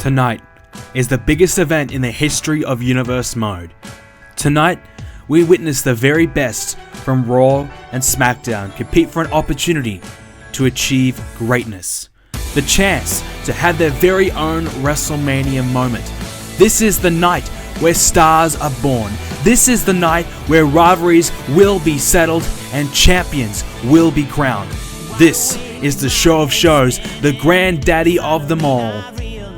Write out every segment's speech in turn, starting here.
Tonight is the biggest event in the history of Universe Mode. Tonight, we witness the very best from Raw and Smackdown compete for an opportunity to achieve greatness. The chance to have their very own WrestleMania moment. This is the night where stars are born. This is the night where rivalries will be settled and champions will be crowned. This is the show of shows, the granddaddy of them all,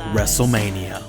WrestleMania.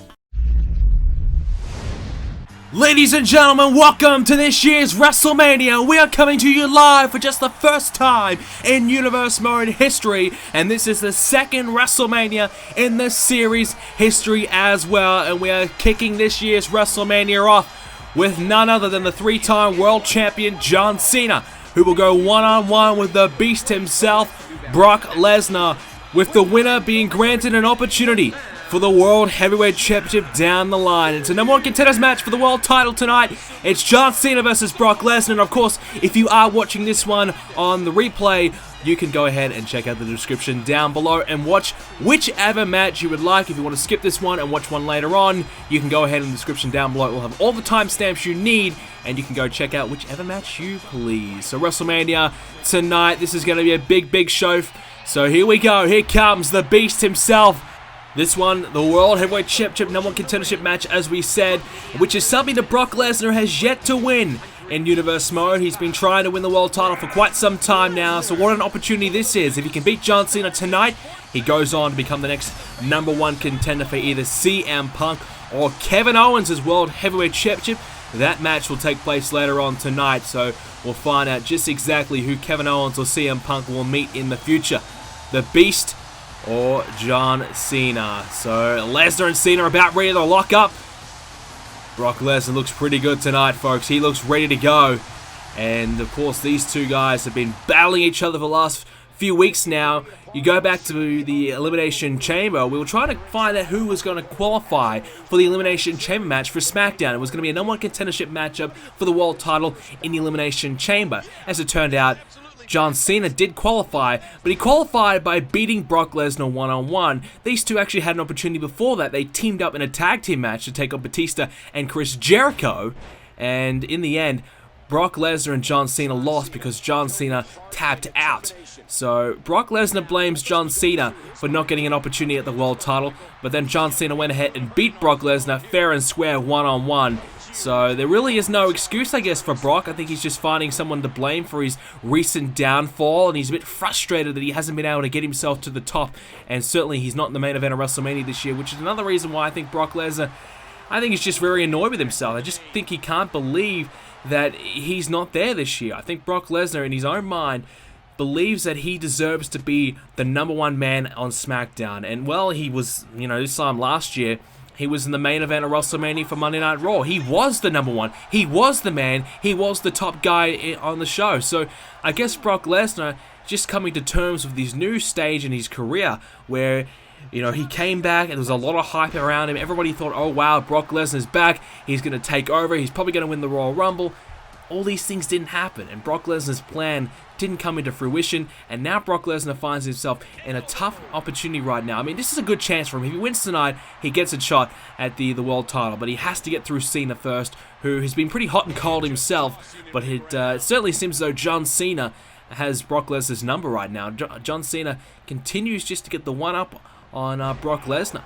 Ladies and gentlemen, welcome to this year's WrestleMania. We are coming to you live for just the first time in Universe Mode history, and this is the second WrestleMania in the series history as well, and we are kicking this year's WrestleMania off with none other than the three-time world champion John Cena, who will go one-on-one with the Beast himself, Brock Lesnar, with the winner being granted an opportunity for the World Heavyweight Championship down the line. It's a number one contenders match for the world title tonight. It's John Cena versus Brock Lesnar. And of course, if you are watching this one on the replay, you can go ahead and check out the description down below and watch whichever match you would like. If you want to skip this one and watch one later on, you can go ahead in the description down below. It will have all the timestamps you need, and you can go check out whichever match you please. So WrestleMania tonight, this is going to be a big show. So here we go. Here comes the Beast himself. This one, the World Heavyweight Championship number one contendership match, as we said, which is something that Brock Lesnar has yet to win in Universe Mode. He's been trying to win the world title for quite some time now, so what an opportunity this is. If he can beat John Cena tonight, he goes on to become the next number one contender for either CM Punk or Kevin Owens' World Heavyweight Championship. That match will take place later on tonight, so we'll find out just exactly who Kevin Owens or CM Punk will meet in the future. The Beast or John Cena. So Lesnar and Cena are about ready to lock up. Brock Lesnar looks pretty good tonight, folks. He looks ready to go. And of course, these two guys have been battling each other for the last few weeks now. You go back to the Elimination Chamber, we were trying to find out who was going to qualify for the Elimination Chamber match for SmackDown. It was going to be a number one contendership matchup for the world title in the Elimination Chamber. As it turned out, John Cena did qualify, but he qualified by beating Brock Lesnar one-on-one. These two actually had an opportunity before that. They teamed up in a tag team match to take on Batista and Chris Jericho, and in the end, Brock Lesnar and John Cena lost because John Cena tapped out. So Brock Lesnar blames John Cena for not getting an opportunity at the world title, but then John Cena went ahead and beat Brock Lesnar fair and square one-on-one. So there really is no excuse, I guess, for Brock. I think he's just finding someone to blame for his recent downfall, and he's a bit frustrated that he hasn't been able to get himself to the top, and certainly he's not in the main event of WrestleMania this year, which is another reason why I think Brock Lesnar, I think he's just very annoyed with himself. I just think he can't believe that he's not there this year. I think Brock Lesnar, in his own mind, believes that he deserves to be the number one man on SmackDown, and well, he was, this time last year, he was in the main event of WrestleMania for Monday Night Raw. He was the number one. He was the man. He was the top guy on the show. So I guess Brock Lesnar just coming to terms with this new stage in his career where, he came back and there was a lot of hype around him. Everybody thought, oh wow, Brock Lesnar's back. He's going to take over. He's probably going to win the Royal Rumble. All these things didn't happen, and Brock Lesnar's plan didn't come into fruition, and now Brock Lesnar finds himself in a tough opportunity right now. I mean, this is a good chance for him. If he wins tonight, he gets a shot at the world title, but he has to get through Cena first, who has been pretty hot and cold himself, but it certainly seems as though John Cena has Brock Lesnar's number right now. John Cena continues just to get the one-up on Brock Lesnar.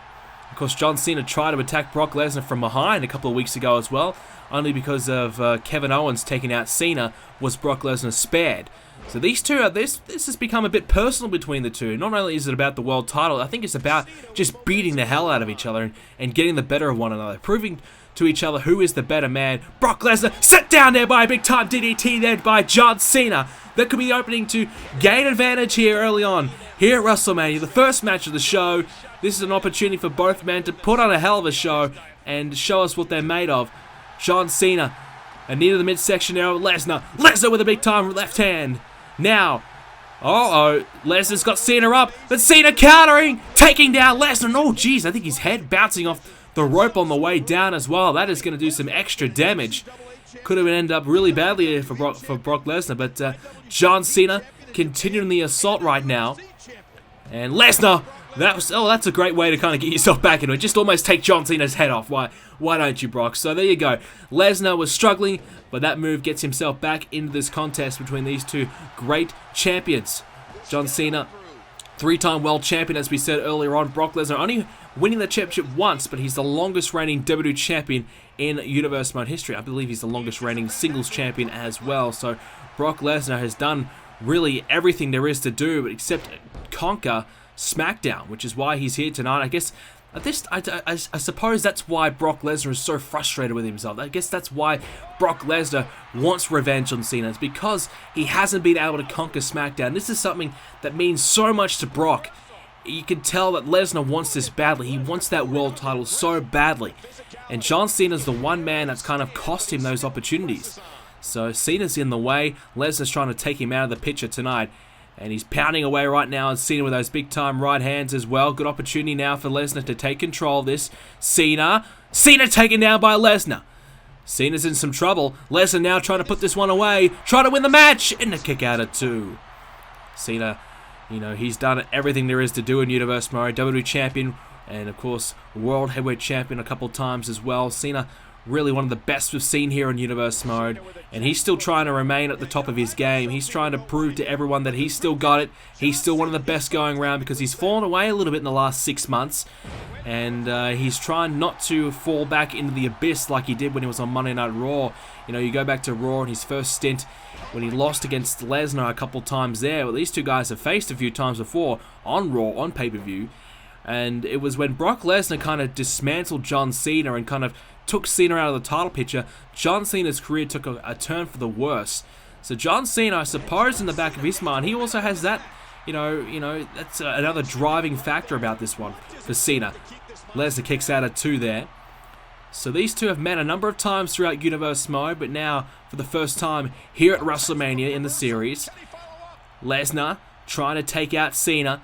Of course, John Cena tried to attack Brock Lesnar from behind a couple of weeks ago as well, only because of Kevin Owens taking out Cena was Brock Lesnar spared. So these two, this has become a bit personal between the two. Not only is it about the world title, I think it's about just beating the hell out of each other and getting the better of one another, proving to each other who is the better man. Brock Lesnar set down there by a big-time DDT there by John Cena. That could be the opening to gain advantage here early on. Here at WrestleMania, the first match of the show. This is an opportunity for both men to put on a hell of a show and show us what they're made of. John Cena, a knee to the midsection now, Lesnar. Lesnar with a big-time left hand. Now, Lesnar's got Cena up, but Cena countering, taking down Lesnar. Oh, geez, I think his head bouncing off the rope on the way down as well. That is going to do some extra damage. Could have ended up really badly for Brock Lesnar, but John Cena continuing the assault right now. And Lesnar That's a great way to kind of get yourself back into it. Just almost take John Cena's head off. Why don't you, Brock? So there you go. Lesnar was struggling, but that move gets himself back into this contest between these two great champions. John Cena, 3-time world champion, as we said earlier on. Brock Lesnar only winning the championship once, but he's the longest reigning WWE champion in Universe Mode history. I believe he's the longest reigning singles champion as well. So Brock Lesnar has done really everything there is to do, except conquer Smackdown, which is why he's here tonight. I guess I suppose that's why Brock Lesnar is so frustrated with himself. I guess that's why Brock Lesnar wants revenge on Cena. It's because he hasn't been able to conquer Smackdown. This is something that means so much to Brock. You can tell that Lesnar wants this badly. He wants that world title so badly. And John Cena's the one man that's kind of cost him those opportunities. So Cena's in the way. Lesnar's trying to take him out of the picture tonight. And he's pounding away right now, and Cena with those big-time right hands as well. Good opportunity now for Lesnar to take control of this. Cena taken down by Lesnar. Cena's in some trouble. Lesnar now trying to put this one away. Trying to win the match. And a kick out at 2. Cena, he's done everything there is to do in Universe Mode. WWE Champion, and of course, World Heavyweight Champion a couple times as well. Cena, really one of the best we've seen here in Universe Mode, and he's still trying to remain at the top of his game. He's trying to prove to everyone that he's still got it. He's still one of the best going around, because he's fallen away a little bit in the last 6 months, and he's trying not to fall back into the abyss like he did when he was on Monday Night Raw. You go back to Raw in his first stint when he lost against Lesnar a couple times there. Well, these two guys have faced a few times before on Raw, on pay-per-view, and it was when Brock Lesnar kind of dismantled John Cena and kind of took Cena out of the title picture, John Cena's career took a turn for the worse. So John Cena, I suppose in the back of his mind, he also has that, that's another driving factor about this one for Cena. Lesnar kicks out at 2 there. So these two have met a number of times throughout Universe Mode, but now, for the first time here at WrestleMania in the series, Lesnar trying to take out Cena.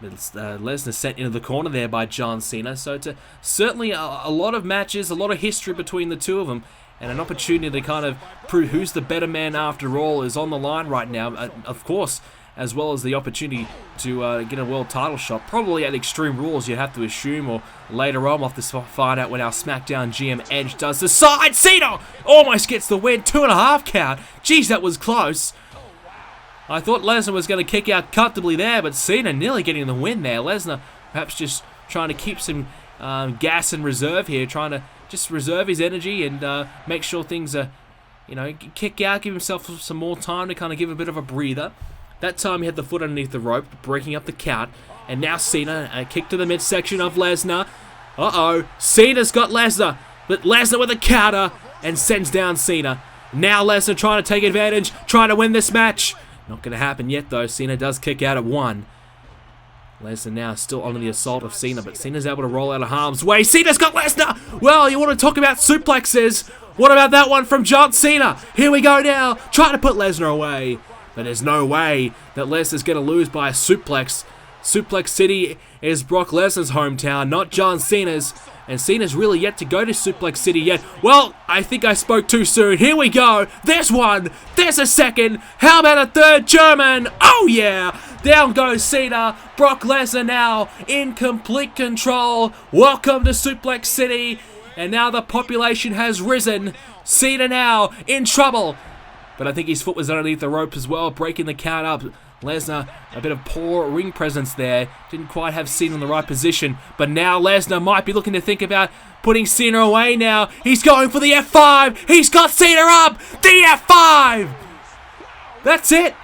Lesnar sent into the corner there by John Cena. So certainly a lot of matches, a lot of history between the two of them, and an opportunity to kind of prove who's the better man after all is on the line right now. Of course, as well as the opportunity to get a world title shot, probably at Extreme Rules, you have to assume, or later on we'll have to find out when our SmackDown GM Edge does the side. Cena almost gets the win, 2.5 count. Jeez, that was close. I thought Lesnar was going to kick out comfortably there, but Cena nearly getting the win there. Lesnar perhaps just trying to keep some gas in reserve here, trying to just reserve his energy and make sure things are, kick out, give himself some more time to kind of give a bit of a breather. That time he had the foot underneath the rope, breaking up the count. And now Cena, a kick to the midsection of Lesnar. Cena's got Lesnar, but Lesnar with a counter and sends down Cena. Now Lesnar trying to take advantage, trying to win this match. Not going to happen yet, though. Cena does kick out at 1. Lesnar now still under the assault of Cena, but Cena's able to roll out of harm's way. Cena's got Lesnar! Well, you want to talk about suplexes? What about that one from John Cena? Here we go now, trying to put Lesnar away. But there's no way that Lesnar's going to lose by a suplex. Suplex City is Brock Lesnar's hometown, not John Cena's. And Cena's really yet to go to Suplex City yet. Well, I think I spoke too soon. Here we go. There's one. There's a second. How about a third German? Oh, yeah. Down goes Cena. Brock Lesnar now in complete control. Welcome to Suplex City. And now the population has risen. Cena now in trouble. But I think his foot was underneath the rope as well, breaking the count up. Lesnar, a bit of poor ring presence there. Didn't quite have Cena in the right position. But now Lesnar might be looking to think about putting Cena away now. He's going for the F5. He's got Cena up. The F5. That's it.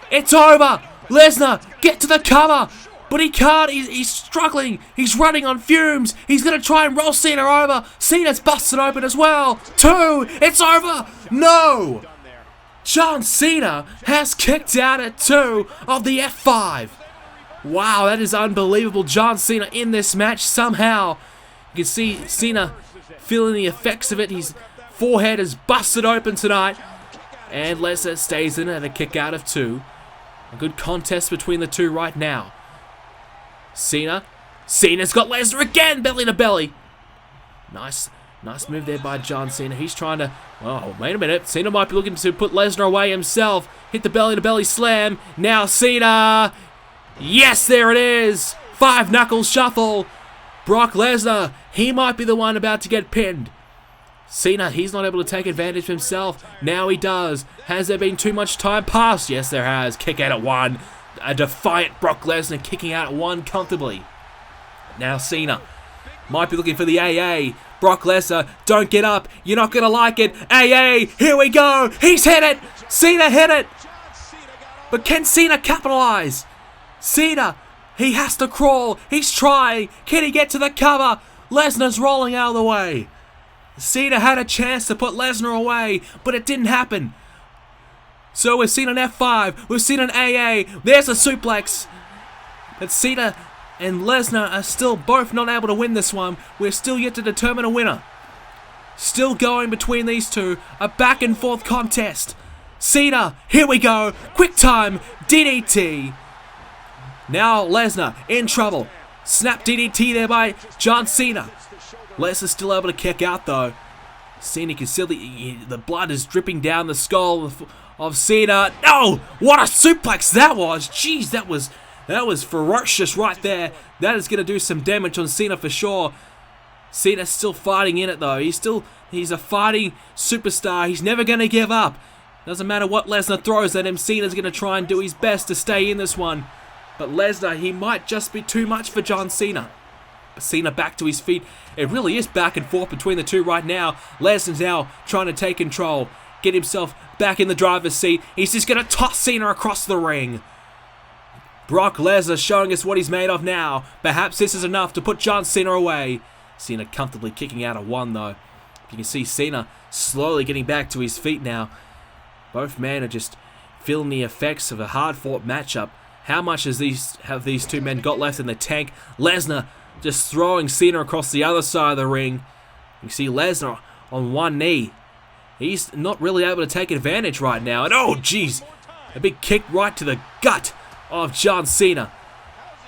It's over. Lesnar, get to the cover. But he can't. He's struggling. He's running on fumes. He's going to try and roll Cena over. Cena's busted open as well. 2. It's over. No. John Cena has kicked out at 2 of the F5. Wow, that is unbelievable. John Cena in this match somehow. You can see Cena feeling the effects of it. His forehead is busted open tonight. And Lesnar stays in at a kick out of 2. A good contest between the two right now. Cena's got Lesnar again, belly to belly. Nice move there by John Cena. He's trying to... Oh, wait a minute. Cena might be looking to put Lesnar away himself. Hit the belly-to-belly slam. Now Cena Yes, there it is. 5 knuckles shuffle. Brock Lesnar, he might be the one about to get pinned. Cena, he's not able to take advantage of himself. Now he does. Has there been too much time passed? Yes, there has. Kick out at 1. A defiant Brock Lesnar kicking out at 1 comfortably. Now Cena might be looking for the AA. Brock Lesnar, don't get up. You're not going to like it. AA, here we go. He's hit it. Cena hit it. But can Cena capitalize? Cena, he has to crawl. He's trying. Can he get to the cover? Lesnar's rolling out of the way. Cena had a chance to put Lesnar away, but it didn't happen. So we've seen an F5. We've seen an AA. There's a suplex. But Cena and Lesnar are still both not able to win this one. We're still yet to determine a winner. Still going between these two. A back and forth contest. Cena, here we go. Quick time. DDT. Now Lesnar in trouble. Snap DDT there by John Cena. Lesnar's still able to kick out though. Cena can still, the blood is dripping down the skull of Cena. No! What a suplex that was! Jeez, that was ferocious right there. That is going to do some damage on Cena for sure. Cena's still fighting in it though. He's a fighting superstar. He's never going to give up. Doesn't matter what Lesnar throws at him. Cena's going to try and do his best to stay in this one. But Lesnar, he might just be too much for John Cena. Cena back to his feet. It really is back and forth between the two right now. Lesnar's now trying to take control. Get himself back in the driver's seat. He's just going to toss Cena across the ring. Brock Lesnar showing us what he's made of now. Perhaps this is enough to put John Cena away. Cena comfortably kicking out of 1 though. You can see Cena slowly getting back to his feet now. Both men are just feeling the effects of a hard-fought matchup. How much have these two men got left in the tank? Lesnar just throwing Cena across the other side of the ring. You see Lesnar on 1 knee. He's not really able to take advantage right now. And oh, jeez. A big kick right to the gut of John Cena.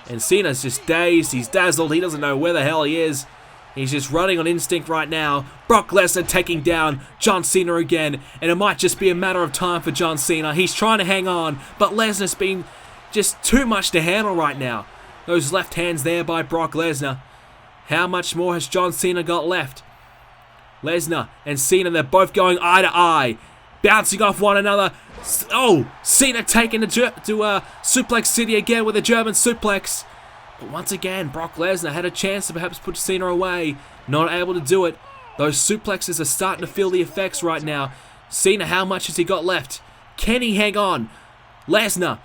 And Cena's just dazed. He's dazzled. He doesn't know where the hell he is. He's just running on instinct right now. Brock Lesnar taking down John Cena again. And it might just be a matter of time for John Cena. He's trying to hang on. But Lesnar's being just too much to handle right now. Those left hands there by Brock Lesnar. How much more has John Cena got left? Lesnar and Cena, they're both going eye to eye. Bouncing off one another. Oh, Cena taking to Suplex City again with a German suplex. But once again, Brock Lesnar had a chance to perhaps put Cena away. Not able to do it. Those suplexes are starting to feel the effects right now. Cena, how much has he got left? Can he hang on? Lesnar.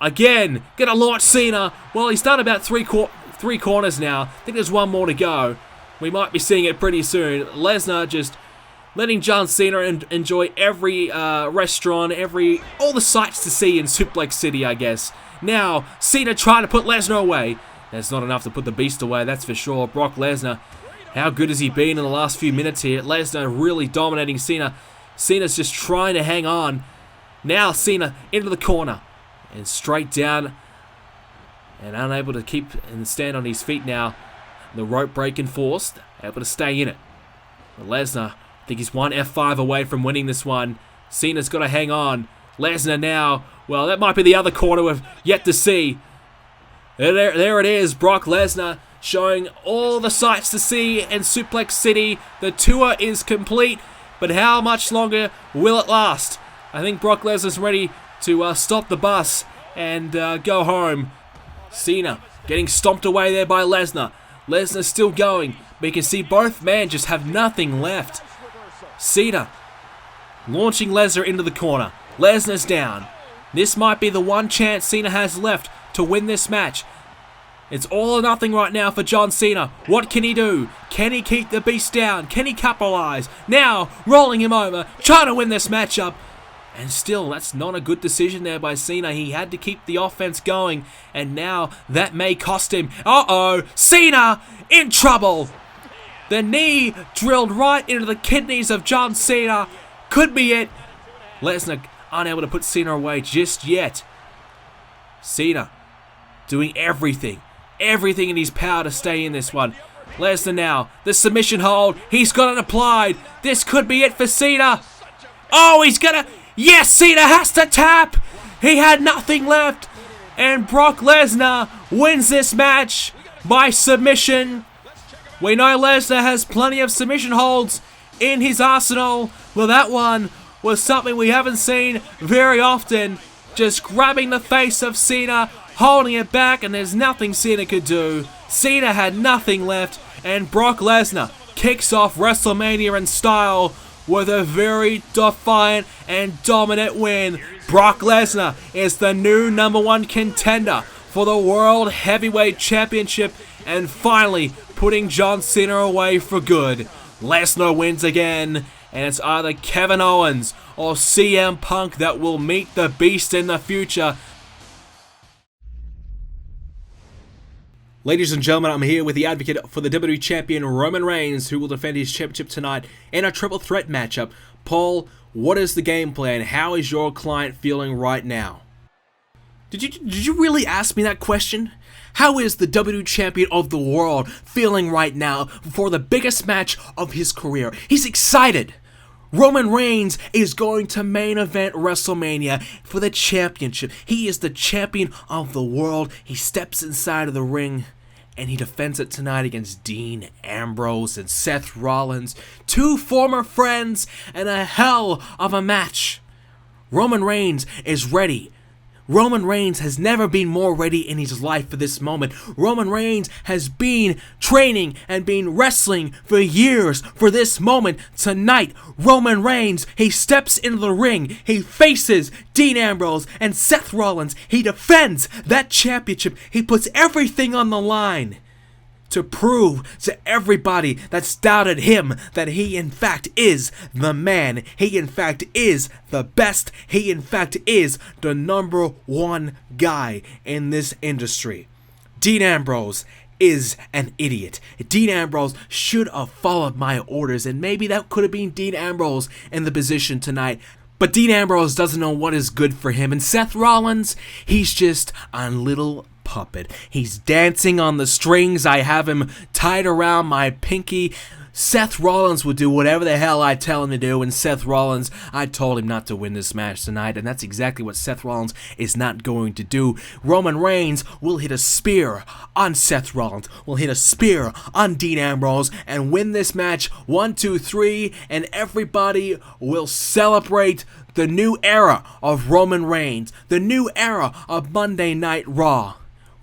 Again, gonna launch Cena. Well, he's done about three corners now. I think there's 1 more to go. We might be seeing it pretty soon. Lesnar just letting John Cena enjoy every restaurant, all the sights to see in Suplex City, I guess. Now, Cena trying to put Lesnar away. That's not enough to put the Beast away, that's for sure. Brock Lesnar, how good has he been in the last few minutes here? Lesnar really dominating Cena. Cena's just trying to hang on. Now Cena into the corner. And straight down, and unable to keep and stand on his feet now. The rope break enforced, able to stay in it. But Lesnar, I think he's 1 F5 away from winning this one. Cena's got to hang on. Lesnar now, well, that might be the other corner we've yet to see. There it is, Brock Lesnar showing all the sights to see in Suplex City. The tour is complete, but how much longer will it last? I think Brock Lesnar's ready to stop the bus and go home. Cena getting stomped away there by Lesnar. Lesnar's still going, but you can see both men just have nothing left. Cena launching Lesnar into the corner. Lesnar's down. This might be the one chance Cena has left to win this match. It's all or nothing right now for John Cena. What can he do? Can he keep the Beast down? Can he capitalize? Now, rolling him over, trying to win this matchup. And still, that's not a good decision there by Cena. He had to keep the offense going, and now that may cost him. Uh-oh, Cena in trouble. The knee drilled right into the kidneys of John Cena. Could be it. Lesnar unable to put Cena away just yet. Cena doing everything in his power to stay in this one. Lesnar now, the submission hold. He's got it applied. This could be it for Cena. Oh, he's gonna... Yes, Cena has to tap. He had nothing left. And Brock Lesnar wins this match by submission. We know Lesnar has plenty of submission holds in his arsenal. Well, that one was something we haven't seen very often. Just grabbing the face of Cena, holding it back, and there's nothing Cena could do. Cena had nothing left, and Brock Lesnar kicks off WrestleMania in style with a very defiant and dominant win. Brock Lesnar is the new #1 contender for the World Heavyweight Championship, and finally putting John Cena away for good. Lesnar wins again, and it's either Kevin Owens or CM Punk that will meet the Beast in the future. Ladies and gentlemen, I'm here with the advocate for the WWE Champion Roman Reigns, who will defend his championship tonight in a triple threat matchup. Paul, what is the game plan? How is your client feeling right now? Did you really ask me that question? How is the WWE Champion of the World feeling right now for the biggest match of his career? He's excited. Roman Reigns is going to main event WrestleMania for the championship. He is the champion of the world. He steps inside of the ring and he defends it tonight against Dean Ambrose and Seth Rollins, two former friends, and a hell of a match. Roman Reigns is ready. Roman Reigns has never been more ready in his life for this moment. Roman Reigns has been training and been wrestling for years for this moment. Tonight, Roman Reigns, he steps into the ring. He faces Dean Ambrose and Seth Rollins. He defends that championship. He puts everything on the line to prove to everybody that's doubted him that he in fact is the man. He in fact is the best. He in fact is the #1 guy in this industry. Dean Ambrose is an idiot. Dean Ambrose should have followed my orders, and maybe that could have been Dean Ambrose in the position tonight. But Dean Ambrose doesn't know what is good for him, and Seth Rollins, he's just a little puppet. He's dancing on the strings. I have him tied around my pinky. Seth Rollins will do whatever the hell I tell him to do, and Seth Rollins, I told him not to win this match tonight, and that's exactly what Seth Rollins is not going to do. Roman Reigns will hit a spear on Seth Rollins, will hit a spear on Dean Ambrose, and win this match 1, 2, 3, and everybody will celebrate the new era of Roman Reigns, the new era of Monday Night Raw.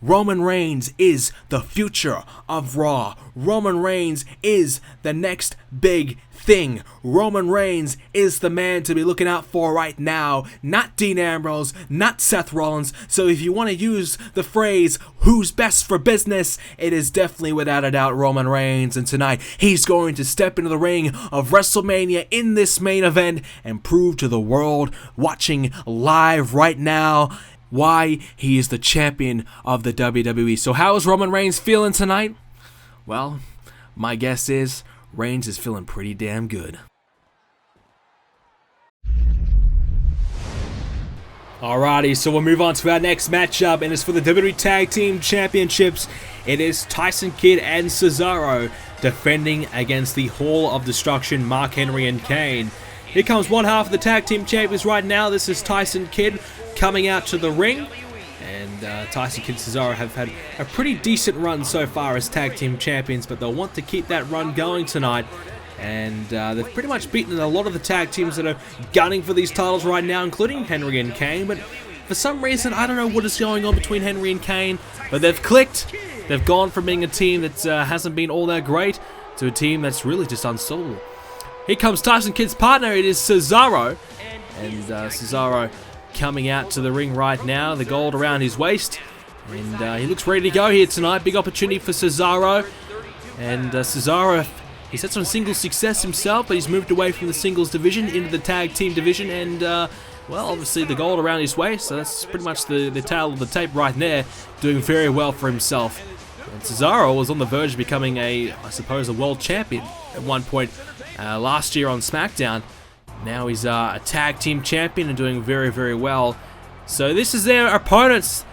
Roman Reigns is the future of Raw. Roman Reigns is the next big thing. Roman Reigns is the man to be looking out for right now, not Dean Ambrose, not Seth Rollins. So if you want to use the phrase, who's best for business, it is definitely without a doubt Roman Reigns. And tonight, he's going to step into the ring of WrestleMania in this main event and prove to the world watching live right now why he is the champion of the WWE. So how is Roman Reigns feeling tonight? Well, my guess is Reigns is feeling pretty damn good. Alrighty, so we'll move on to our next matchup, and it's for the WWE Tag Team Championships. It is Tyson Kidd and Cesaro defending against the Hall of Destruction, Mark Henry and Kane. Here comes one half of the Tag Team Champions right now. This is Tyson Kidd coming out to the ring, and Tyson Kidd and Cesaro have had a pretty decent run so far as Tag Team Champions, but they'll want to keep that run going tonight, and they've pretty much beaten a lot of the tag teams that are gunning for these titles right now, including Henry and Kane. But for some reason, I don't know what is going on between Henry and Kane, but they've clicked. They've gone from being a team that hasn't been all that great to a team that's really just unstoppable. Here comes Tyson Kidd's partner. It is Cesaro, and Cesaro coming out to the ring right now, the gold around his waist, and he looks ready to go here tonight. Big opportunity for Cesaro, and Cesaro, he's had some singles success himself, but he's moved away from the singles division into the tag team division, and well, obviously the gold around his waist, so that's pretty much the tail of the tape right there, doing very well for himself. And Cesaro was on the verge of becoming I suppose a world champion at one point last year on Smackdown. Now he's a tag team champion and doing very, very well. So this is their opponents.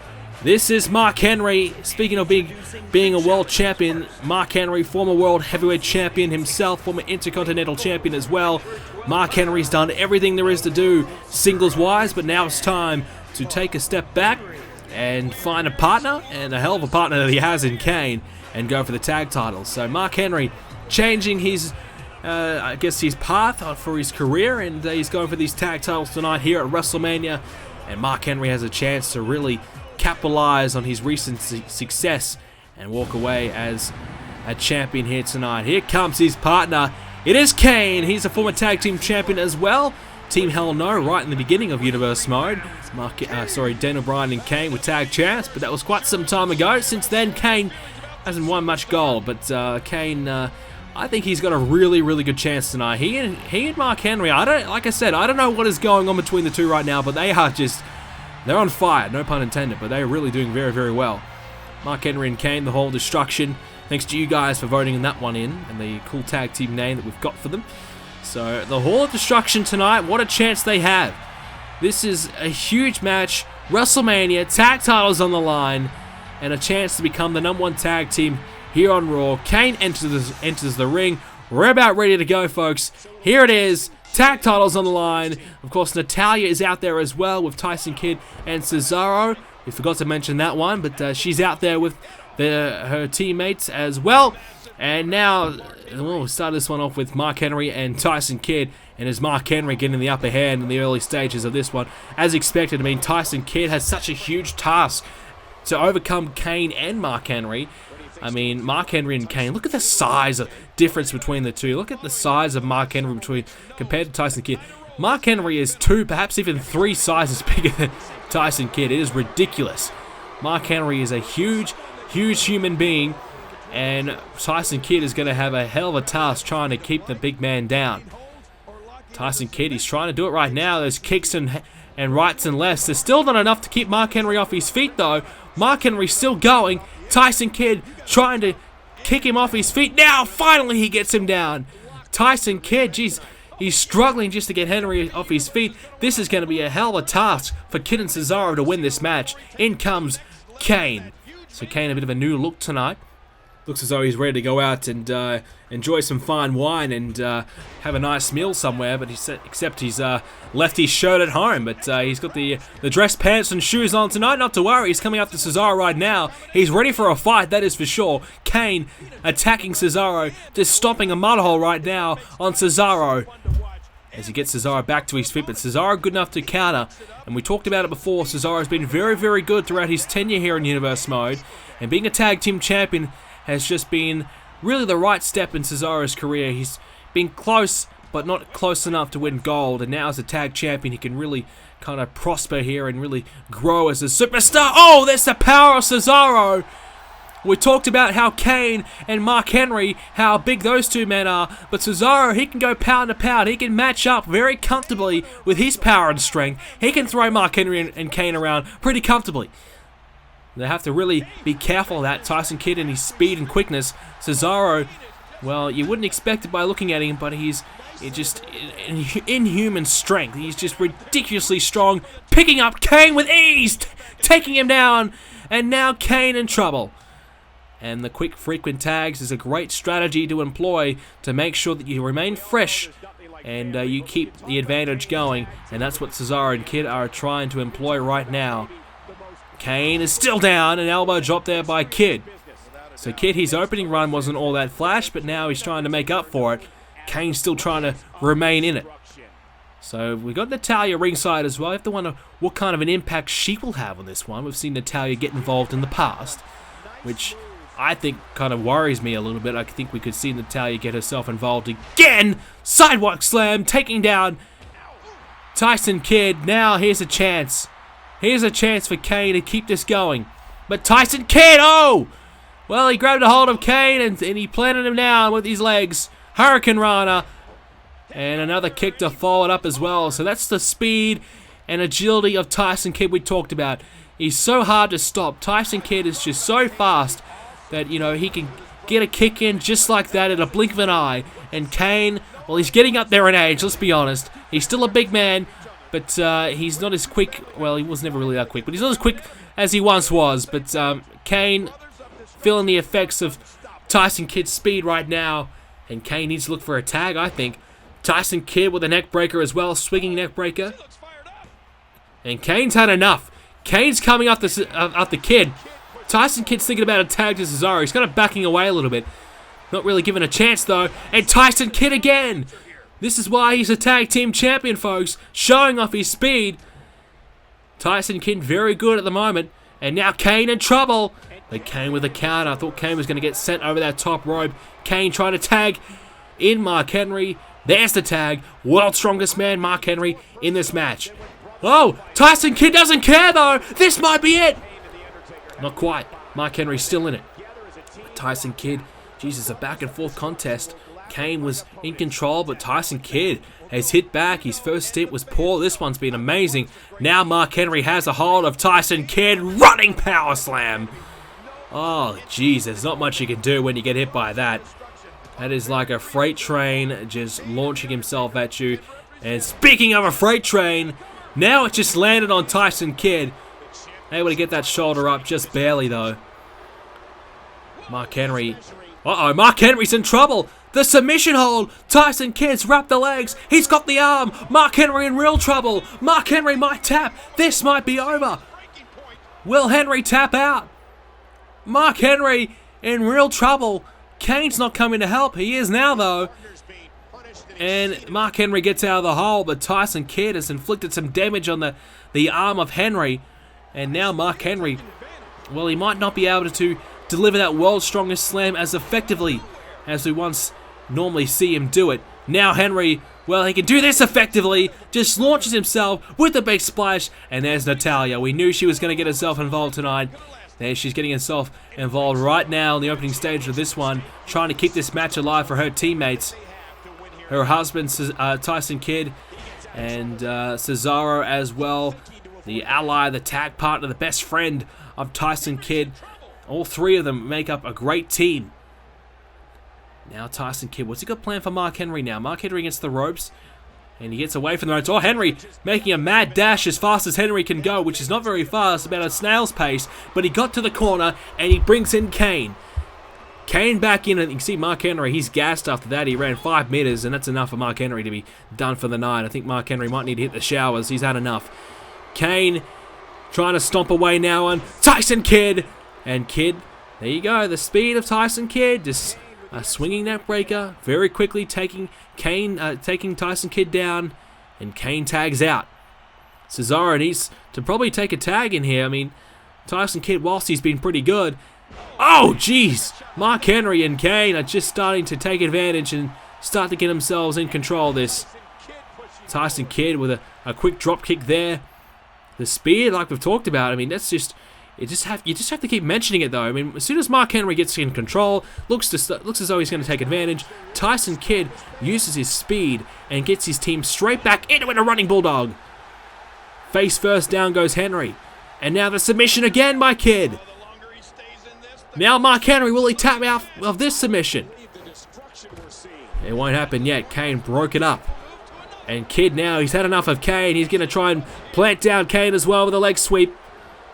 This is Mark Henry. Speaking of being a world champion, Mark Henry, former world heavyweight champion himself, former Intercontinental champion as well. Mark Henry's done everything there is to do singles-wise, but now it's time to take a step back, and find a partner, and a hell of a partner that he has in Kane, and go for the tag titles. So Mark Henry changing his, I guess, his path for his career, and he's going for these tag titles tonight here at WrestleMania. And Mark Henry has a chance to really capitalize on his recent success and walk away as a champion here tonight. Here comes his partner. It is Kane. He's a former tag team champion as well. Team Hell No, right in the beginning of Universe Mode. Daniel Bryan and Kane were tag champs, but that was quite some time ago. Since then, Kane hasn't won much gold, but Kane, I think he's got a really, really good chance tonight. He and Mark Henry, like I said, I don't know what is going on between the two right now, but they're on fire, no pun intended, but they're really doing very, very well. Mark Henry and Kane, the whole destruction. Thanks to you guys for voting in that one in, and the cool tag team name that we've got for them. So, the Hall of Destruction tonight, what a chance they have. This is a huge match, WrestleMania, tag titles on the line, and a chance to become the #1 tag team here on Raw. Kane enters the ring. We're about ready to go, folks. Here it is, tag titles on the line. Of course, Natalya is out there as well with Tyson Kidd and Cesaro. We forgot to mention that one, but she's out there with her teammates as well. And now, we'll start this one off with Mark Henry and Tyson Kidd. And as Mark Henry getting the upper hand in the early stages of this one, as expected, I mean, Tyson Kidd has such a huge task to overcome Kane and Mark Henry. I mean, Mark Henry and Kane, look at the size of difference between the two. Look at the size of Mark Henry compared to Tyson Kidd. Mark Henry is 2, perhaps even 3 sizes bigger than Tyson Kidd. It is ridiculous. Mark Henry is a huge, huge human being, and Tyson Kidd is going to have a hell of a task trying to keep the big man down. Tyson Kidd, he's trying to do it right now. There's kicks and rights and lefts. There's still not enough to keep Mark Henry off his feet, though. Mark Henry's still going. Tyson Kidd trying to kick him off his feet. Now, finally, he gets him down. Tyson Kidd, geez, he's struggling just to get Henry off his feet. This is going to be a hell of a task for Kidd and Cesaro to win this match. In comes Kane. So Kane, a bit of a new look tonight. Looks as though he's ready to go out and enjoy some fine wine and have a nice meal somewhere, but except he's left his shirt at home. But he's got the dress pants and shoes on tonight. Not to worry, he's coming up to Cesaro right now. He's ready for a fight, that is for sure. Kane attacking Cesaro, just stomping a mud hole right now on Cesaro as he gets Cesaro back to his feet. But Cesaro good enough to counter, and we talked about it before. Cesaro's been very, very good throughout his tenure here in Universe Mode, and being a tag team champion has just been really the right step in Cesaro's career. He's been close, but not close enough to win gold, and now as a tag champion, he can really kind of prosper here and really grow as a superstar. Oh, that's the power of Cesaro! We talked about how Kane and Mark Henry, how big those two men are, but Cesaro, he can go pound to pound. He can match up very comfortably with his power and strength. He can throw Mark Henry and Kane around pretty comfortably. They have to really be careful of that. Tyson Kidd and his speed and quickness. Cesaro, well, you wouldn't expect it by looking at him, but he's just inhuman strength. He's just ridiculously strong, picking up Kane with ease, taking him down, and now Kane in trouble. And the quick, frequent tags is a great strategy to employ to make sure that you remain fresh and you keep the advantage going, and that's what Cesaro and Kidd are trying to employ right now. Kane is still down, an elbow drop there by Kidd. So Kidd, his opening run wasn't all that flash, but now he's trying to make up for it. Kane's still trying to remain in it. So we got Natalya ringside as well. I have to wonder what kind of an impact she will have on this one. We've seen Natalya get involved in the past, which I think kind of worries me a little bit. I think we could see Natalya get herself involved again. Sidewalk slam, taking down Tyson Kidd. Now here's a chance. Here's a chance for Kane to keep this going. But Tyson Kidd, oh! Well, he grabbed a hold of Kane and he planted him down with his legs. Hurricane Rana. And another kick to follow it up as well. So that's the speed and agility of Tyson Kidd we talked about. He's so hard to stop. Tyson Kidd is just so fast that, you know, he can get a kick in just like that in a blink of an eye. And Kane, well, he's getting up there in age, let's be honest. He's still a big man. But he's not as quick. Well, he was never really that quick, but he's not as quick as he once was. But Kane feeling the effects of Tyson Kidd's speed right now. And Kane needs to look for a tag, I think. Tyson Kidd with a neck breaker as well, swinging neck breaker. And Kane's had enough. Kane's coming up the Kid. Tyson Kidd's thinking about a tag to Cesaro. He's kind of backing away a little bit. Not really given a chance, though. And Tyson Kidd again. This is why he's a tag team champion, folks. Showing off his speed. Tyson Kidd very good at the moment. And now Kane in trouble. But Kane with a counter. I thought Kane was going to get sent over that top rope. Kane trying to tag in Mark Henry. There's the tag. World's strongest man, Mark Henry, in this match. Oh, Tyson Kidd doesn't care, though. This might be it. Not quite. Mark Henry's still in it. Tyson Kidd, Jesus, a back and forth contest. Kane was in control, but Tyson Kidd has hit back. His first stint was poor. This one's been amazing. Now Mark Henry has a hold of Tyson Kidd. Running power slam. Oh, jeez, there's not much you can do when you get hit by that. That is like a freight train just launching himself at you. And speaking of a freight train, now it just landed on Tyson Kidd. Able to get that shoulder up just barely, though. Mark Henry. Uh-oh, Mark Henry's in trouble. The submission hold. Tyson Kidd's wrapped the legs. He's got the arm. Mark Henry in real trouble. Mark Henry might tap. This might be over. Will Henry tap out? Mark Henry in real trouble. Kane's not coming to help. He is now, though. And Mark Henry gets out of the hole, but Tyson Kidd has inflicted some damage on the arm of Henry. And now Mark Henry, well, he might not be able to deliver that world's strongest slam as effectively as we once normally see him do it. Now Henry, well, he can do this effectively. Just launches himself with a big splash. And there's Natalya. We knew she was going to get herself involved tonight. There she's getting herself involved right now in the opening stage of this one, trying to keep this match alive for her teammates. Her husband, Tyson Kidd, and Cesaro as well. The ally, the tag partner, the best friend of Tyson Kidd. All three of them make up a great team. Now Tyson Kidd, what's he got planned for Mark Henry now? Mark Henry against the ropes. And he gets away from the ropes. Oh, Henry making a mad dash as fast as Henry can go, which is not very fast, about a snail's pace. But he got to the corner, and he brings in Kane. Kane back in, and you can see Mark Henry, he's gassed after that. He ran 5 meters, and that's enough for Mark Henry to be done for the night. I think Mark Henry might need to hit the showers. He's had enough. Kane trying to stomp away now on Tyson Kidd. And Kidd, there you go, the speed of Tyson Kidd, just a swinging neck breaker, very quickly taking Tyson Kidd down, and Kane tags out. Cesaro needs to probably take a tag in here. I mean, Tyson Kidd, whilst he's been pretty good, oh jeez, Mark Henry and Kane are just starting to take advantage and start to get themselves in control of this. Tyson Kidd with a quick drop kick there. The speed, like we've talked about, I mean, that's just... You just have to keep mentioning it, though. I mean, as soon as Mark Henry gets in control, looks as though he's going to take advantage. Tyson Kidd uses his speed and gets his team straight back into it, a running bulldog. Face first, down goes Henry. And now the submission again by Kidd. Now Mark Henry, will he tap out of this submission? It won't happen yet. Kane broke it up. And Kidd now, he's had enough of Kane. He's going to try and plant down Kane as well with a leg sweep.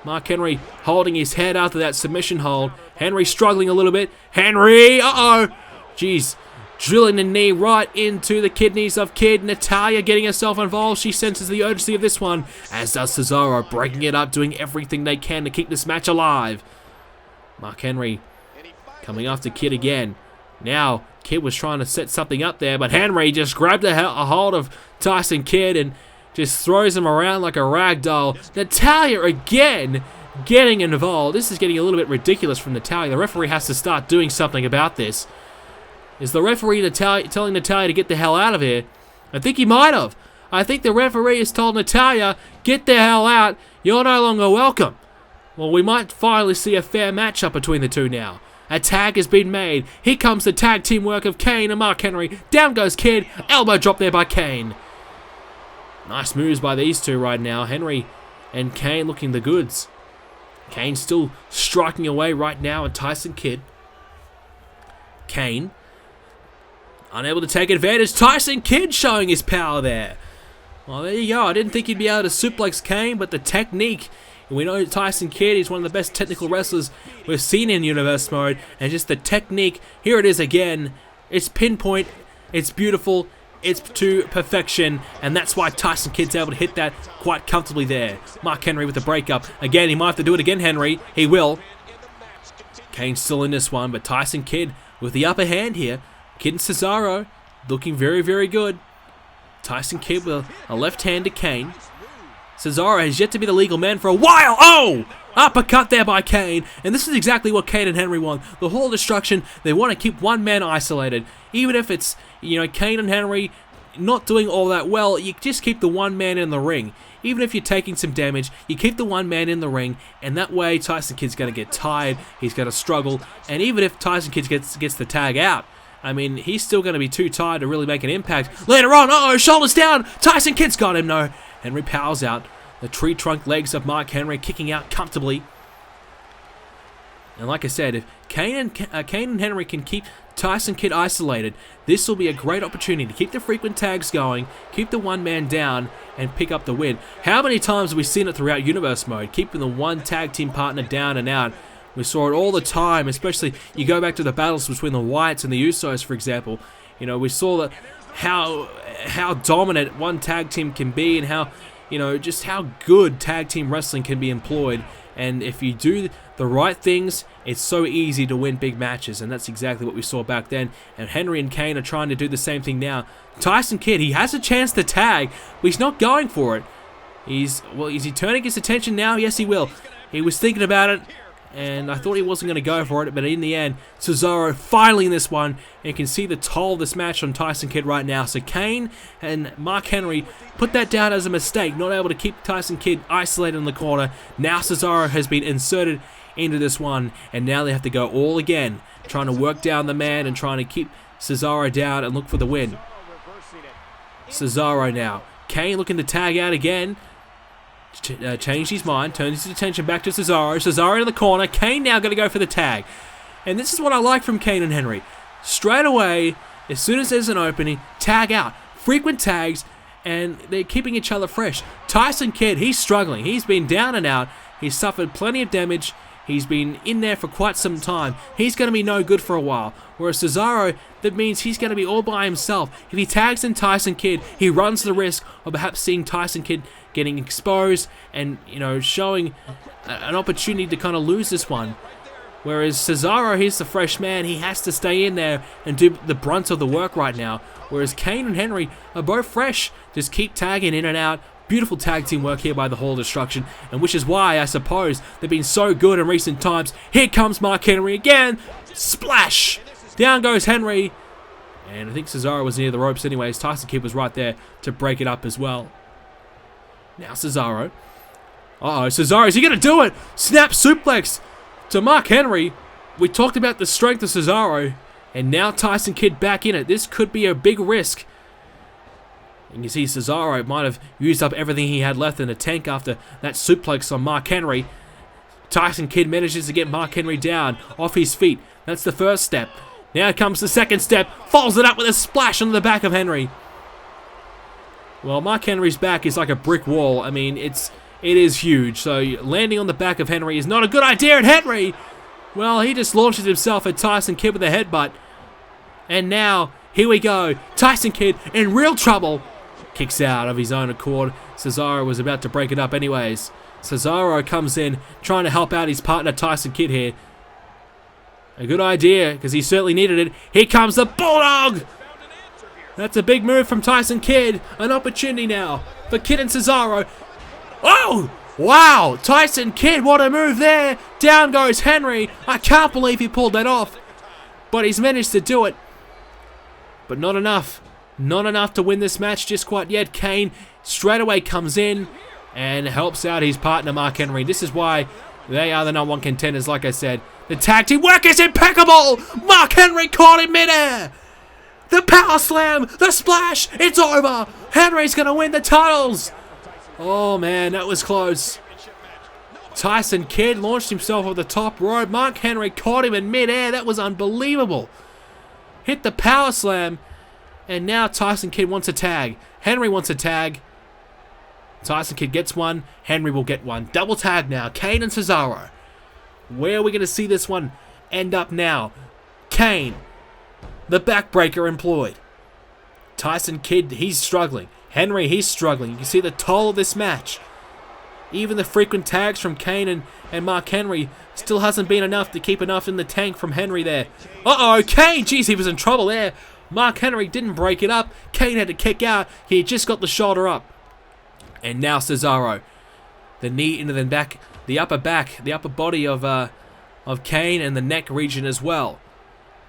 Mark Henry holding his head after that submission hold. Henry struggling a little bit. Henry, uh-oh. Jeez, drilling the knee right into the kidneys of Kidd. Natalya getting herself involved. She senses the urgency of this one, as does Cesaro, breaking it up, doing everything they can to keep this match alive. Mark Henry coming after Kidd again. Now, Kidd was trying to set something up there, but Henry just grabbed a hold of Tyson Kidd and just throws him around like a rag doll. Natalya again getting involved. This is getting a little bit ridiculous from Natalya. The referee has to start doing something about this. Is the referee telling Natalya to get the hell out of here? I think he might have. I think the referee has told Natalya, get the hell out. You're no longer welcome. Well, we might finally see a fair matchup between the two now. A tag has been made. Here comes the tag team work of Kane and Mark Henry. Down goes Kidd. Elbow drop there by Kane. Nice moves by these two right now. Henry and Kane looking the goods. Kane still striking away right now at Tyson Kidd. Kane unable to take advantage. Tyson Kidd showing his power there. Well, there you go. I didn't think he'd be able to suplex Kane, but the technique. We know Tyson Kidd is one of the best technical wrestlers we've seen in Universe Mode. And just the technique. Here it is again. It's pinpoint. It's beautiful. it's to perfection, and that's why Tyson Kidd's able to hit that quite comfortably there. Mark Henry with the breakup. Again, he might have to do it again, Henry. He will. Kane's still in this one, but Tyson Kidd with the upper hand here. Kidd and Cesaro looking very, very good. Tyson Kidd with a left hand to Kane. Cesaro has yet to be the legal man for a while. Oh! Uppercut there by Kane. And this is exactly what Kane and Henry want. The whole destruction, they want to keep one man isolated. Even if it's, Kane and Henry not doing all that well, you just keep the one man in the ring. Even if you're taking some damage, you keep the one man in the ring, and that way Tyson Kidd's going to get tired, he's going to struggle, and even if Tyson Kidd gets the tag out, I mean, he's still going to be too tired to really make an impact. Later on, uh-oh, shoulders down, Tyson Kidd's got him, no. Henry powers out. The tree trunk legs of Mark Henry kicking out comfortably. And like I said, if Kane and Henry can keep Tyson Kidd isolated, this will be a great opportunity to keep the frequent tags going, keep the one man down, and pick up the win. How many times have we seen it throughout Universe Mode, keeping the one tag team partner down and out? We saw it all the time, especially you go back to the battles between the Wyatts and the Usos, for example. We saw that how dominant one tag team can be, and how just how good tag team wrestling can be employed. And if you do the right things, it's so easy to win big matches, and that's exactly what we saw back then. And Henry and Kane are trying to do the same thing now. Tyson Kidd, he has a chance to tag, but he's not going for it. Is he turning his attention now? Yes, he will. He was thinking about it, and I thought he wasn't going to go for it, but in the end, Cesaro finally in this one, and you can see the toll of this match on Tyson Kidd right now. So Kane and Mark Henry put that down as a mistake, not able to keep Tyson Kidd isolated in the corner. Now Cesaro has been inserted into this one, and now they have to go all again, trying to work down the man and trying to keep Cesaro down and look for the win. Cesaro now. Kane looking to tag out again. Changed his mind, turns his attention back to Cesaro. Cesaro in the corner. Kane now going to go for the tag. And this is what I like from Kane and Henry. Straight away, as soon as there's an opening, tag out. Frequent tags, and they're keeping each other fresh. Tyson Kidd, he's struggling. He's been down and out. He's suffered plenty of damage. He's been in there for quite some time. He's going to be no good for a while. Whereas Cesaro, that means he's going to be all by himself. If he tags in Tyson Kidd, he runs the risk of perhaps seeing Tyson Kidd getting exposed and, showing an opportunity to kind of lose this one. Whereas Cesaro, he's the fresh man. He has to stay in there and do the brunt of the work right now. Whereas Kane and Henry are both fresh. Just keep tagging in and out. Beautiful tag team work here by the Hall of Destruction, and which is why, I suppose, they've been so good in recent times. Here comes Mark Henry again. Splash! Down goes Henry. And I think Cesaro was near the ropes anyways. Tyson Kidd was right there to break it up as well. Now Cesaro. Uh-oh, Cesaro, is he going to do it? Snap suplex to Mark Henry. We talked about the strength of Cesaro, and now Tyson Kidd back in it. This could be a big risk. And you see Cesaro might have used up everything he had left in the tank after that suplex on Mark Henry. Tyson Kidd manages to get Mark Henry down off his feet. That's the first step. Now comes the second step. Follows it up with a splash on the back of Henry. Well, Mark Henry's back is like a brick wall. I mean, it is huge. So landing on the back of Henry is not a good idea. And Henry, well, he just launches himself at Tyson Kidd with a headbutt. And now, here we go. Tyson Kidd in real trouble. Kicks out of his own accord. Cesaro was about to break it up anyways. Cesaro comes in, trying to help out his partner Tyson Kidd here. A good idea, because he certainly needed it. Here comes the Bulldog! That's a big move from Tyson Kidd. An opportunity now for Kidd and Cesaro. Oh! Wow! Tyson Kidd, what a move there! Down goes Henry. I can't believe he pulled that off. But he's managed to do it. But not enough. Not enough to win this match just quite yet. Kane straight away comes in and helps out his partner Mark Henry. This is why they are the #1 contenders, like I said. The tag team work is impeccable! Mark Henry caught in midair! The power slam! The splash! It's over! Henry's gonna win the titles! Oh man, that was close. Tyson Kidd launched himself off the top rope. Mark Henry caught him in midair. That was unbelievable. Hit the power slam. And now Tyson Kidd wants a tag. Henry wants a tag. Tyson Kidd gets one. Henry will get one. Double tag now. Kane and Cesaro. Where are we going to see this one end up now? Kane. The backbreaker employed. Tyson Kidd, he's struggling. Henry, he's struggling. You can see the toll of this match. Even the frequent tags from Kane and Mark Henry still hasn't been enough to keep enough in the tank from Henry there. Uh-oh, Kane! Jeez, he was in trouble there. Mark Henry didn't break it up. Kane had to kick out. He had just got the shoulder up. And now Cesaro. The knee into the back, the upper body of Kane, and the neck region as well.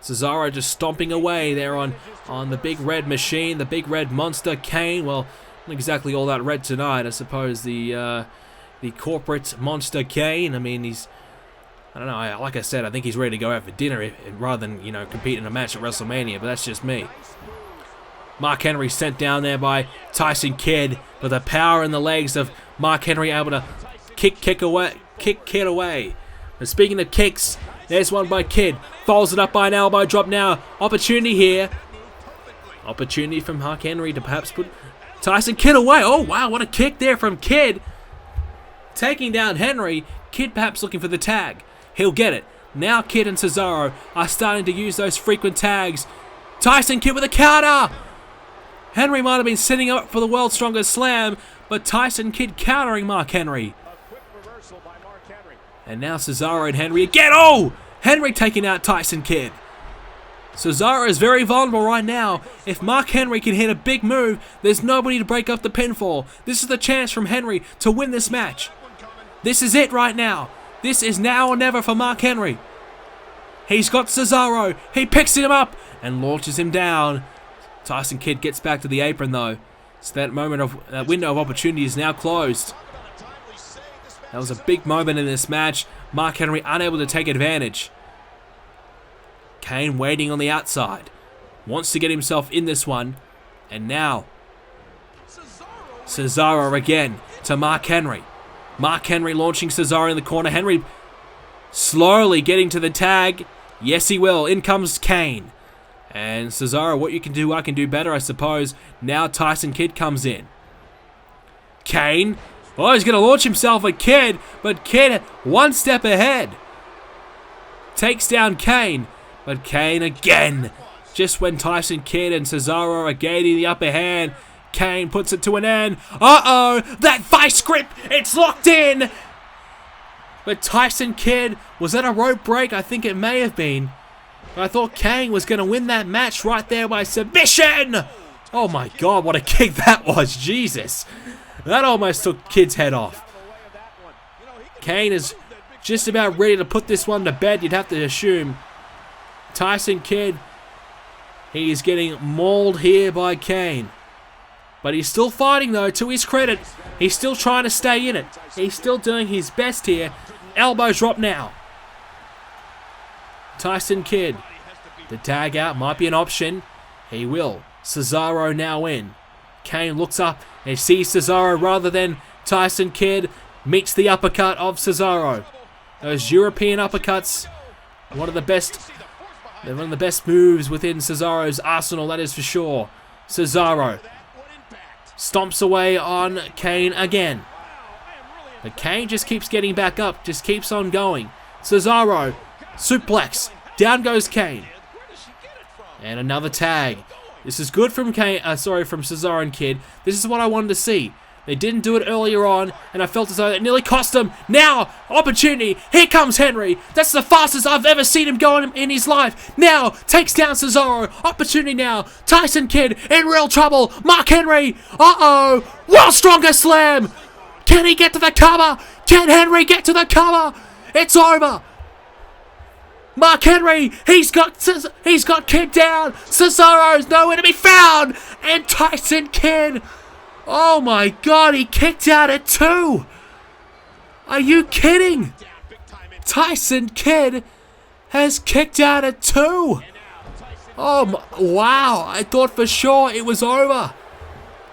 Cesaro just stomping away there on the big red machine, the big red monster. Kane, well, not exactly all that red tonight. I suppose the corporate monster Kane. I mean, I don't know, like I said, I think he's ready to go out for dinner rather than, compete in a match at WrestleMania, but that's just me. Mark Henry sent down there by Tyson Kidd, but the power in the legs of Mark Henry able to kick Kidd away. And speaking of kicks, there's one by Kidd. Follows it up by an elbow drop now. Opportunity here. Opportunity from Mark Henry to perhaps put Tyson Kidd away. Oh, wow, what a kick there from Kidd. Taking down Henry. Kidd perhaps looking for the tag. He'll get it. Now Kidd and Cesaro are starting to use those frequent tags. Tyson Kidd with a counter. Henry might have been setting up for the World's Strongest Slam, but Tyson Kidd countering Mark Henry. And now Cesaro and Henry again. Oh! Henry taking out Tyson Kidd. Cesaro is very vulnerable right now. If Mark Henry can hit a big move, there's nobody to break up the pinfall. This is the chance from Henry to win this match. This is it right now. This is now or never for Mark Henry. He's got Cesaro. He picks him up and launches him down. Tyson Kidd gets back to the apron though. So that window of opportunity is now closed. That was a big moment in this match. Mark Henry unable to take advantage. Kane waiting on the outside. Wants to get himself in this one. And now Cesaro again to Mark Henry. Mark Henry launching Cesaro in the corner. Henry slowly getting to the tag. Yes, he will. In comes Kane. And Cesaro, what you can do, I can do better, I suppose. Now Tyson Kidd comes in. Kane. Oh, he's going to launch himself at Kidd, but Kidd one step ahead. Takes down Kane, but Kane again. Just when Tyson Kidd and Cesaro are gaining the upper hand, Kane puts it to an end. Uh-oh, that vice grip, it's locked in. But Tyson Kidd, was that a rope break? I think it may have been. But I thought Kane was going to win that match right there by submission. Oh my God, what a kick that was, Jesus. That almost took Kidd's head off. Kane is just about ready to put this one to bed, you'd have to assume. Tyson Kidd, he is getting mauled here by Kane. But he's still fighting though, to his credit. He's still trying to stay in it. He's still doing his best here. Elbow drop now. Tyson Kidd. The tag out might be an option. He will. Cesaro now in. Kane looks up and sees Cesaro rather than Tyson Kidd. Meets the uppercut of Cesaro. Those European uppercuts, one of the best moves within Cesaro's arsenal, that is for sure. Cesaro stomps away on Kane again. But Kane just keeps getting back up, just keeps on going. Cesaro, suplex, down goes Kane. And another tag. This is good from from Cesaro and Kidd. This is what I wanted to see. They didn't do it earlier on, and I felt as though it nearly cost them. Now, opportunity. Here comes Henry. That's the fastest I've ever seen him go in his life. Now, takes down Cesaro. Opportunity now. Tyson Kidd in real trouble. Mark Henry. Uh-oh. World's Strongest Slam. Can he get to the cover? Can Henry get to the cover? It's over. Mark Henry, he's got Kidd down. Cesaro's nowhere to be found. And Tyson Kidd. Oh my God, he kicked out at 2. Are you kidding? Tyson Kidd has kicked out at 2. Oh, wow. I thought for sure it was over.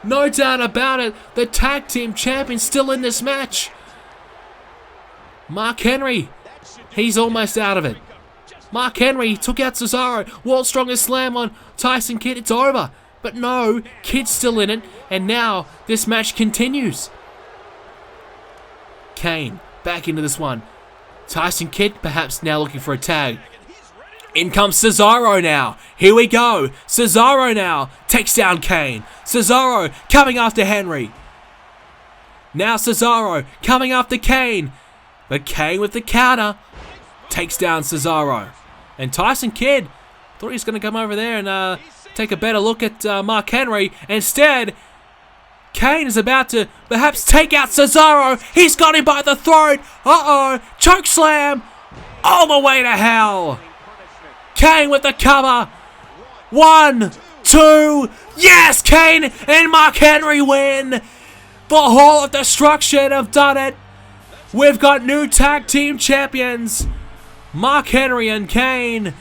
No doubt about it. The tag team champion's still in this match. Mark Henry, he's almost out of it. Mark Henry took out Cesaro. World's Strongest Slam on Tyson Kidd. It's over. But no, Kidd's still in it, and now this match continues. Kane back into this one. Tyson Kidd perhaps now looking for a tag. In comes Cesaro now. Here we go. Cesaro now takes down Kane. Cesaro coming after Henry. Now Cesaro coming after Kane. But Kane with the counter takes down Cesaro. And Tyson Kidd thought he was going to come over there and take a better look at Mark Henry. Instead, Kane is about to perhaps take out Cesaro. He's got him by the throat. Uh-oh. Chokeslam all the way to hell. Kane with the cover. 1, 2. Yes, Kane and Mark Henry win. The Hall of Destruction have done it. We've got new tag team champions. Mark Henry and Kane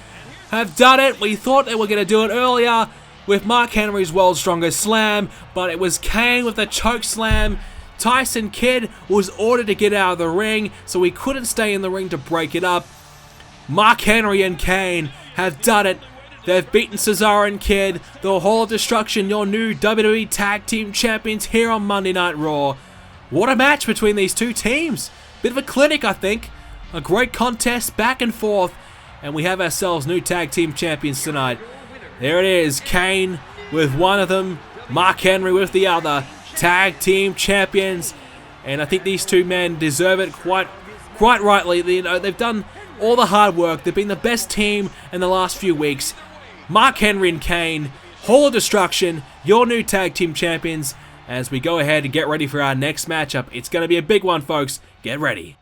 have done it. We thought they were going to do it earlier with Mark Henry's World's Strongest Slam, but it was Kane with the choke slam. Tyson Kidd was ordered to get out of the ring, so he couldn't stay in the ring to break it up. Mark Henry and Kane have done it. They've beaten Cesaro and Kidd, the Hall of Destruction, your new WWE Tag Team Champions here on Monday Night Raw. What a match between these two teams. Bit of a clinic, I think. A great contest, back and forth. And we have ourselves new Tag Team Champions tonight. There it is, Kane with one of them, Mark Henry with the other. Tag Team Champions. And I think these two men deserve it quite rightly. They've done all the hard work. They've been the best team in the last few weeks. Mark Henry and Kane, Hall of Destruction, your new Tag Team Champions, as we go ahead and get ready for our next matchup. It's going to be a big one, folks. Get ready.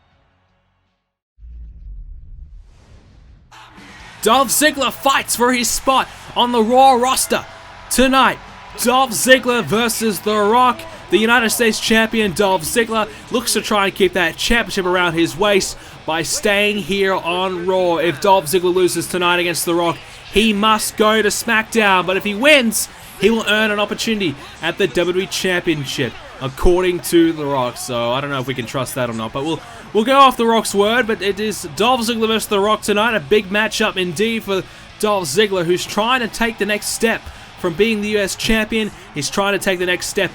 Dolph Ziggler fights for his spot on the Raw roster. Tonight, Dolph Ziggler versus The Rock. The United States Champion Dolph Ziggler looks to try and keep that championship around his waist by staying here on Raw. If Dolph Ziggler loses tonight against The Rock, he must go to Smackdown. But if he wins, he will earn an opportunity at the WWE Championship, according to The Rock. So I don't know if we can trust that or not, but we'll go off The Rock's word. But it is Dolph Ziggler versus The Rock tonight. A big matchup indeed for Dolph Ziggler, who's trying to take the next step from being the US Champion. He's trying to take the next step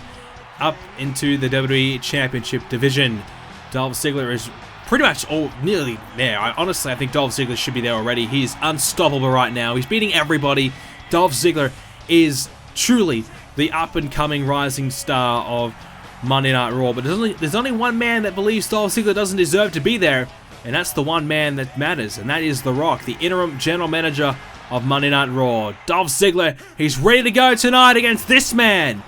up into the WWE Championship division. Dolph Ziggler is pretty much nearly there. Honestly, I think Dolph Ziggler should be there already. He's unstoppable right now. He's beating everybody. Dolph Ziggler is truly the up-and-coming rising star of Monday Night Raw. But there's only one man that believes Dolph Ziggler doesn't deserve to be there, and that's the one man that matters, and that is The Rock, the interim general manager of Monday Night Raw. Dolph Ziggler, he's ready to go tonight against this man.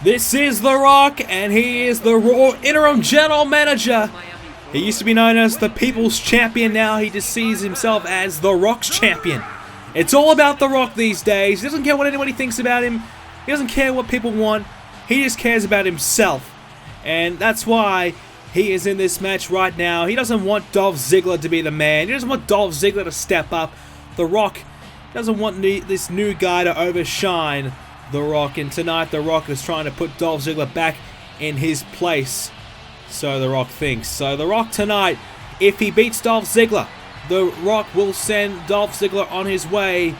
This is The Rock, and he is the Raw interim general manager. He used to be known as the People's Champion. Now he just sees himself as The Rock's champion. It's all about The Rock these days. He doesn't care what anybody thinks about him. He doesn't care what people want. He just cares about himself. And that's why he is in this match right now. He doesn't want Dolph Ziggler to be the man. He doesn't want Dolph Ziggler to step up. The Rock doesn't want this new guy to overshine The Rock. And tonight The Rock is trying to put Dolph Ziggler back in his place. So The Rock thinks. So The Rock tonight, if he beats Dolph Ziggler, The Rock will send Dolph Ziggler on his way.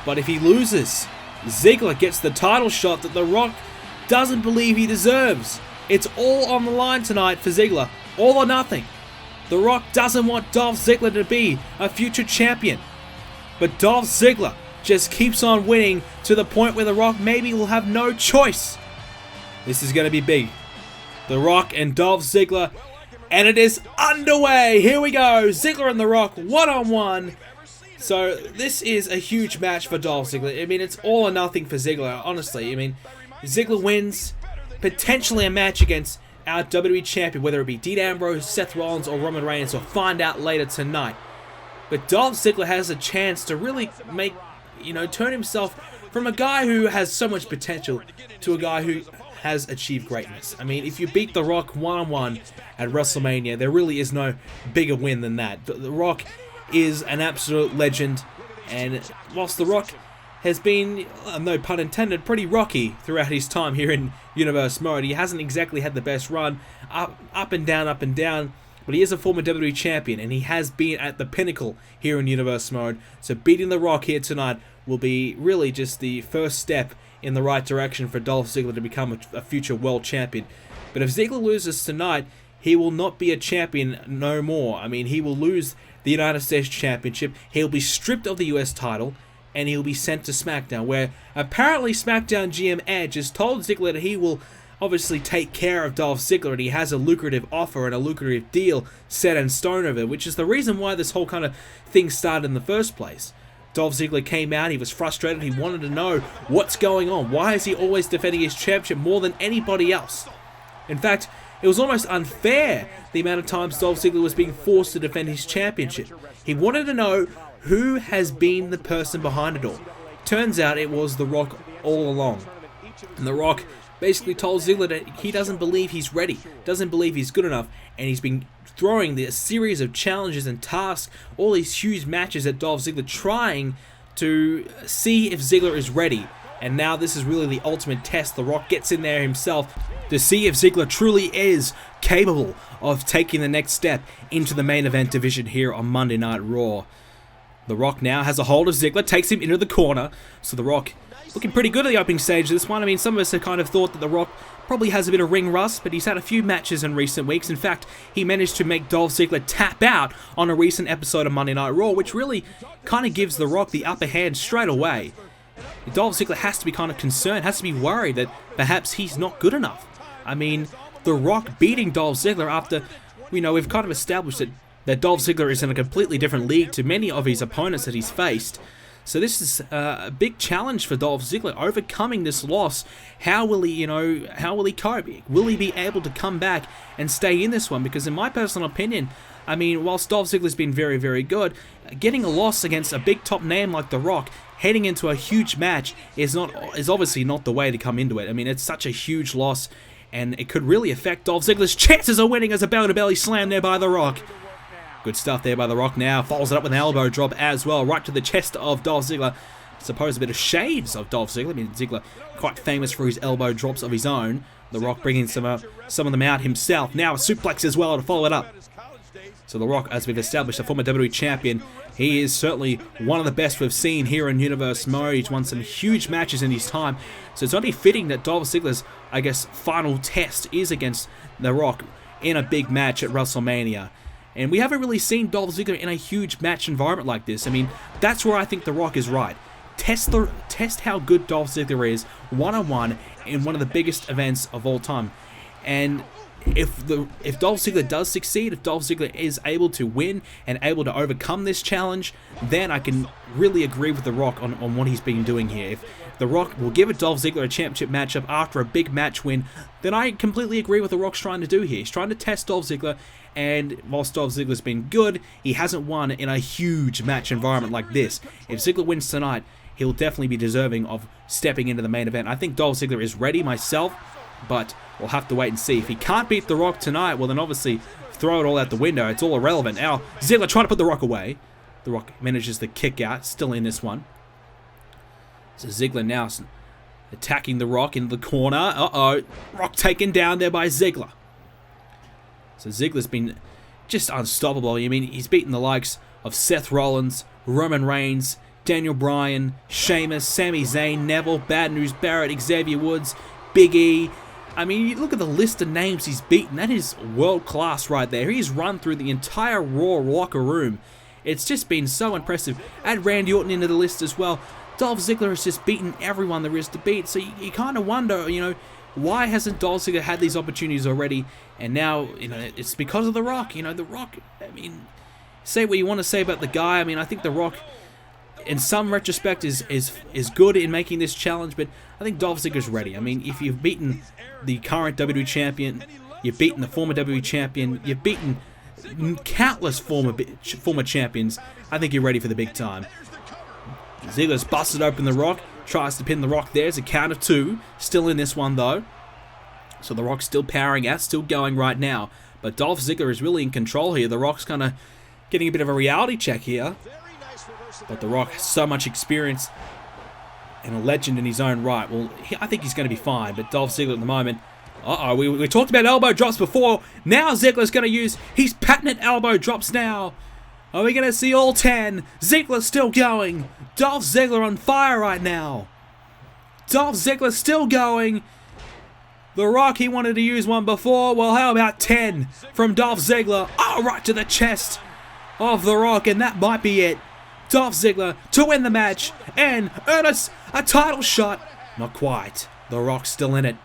But if he loses, Ziggler gets the title shot that The Rock doesn't believe he deserves. It's all on the line tonight for Ziggler. All or nothing. The Rock doesn't want Dolph Ziggler to be a future champion. But Dolph Ziggler just keeps on winning to the point where The Rock maybe will have no choice. This is going to be big. The Rock and Dolph Ziggler, and it is underway. Here we go. Ziggler and The Rock one-on-one. So this is a huge match for Dolph Ziggler. I mean, it's all or nothing for Ziggler, honestly. I mean, Ziggler wins potentially a match against our WWE Champion, whether it be Dean Ambrose, Seth Rollins, or Roman Reigns. We'll find out later tonight. But Dolph Ziggler has a chance to really turn himself from a guy who has so much potential to a guy who has achieved greatness. I mean, if you beat The Rock one-on-one at WrestleMania, there really is no bigger win than that. The Rock is an absolute legend, and whilst The Rock has been, no pun intended, pretty rocky throughout his time here in Universe Mode, he hasn't exactly had the best run, up and down, but he is a former WWE Champion, and he has been at the pinnacle here in Universe Mode. So beating The Rock here tonight will be really just the first step in the right direction for Dolph Ziggler to become a future world champion. But if Ziggler loses tonight, he will not be a champion no more. I mean, he will lose the United States Championship. He'll be stripped of the US title, and he'll be sent to SmackDown, where apparently SmackDown GM Edge has told Ziggler that he will obviously take care of Dolph Ziggler, and he has a lucrative offer and a lucrative deal set in stone of it, which is the reason why this whole kind of thing started in the first place. Dolph Ziggler came out, he was frustrated, he wanted to know what's going on. Why is he always defending his championship more than anybody else? In fact, it was almost unfair the amount of times Dolph Ziggler was being forced to defend his championship. He wanted to know who has been the person behind it all. Turns out it was The Rock all along. And The Rock basically told Ziggler that he doesn't believe he's ready, doesn't believe he's good enough, and he's been throwing a series of challenges and tasks, all these huge matches at Dolph Ziggler, trying to see if Ziggler is ready. And now this is really the ultimate test. The Rock gets in there himself to see if Ziggler truly is capable of taking the next step into the main event division here on Monday Night Raw. The Rock now has a hold of Ziggler, takes him into the corner. So The Rock looking pretty good at the opening stage of this one. I mean, some of us have kind of thought that The Rock probably has a bit of ring rust, but he's had a few matches in recent weeks. In fact, he managed to make Dolph Ziggler tap out on a recent episode of Monday Night Raw, which really kind of gives The Rock the upper hand straight away. Dolph Ziggler has to be kind of concerned, has to be worried that perhaps he's not good enough. I mean, The Rock beating Dolph Ziggler after, we've kind of established that Dolph Ziggler is in a completely different league to many of his opponents that he's faced. So this is a big challenge for Dolph Ziggler, overcoming this loss. How will he cope? Will he be able to come back and stay in this one? Because in my personal opinion, I mean, whilst Dolph Ziggler's been very, very good, getting a loss against a big top name like The Rock, heading into a huge match is obviously not the way to come into it. I mean, it's such a huge loss, and it could really affect Dolph Ziggler's chances of winning as a belly-to-belly slam there by The Rock. Good stuff there by The Rock now. Follows it up with an elbow drop as well, right to the chest of Dolph Ziggler. I suppose a bit of shades of Dolph Ziggler. I mean, Ziggler quite famous for his elbow drops of his own. The Rock bringing some of them out himself. Now a suplex as well to follow it up. So The Rock, as we've established, a former WWE champion, he is certainly one of the best we've seen here in Universe Mode. He's won some huge matches in his time. So it's only fitting that Dolph Ziggler's, final test is against The Rock in a big match at WrestleMania. And we haven't really seen Dolph Ziggler in a huge match environment like this. I mean, that's where I think The Rock is right. Test how good Dolph Ziggler is one-on-one in one of the biggest events of all time. And if Dolph Ziggler does succeed, if Dolph Ziggler is able to win and able to overcome this challenge, then I can really agree with The Rock on what he's been doing here. If The Rock will give Dolph Ziggler a championship matchup after a big match win, then I completely agree with what The Rock's trying to do here. He's trying to test Dolph Ziggler, and whilst Dolph Ziggler's been good, he hasn't won in a huge match environment like this. If Ziggler wins tonight, he'll definitely be deserving of stepping into the main event. I think Dolph Ziggler is ready myself, but we'll have to wait and see. If he can't beat The Rock tonight, well then obviously throw it all out the window. It's all irrelevant. Now, Ziggler trying to put The Rock away. The Rock manages to kick out, still in this one. So Ziggler now attacking The Rock in the corner. Uh-oh. Rock taken down there by Ziggler. So Ziggler's been just unstoppable. I mean, he's beaten the likes of Seth Rollins, Roman Reigns, Daniel Bryan, Sheamus, Sami Zayn, Neville, Bad News Barrett, Xavier Woods, Big E. I mean, you look at the list of names he's beaten. That is world class right there. He's run through the entire Raw locker room. It's just been so impressive. Add Randy Orton into the list as well. Dolph Ziggler has just beaten everyone there is to beat. So you kind of wonder, why hasn't Dolph Ziggler had these opportunities already? And now, it's because of The Rock. The Rock, I mean, say what you want to say about the guy. I mean, I think The Rock, in some retrospect, is good in making this challenge, but I think Dolph Ziggler's ready. I mean, if you've beaten the current WWE champion, you've beaten the former WWE champion, you've beaten countless former champions, I think you're ready for the big time. Ziggler's busted open The Rock, tries to pin The Rock there. It's a count of 2. Still in this one, though. So The Rock's still powering out, still going right now. But Dolph Ziggler is really in control here. The Rock's kind of getting a bit of a reality check here. But The Rock has so much experience and a legend in his own right. Well, I think he's going to be fine. But Dolph Ziggler at the moment... Uh-oh, we talked about elbow drops before. Now Ziggler's going to use his patented elbow drops now. Are we going to see all 10? Ziggler's still going. Dolph Ziggler on fire right now. Dolph Ziggler still going. The Rock, he wanted to use one before. Well, how about 10 from Dolph Ziggler? Oh, right to the chest. of The Rock, and that might be it. Dolph Ziggler to win the match and earn us a title shot. Not quite. The Rock's still in it.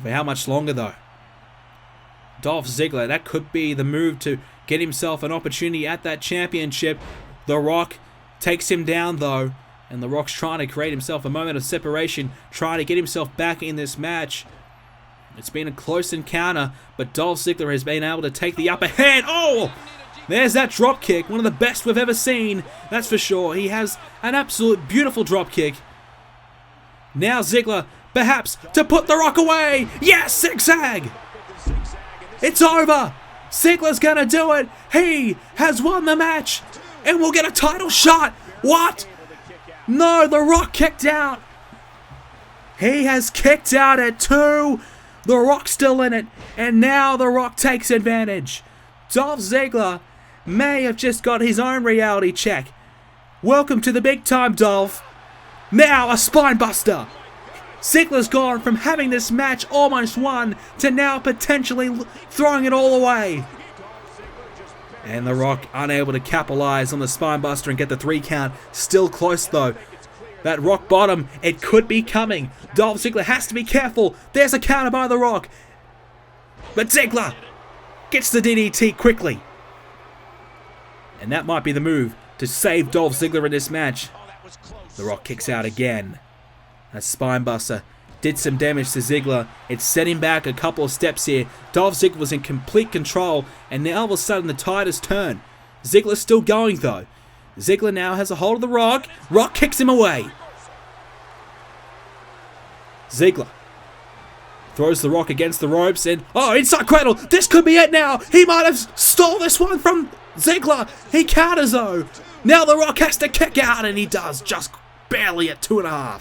For how much longer, though? Dolph Ziggler, that could be the move to get himself an opportunity at that championship. The Rock takes him down, though, and The Rock's trying to create himself a moment of separation, trying to get himself back in this match. It's been a close encounter, but Dolph Ziggler has been able to take the upper hand. Oh! There's that drop kick, one of the best we've ever seen, that's for sure. He has an absolute beautiful drop kick. Now Ziggler, perhaps, to put The Rock away. Yes, zigzag! It's over! Ziggler's gonna do it! He has won the match! And we'll get a title shot! What? No, The Rock kicked out! He has kicked out at 2! The Rock's still in it, and now The Rock takes advantage. Dolph Ziggler may have just got his own reality check. Welcome to the big time, Dolph. Now a spine buster. Ziggler's gone from having this match almost won to now potentially throwing it all away. And The Rock unable to capitalize on the spine buster and get the 3 count. Still close though. That rock bottom, it could be coming. Dolph Ziggler has to be careful. There's a counter by The Rock. But Ziggler gets the DDT quickly. And that might be the move to save Dolph Ziggler in this match. The Rock kicks out again. That spinebuster did some damage to Ziggler. It set him back a couple of steps here. Dolph Ziggler was in complete control, and now all of a sudden the tide has turned. Ziggler's still going though. Ziggler now has a hold of The Rock. Rock kicks him away. Ziggler throws The Rock against the ropes and, oh, inside cradle. This could be it now. He might have stole this one from Ziggler. He counters though. Now The Rock has to kick out, and he does, just barely at 2.5.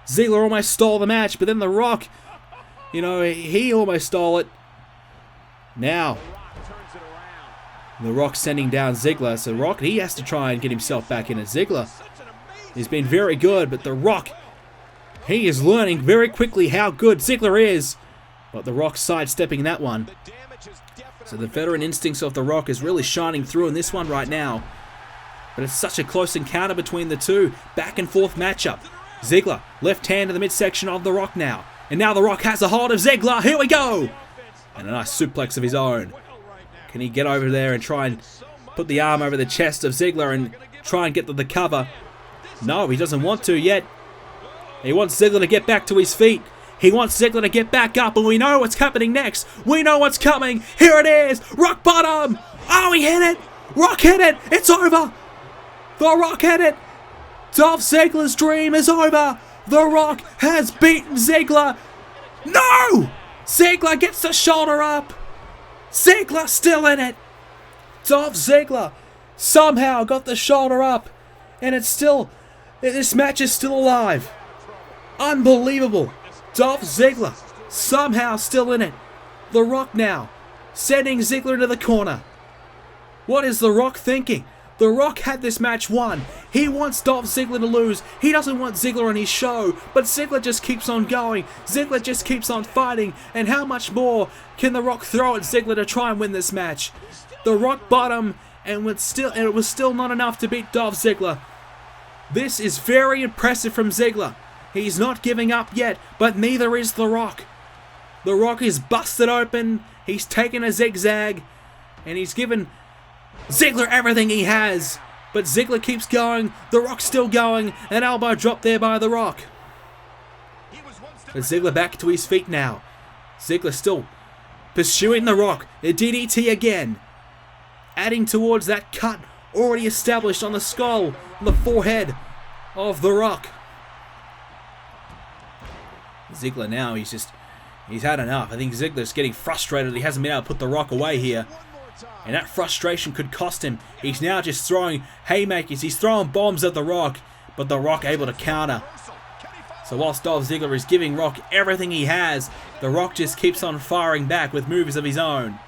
Ziggler almost stole the match, but then The Rock, you know, he almost stole it. Now The Rock sending down Ziggler. So Rock, he has to try and get himself back in at Ziggler. He's been very good, but The Rock, he is learning very quickly how good Ziggler is. But The Rock sidestepping that one. So the veteran instincts of The Rock is really shining through in this one right now. But it's such a close encounter between the two. Back and forth matchup. Ziggler, left hand in the midsection of The Rock now. And now The Rock has a hold of Ziggler. Here we go! And a nice suplex of his own. Can he get over there and try and put the arm over the chest of Ziggler and try and get the cover? No, he doesn't want to yet. He wants Ziggler to get back to his feet. He wants Ziggler to get back up, and we know what's happening next. We know what's coming. Here it is. Rock bottom. Oh, he hit it. Rock hit it. It's over. The Rock hit it. Dolph Ziggler's dream is over. The Rock has beaten Ziggler. No! Ziggler gets the shoulder up. Ziggler still in it. Dolph Ziggler somehow got the shoulder up. And it's still, this match is still alive. Unbelievable. Dolph Ziggler somehow still in it. The Rock now sending Ziggler into the corner. What is The Rock thinking? The Rock had this match won. He wants Dolph Ziggler to lose. He doesn't want Ziggler on his show. But Ziggler just keeps on going. Ziggler just keeps on fighting. And how much more can The Rock throw at Ziggler to try and win this match? The Rock bottom, and it was still not enough to beat Dolph Ziggler. This is very impressive from Ziggler. He's not giving up yet, but neither is The Rock. The Rock is busted open. He's taken a zigzag, and he's given Ziggler everything he has. But Ziggler keeps going. The Rock's still going. An elbow drop there by The Rock. But Ziggler back to his feet now. Ziggler still pursuing The Rock. A DDT again. Adding towards that cut already established on the skull, on the forehead of The Rock. Ziggler now, he's had enough. I think Ziggler's getting frustrated. He hasn't been able to put The Rock away here. And that frustration could cost him. He's now just throwing haymakers. He's throwing bombs at The Rock. But The Rock able to counter. So whilst Dolph Ziggler is giving Rock everything he has, The Rock just keeps on firing back with moves of his own.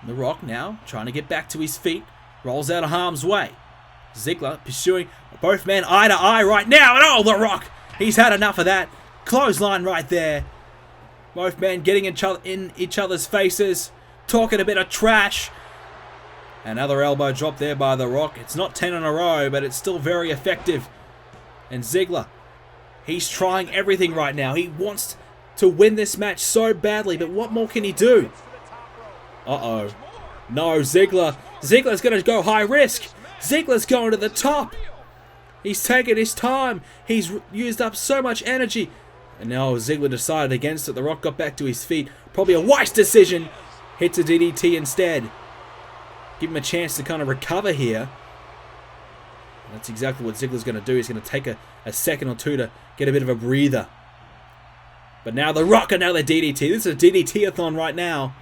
The Rock now trying to get back to his feet. Rolls out of harm's way. Ziggler pursuing both men eye to eye right now. And oh, The Rock! He's had enough of that. Clothesline right there. Both men getting in each other's faces. Talking a bit of trash. Another elbow drop there by The Rock. It's not 10 in a row, but it's still very effective. And Ziggler, he's trying everything right now. He wants to win this match so badly, but what more can he do? Uh-oh. No, Ziggler. Ziggler's going to go high risk. Ziggler's going to the top. He's taking his time. He's used up so much energy. And now Ziggler decided against it. The Rock got back to his feet. Probably a wise decision. Hits a DDT instead. Give him a chance to kind of recover here. That's exactly what Ziggler's going to do. He's going to take a second or two to get a bit of a breather. But now The Rock, another DDT. This is a DDT-a-thon right now.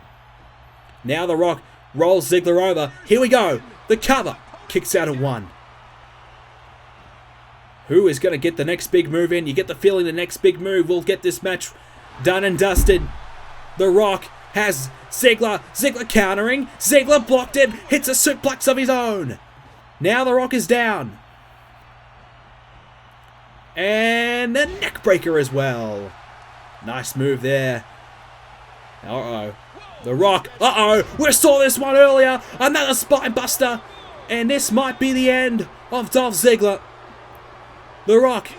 Now The Rock rolls Ziggler over. Here we go. The cover. Kicks out at 1. Who is going to get the next big move in? You get the feeling the next big move will get this match done and dusted. The Rock has Ziggler. Ziggler countering. Ziggler blocked it. Hits a suplex of his own. Now The Rock is down. And a neck breaker as well. Nice move there. Uh-oh. The Rock. Uh-oh. We saw this one earlier. Another spine buster. And this might be the end of Dolph Ziggler. The Rock.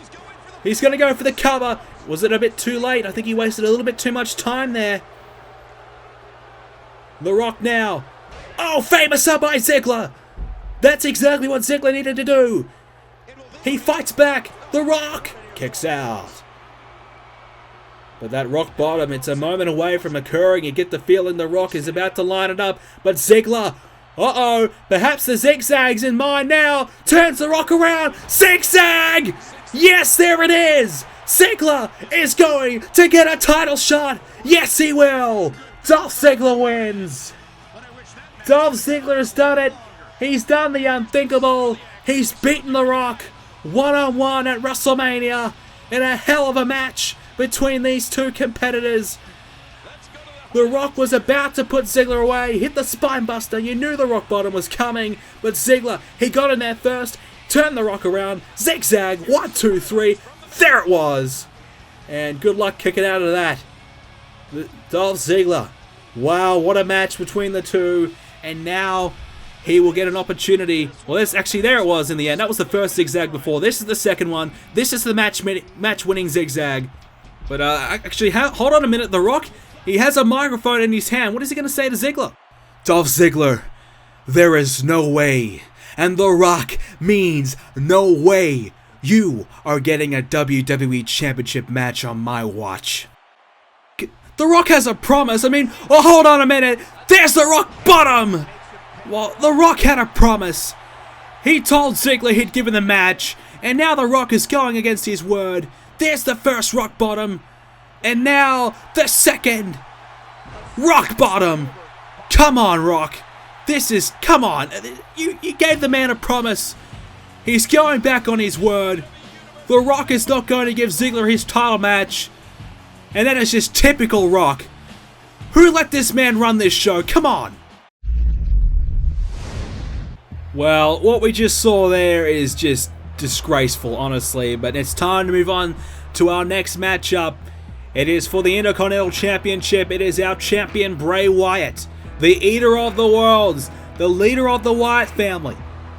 He's going to go for the cover. Was it a bit too late? I think he wasted a little bit too much time there. The Rock now. Oh, famous up by Ziggler. That's exactly what Ziggler needed to do. He fights back. The Rock kicks out. But that rock bottom, it's a moment away from occurring. You get the feeling The Rock is about to line it up. But Ziggler, uh-oh, perhaps the zigzag's in mind now. Turns The Rock around. Zigzag! Yes, there it is. Ziggler is going to get a title shot. Yes, he will. Dolph Ziggler wins. Dolph Ziggler has done it. He's done the unthinkable. He's beaten The Rock one-on-one at WrestleMania in a hell of a match between these two competitors. The Rock was about to put Ziggler away, hit the spine buster. You knew the rock bottom was coming, but Ziggler, he got in there first, turned The Rock around, zigzag, 1, 2, 3, there it was. And good luck kicking out of that. Dolph Ziggler, wow, what a match between the two. And now he will get an opportunity. Well, there it was in the end. That was the first zigzag before. This is the second one. This is the match-winning zigzag. But actually, hold on a minute. The Rock, he has a microphone in his hand. What is he going to say to Ziggler? Dolph Ziggler, there is no way. And The Rock means no way. You are getting a WWE Championship match on my watch. The Rock has a promise. I mean, oh, hold on a minute. There's the rock bottom. Well, The Rock had a promise. He told Ziggler he'd given the match. And now The Rock is going against his word. There's the first rock bottom. And now the second rock bottom. Come on, Rock. Come on. You gave the man a promise. He's going back on his word. The Rock is not going to give Ziggler his title match. And that is just typical Rock. Who let this man run this show? Come on. Well, what we just saw there is just disgraceful, honestly. But it's time to move on to our next matchup. It is for the Intercontinental Championship. It is our champion, Bray Wyatt. The Eater of the Worlds. The leader of the Wyatt family.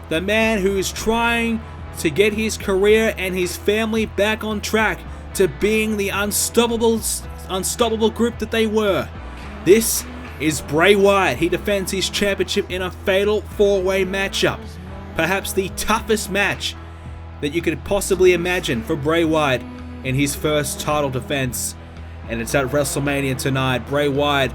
The man who is trying to get his career and his family back on track to being the unstoppable group that they were. This is Bray Wyatt. He defends his championship in a fatal 4-way matchup. Perhaps the toughest match that you could possibly imagine for Bray Wyatt in his first title defense. And it's at WrestleMania tonight. Bray Wyatt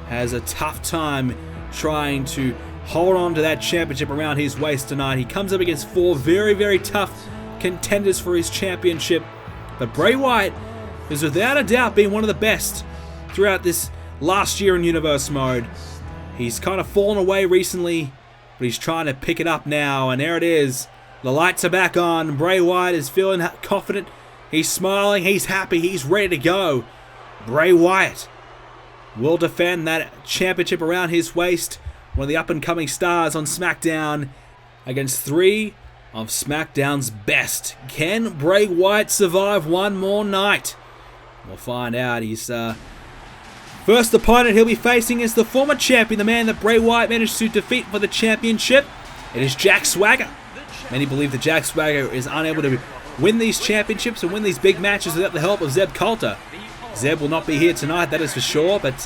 has a tough time trying to hold on to that championship around his waist tonight. He comes up against 4 very, very tough contenders for his championship. But Bray Wyatt is without a doubt being one of the best throughout this last year in Universe Mode. He's kind of fallen away recently, but he's trying to pick it up now. And there it is. The lights are back on. Bray Wyatt is feeling confident. He's smiling. He's happy. He's ready to go. Bray Wyatt will defend that championship around his waist. One of the up-and-coming stars on Smackdown against 3 of Smackdown's best. Can Bray Wyatt survive one more night? We'll find out. He's First opponent he'll be facing is the former champion, the man that Bray Wyatt managed to defeat for the championship. It is Jack Swagger. Many believe that Jack Swagger is unable to win these championships and win these big matches without the help of Zeb Coulter. Zeb will not be here tonight, that is for sure, but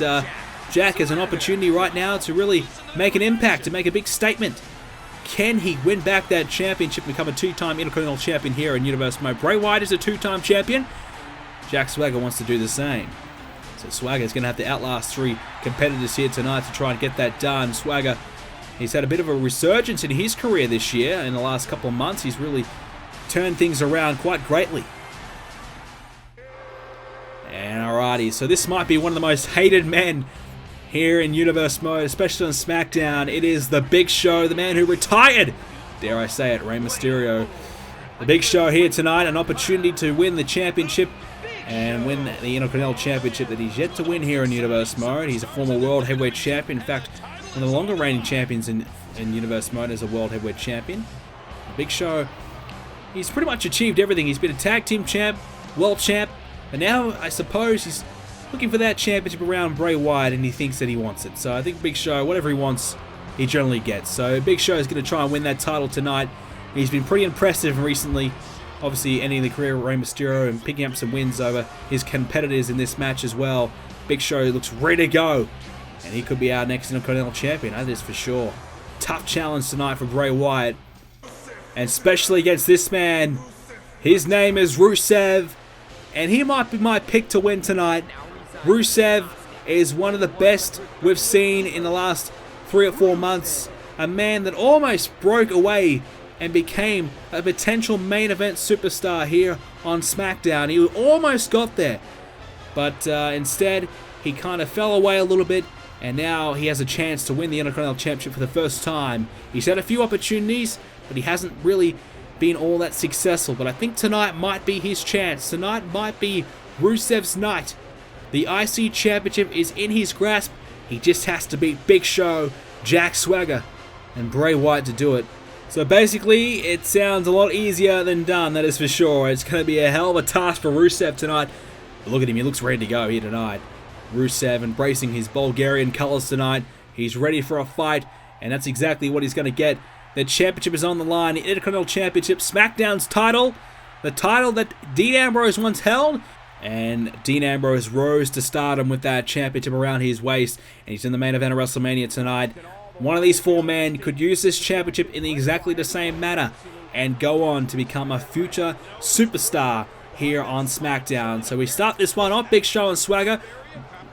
Jack has an opportunity right now to really make an impact, to make a big statement. Can he win back that championship and become a two-time Intercontinental champion here in Universe Mode? Bray Wyatt is a two-time champion. Jack Swagger wants to do the same. So Swagger is going to have to outlast 3 competitors here tonight to try and get that done. Swagger, he's had a bit of a resurgence in his career this year. In the last couple of months, he's really turned things around quite greatly. And alrighty, so this might be one of the most hated men here in Universe Mode, especially on Smackdown. It is the Big Show, the man who retired, dare I say it, Rey Mysterio. The Big Show here tonight, an opportunity to win the championship and win the Intercontinental Championship that he's yet to win here in Universe Mode. He's a former World Heavyweight Champion. In fact, one of the longer reigning champions in Universe Mode as a World Heavyweight Champion. The Big Show, he's pretty much achieved everything. He's been a Tag Team Champ, World Champ, and now I suppose he's looking for that championship around Bray Wyatt, and he thinks that he wants it. So I think Big Show, whatever he wants, he generally gets. So Big Show is going to try and win that title tonight. He's been pretty impressive recently, obviously ending the career of Rey Mysterio and picking up some wins over his competitors in this match as well. Big Show looks ready to go, and he could be our next Intercontinental Champion, that is for sure. Tough challenge tonight for Bray Wyatt, and especially against this man. His name is Rusev, and he might be my pick to win tonight. Rusev is one of the best we've seen in the last 3 or 4 months. A man that almost broke away and became a potential main event superstar here on Smackdown. He almost got there, but instead he kind of fell away a little bit, and now he has a chance to win the Intercontinental Championship for the first time. He's had a few opportunities, but he hasn't really been all that successful. But I think tonight might be his chance. Tonight might be Rusev's night. The IC Championship is in his grasp. He just has to beat Big Show, Jack Swagger, and Bray Wyatt to do it. So basically, it sounds a lot easier than done, that is for sure. It's going to be a hell of a task for Rusev tonight. But look at him, he looks ready to go here tonight. Rusev embracing his Bulgarian colors tonight. He's ready for a fight, and that's exactly what he's going to get. The championship is on the line. The Intercontinental Championship, Smackdown's title. The title that Dean Ambrose once held. And Dean Ambrose rose to stardom with that championship around his waist. And he's in the main event of WrestleMania tonight. One of these 4 men could use this championship in exactly the same manner and go on to become a future superstar here on Smackdown. So we start this one off, Big Show and Swagger,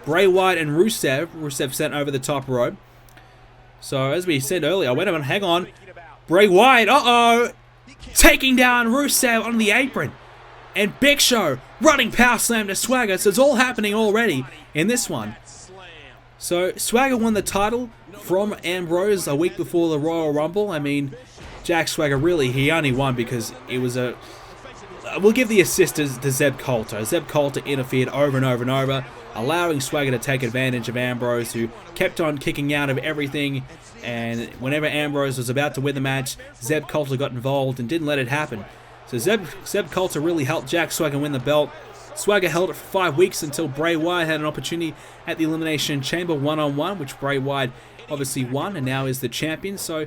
Bray Wyatt and Rusev. Rusev sent over the top rope. So as we said earlier, wait a minute, hang on. Bray Wyatt, taking down Rusev on the apron. And Big Show running power slam to Swagger. So it's all happening already in this one. So Swagger won the title from Ambrose a week before the Royal Rumble. I mean, Jack Swagger really, he only won because it was a... We'll give the assist to Zeb Coulter. Zeb Coulter interfered over and over and over, allowing Swagger to take advantage of Ambrose, who kept on kicking out of everything. And whenever Ambrose was about to win the match, Zeb Coulter got involved and didn't let it happen. So Zeb Coulter really helped Jack Swagger win the belt. Swagger held it for 5 weeks until Bray Wyatt had an opportunity at the Elimination Chamber one-on-one, which Bray Wyatt obviously won and now is the champion. So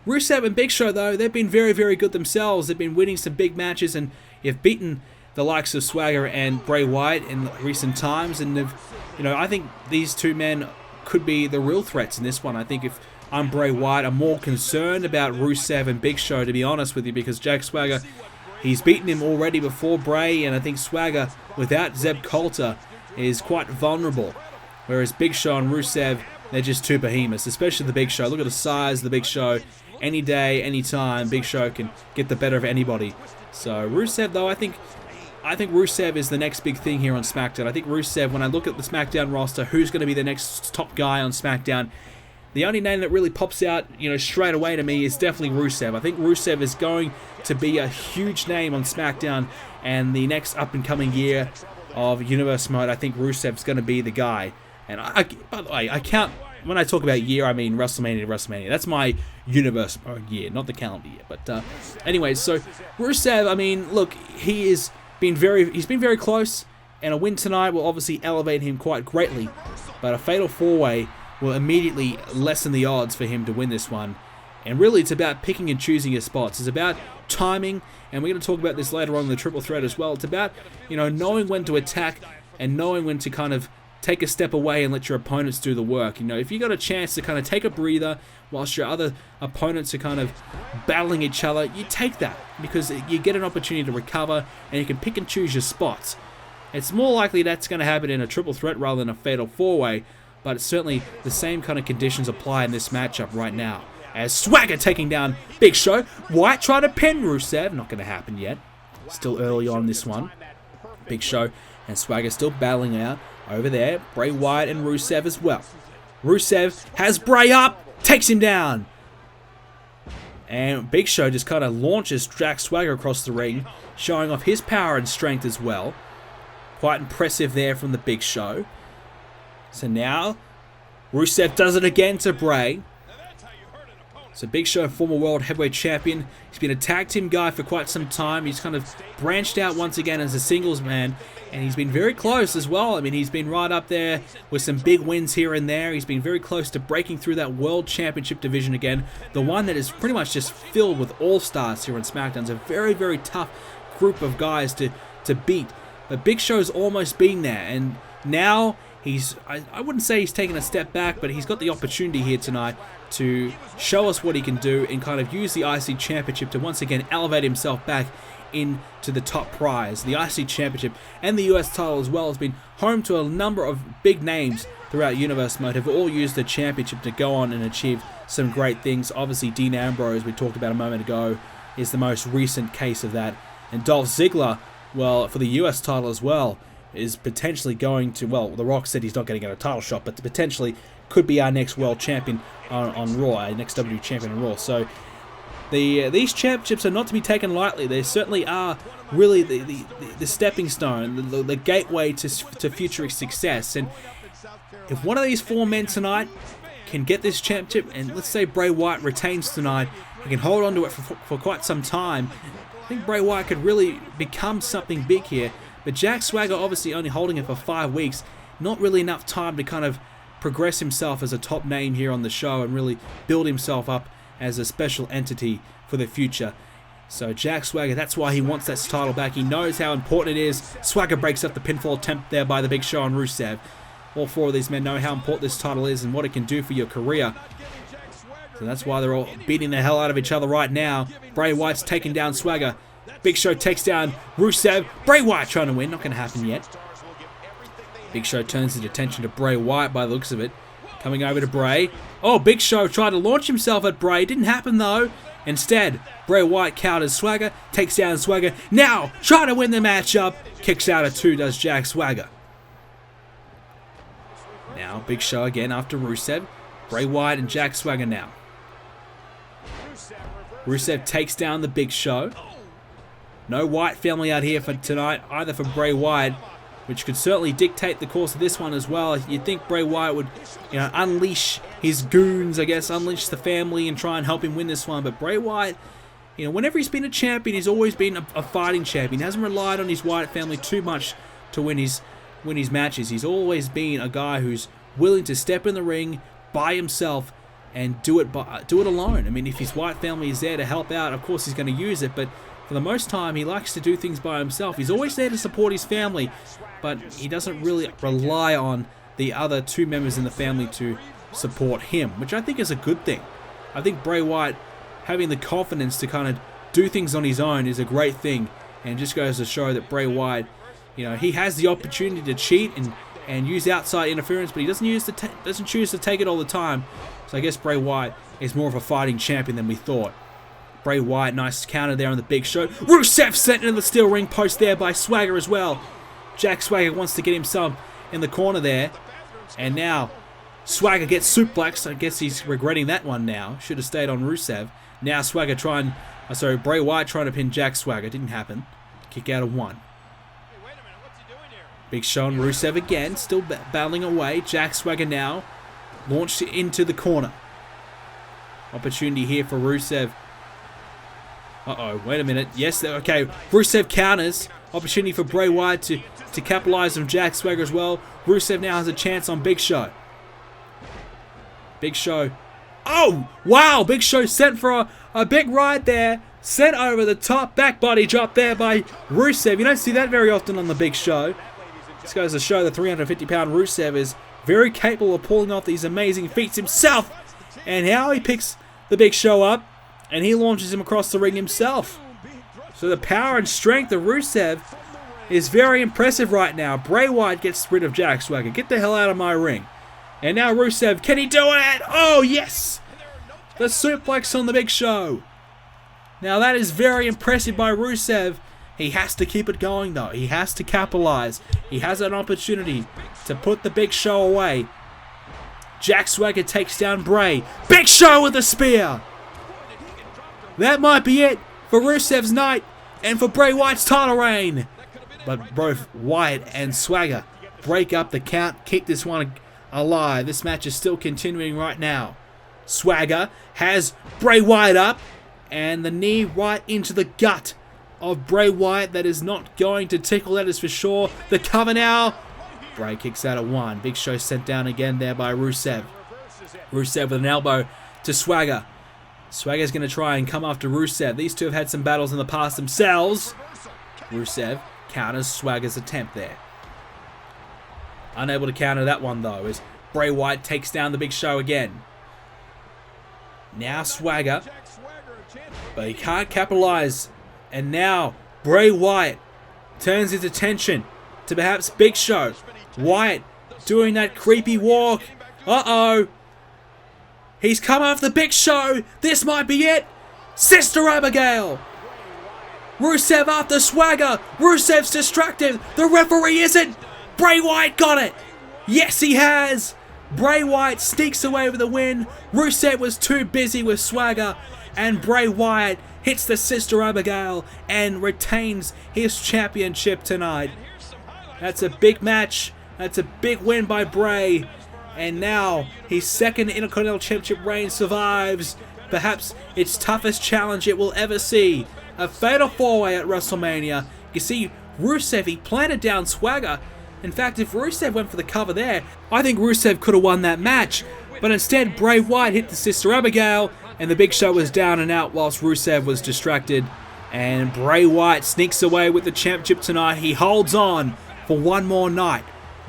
Rusev and Big Show, though, they've been very, very good themselves. They've been winning some big matches and have beaten the likes of Swagger and Bray Wyatt in recent times. And I think these 2 men could be the real threats in this one. I think if I'm Bray Wyatt, I'm more concerned about Rusev and Big Show, to be honest with you, because Jack Swagger, he's beaten him already before Bray, and I think Swagger, without Zeb Coulter, is quite vulnerable. Whereas Big Show and Rusev, they're just 2 behemoths, especially the Big Show. Look at the size of the Big Show. Any day, any time, Big Show can get the better of anybody. So Rusev, though, I think Rusev is the next big thing here on SmackDown. I think Rusev, when I look at the SmackDown roster, who's going to be the next top guy on SmackDown, the only name that really pops out, straight away to me is definitely Rusev. I think Rusev is going to be a huge name on SmackDown, and the next up-and-coming year of Universe Mode, I think Rusev's going to be the guy. And by the way, I count, when I talk about year, I mean WrestleMania to WrestleMania. That's my Universe Mode year, not the calendar year. But anyways, so Rusev, I mean, look, he's been very close, and a win tonight will obviously elevate him quite greatly. but a fatal 4-way will immediately lessen the odds for him to win this one. And really, it's about picking and choosing your spots. It's about timing, and we're going to talk about this later on in the triple threat as well. It's about, knowing when to attack and knowing when to kind of take a step away and let your opponents do the work. If you got a chance to kind of take a breather whilst your other opponents are kind of battling each other, you take that, because you get an opportunity to recover and you can pick and choose your spots. It's more likely that's going to happen in a triple threat rather than a fatal 4-way, but it's certainly the same kind of conditions apply in this matchup right now. As Swagger taking down Big Show. Wyatt trying to pin Rusev. Not going to happen yet. Still early on this one. Big Show and Swagger still battling out. Over there, Bray Wyatt and Rusev as well. Rusev has Bray up, takes him down. And Big Show just kind of launches Jack Swagger across the ring, showing off his power and strength as well. Quite impressive there from the Big Show. So now, Rusev does it again to Bray. So Big Show, former World Heavyweight Champion. He's been a tag team guy for quite some time. He's kind of branched out once again as a singles man. And he's been very close as well. I mean, he's been right up there with some big wins here and there. He's been very close to breaking through that World Championship division again. The one that is pretty much just filled with all-stars here on Smackdown. It's a very, very tough group of guys to beat. But Big Show's almost been there. And now he's, I wouldn't say he's taken a step back, but he's got the opportunity here tonight to show us what he can do and kind of use the IC Championship to once again elevate himself back into the top prize. The IC Championship and the US title as well has been home to a number of big names throughout Universe Mode, have all used the championship to go on and achieve some great things. Obviously, Dean Ambrose, we talked about a moment ago, is the most recent case of that. And Dolph Ziggler, well, for the US title as well, is potentially going to, well, The Rock said he's not going to get a title shot, but potentially could be our next world champion on Raw, our next WWE champion on Raw. So these championships are not to be taken lightly. They certainly are really the stepping stone, the gateway to future success. And if one of these four men tonight can get this championship, and let's say Bray Wyatt retains tonight, he can hold on to it for quite some time, I think Bray Wyatt could really become something big here. But Jack Swagger obviously only holding it for 5 weeks, not really enough time to kind of progress himself as a top name here on the show and really build himself up as a special entity for the future. So Jack Swagger, that's why he wants that title back. He knows how important it is. Swagger breaks up the pinfall attempt there by the Big Show on Rusev. All four of these men know how important this title is and what it can do for your career. So that's why they're all beating the hell out of each other right now. Bray Wyatt's taking down Swagger. Big Show takes down Rusev. Bray Wyatt trying to win. Not going to happen yet. Big Show turns his attention to Bray Wyatt by the looks of it. Coming over to Bray. Oh, Big Show tried to launch himself at Bray. Didn't happen though. Instead, Bray Wyatt counters Swagger. Takes down Swagger. Now, trying to win the matchup. Kicks out at 2, does Jack Swagger. Now, Big Show again after Rusev. Bray Wyatt and Jack Swagger now. Rusev takes down the Big Show. No Wyatt family out here for tonight, either for Bray Wyatt, which could certainly dictate the course of this one as well. You'd think Bray Wyatt would, unleash his goons, I guess, unleash the family and try and help him win this one. But Bray Wyatt, whenever he's been a champion, he's always been a fighting champion. He hasn't relied on his Wyatt family too much to win his matches. He's always been a guy who's willing to step in the ring by himself and do it alone. I mean, if his Wyatt family is there to help out, of course he's going to use it, but for the most time, he likes to do things by himself. He's always there to support his family, but he doesn't really rely on the other 2 members in the family to support him, which I think is a good thing. I think Bray Wyatt having the confidence to kind of do things on his own is a great thing, and just goes to show that Bray Wyatt, he has the opportunity to cheat and use outside interference, but he doesn't choose to take it all the time. So I guess Bray Wyatt is more of a fighting champion than we thought. Bray Wyatt, nice counter there on the Big Show. Rusev sent into the steel ring post there by Swagger as well. Jack Swagger wants to get himself in the corner there. And now, Swagger gets suplexed. I guess he's regretting that one now. Should have stayed on Rusev. Now Bray Wyatt trying to pin Jack Swagger. Didn't happen. Kick out of 1. Big Show and Rusev again, still battling away. Jack Swagger now launched into the corner. Opportunity here for Rusev. Uh-oh, wait a minute. Yes, okay. Rusev counters. Opportunity for Bray Wyatt to capitalize on Jack Swagger as well. Rusev now has a chance on Big Show. Big Show. Oh, wow. Big Show sent for a big ride there. Sent over the top. Back body drop there by Rusev. You don't see that very often on the Big Show. This goes to show the 350-pound Rusev is very capable of pulling off these amazing feats himself. And how he picks the Big Show up and he launches him across the ring himself. So the power and strength of Rusev is very impressive right now. Bray Wyatt gets rid of Jack Swagger. Get the hell out of my ring. And now Rusev, can he do it? Oh, yes! The suplex on the Big Show. Now that is very impressive by Rusev. He has to keep it going though. He has to capitalize. He has an opportunity to put the Big Show away. Jack Swagger takes down Bray. Big Show with a spear. That might be it for Rusev's night and for Bray Wyatt's title reign. But both Wyatt and Swagger break up the count, keep this one alive. This match is still continuing right now. Swagger has Bray Wyatt up and the knee right into the gut of Bray Wyatt. That is not going to tickle, that is for sure. The cover now. Bray kicks out at 1. Big Show sent down again there by Rusev. Rusev with an elbow to Swagger. Swagger's going to try and come after Rusev. These two have had some battles in the past themselves. Rusev counters Swagger's attempt there. Unable to counter that one though, as Bray Wyatt takes down the Big Show again. Now Swagger, but he can't capitalize. And now Bray Wyatt turns his attention to perhaps Big Show. Wyatt doing that creepy walk. Uh-oh. He's come after the Big Show. This might be it. Sister Abigail. Rusev after Swagger. Rusev's distracted. The referee isn't. Bray Wyatt got it. Yes, he has. Bray Wyatt sneaks away with the win. Rusev was too busy with Swagger. And Bray Wyatt hits the Sister Abigail and retains his championship tonight. That's a big match. That's a big win by Bray. And now his second Intercontinental Championship reign survives. Perhaps its toughest challenge it will ever see. A fatal 4-way at WrestleMania. You see, Rusev, he planted down Swagger. In fact, if Rusev went for the cover there, I think Rusev could have won that match. But instead, Bray Wyatt hit the Sister Abigail, and the Big Show was down and out whilst Rusev was distracted. And Bray Wyatt sneaks away with the championship tonight. He holds on for one more night.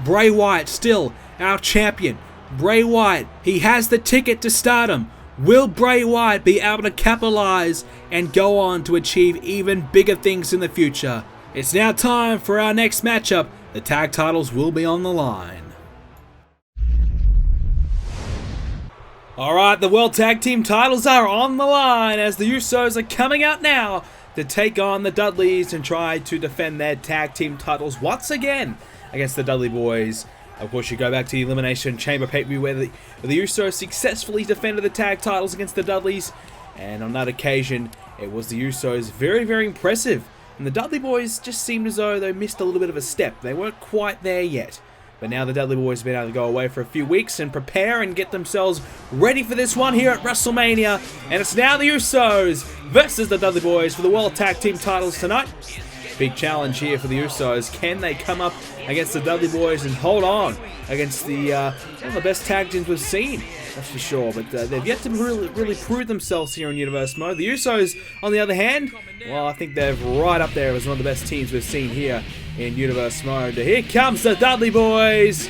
Bray Wyatt still our champion. Bray Wyatt, he has the ticket to stardom. Will Bray Wyatt be able to capitalize and go on to achieve even bigger things in the future? It's now time for our next matchup. The tag titles will be on the line. Alright, the World Tag Team titles are on the line as the Usos are coming out now to take on the Dudleys and try to defend their tag team titles once again against the Dudley Boys. Of course, you go back to the Elimination Chamber pay-per-view where the Usos successfully defended the tag titles against the Dudleys, and on that occasion, it was the Usos very, very impressive. And the Dudley Boys just seemed as though they missed a little bit of a step. They weren't quite there yet. But now the Dudley Boys have been able to go away for a few weeks and prepare and get themselves ready for this one here at WrestleMania. And it's now the Usos versus the Dudley Boys for the World Tag Team titles tonight. Big challenge here for the Usos. Can they come up against the Dudley Boys and hold on against the one of the best tag teams we've seen? That's for sure. But they've yet to really prove themselves here in Universe Mode. The Usos, on the other hand, well, I think they're right up there as one of the best teams we've seen here in Universe Mode. Here comes the Dudley Boys.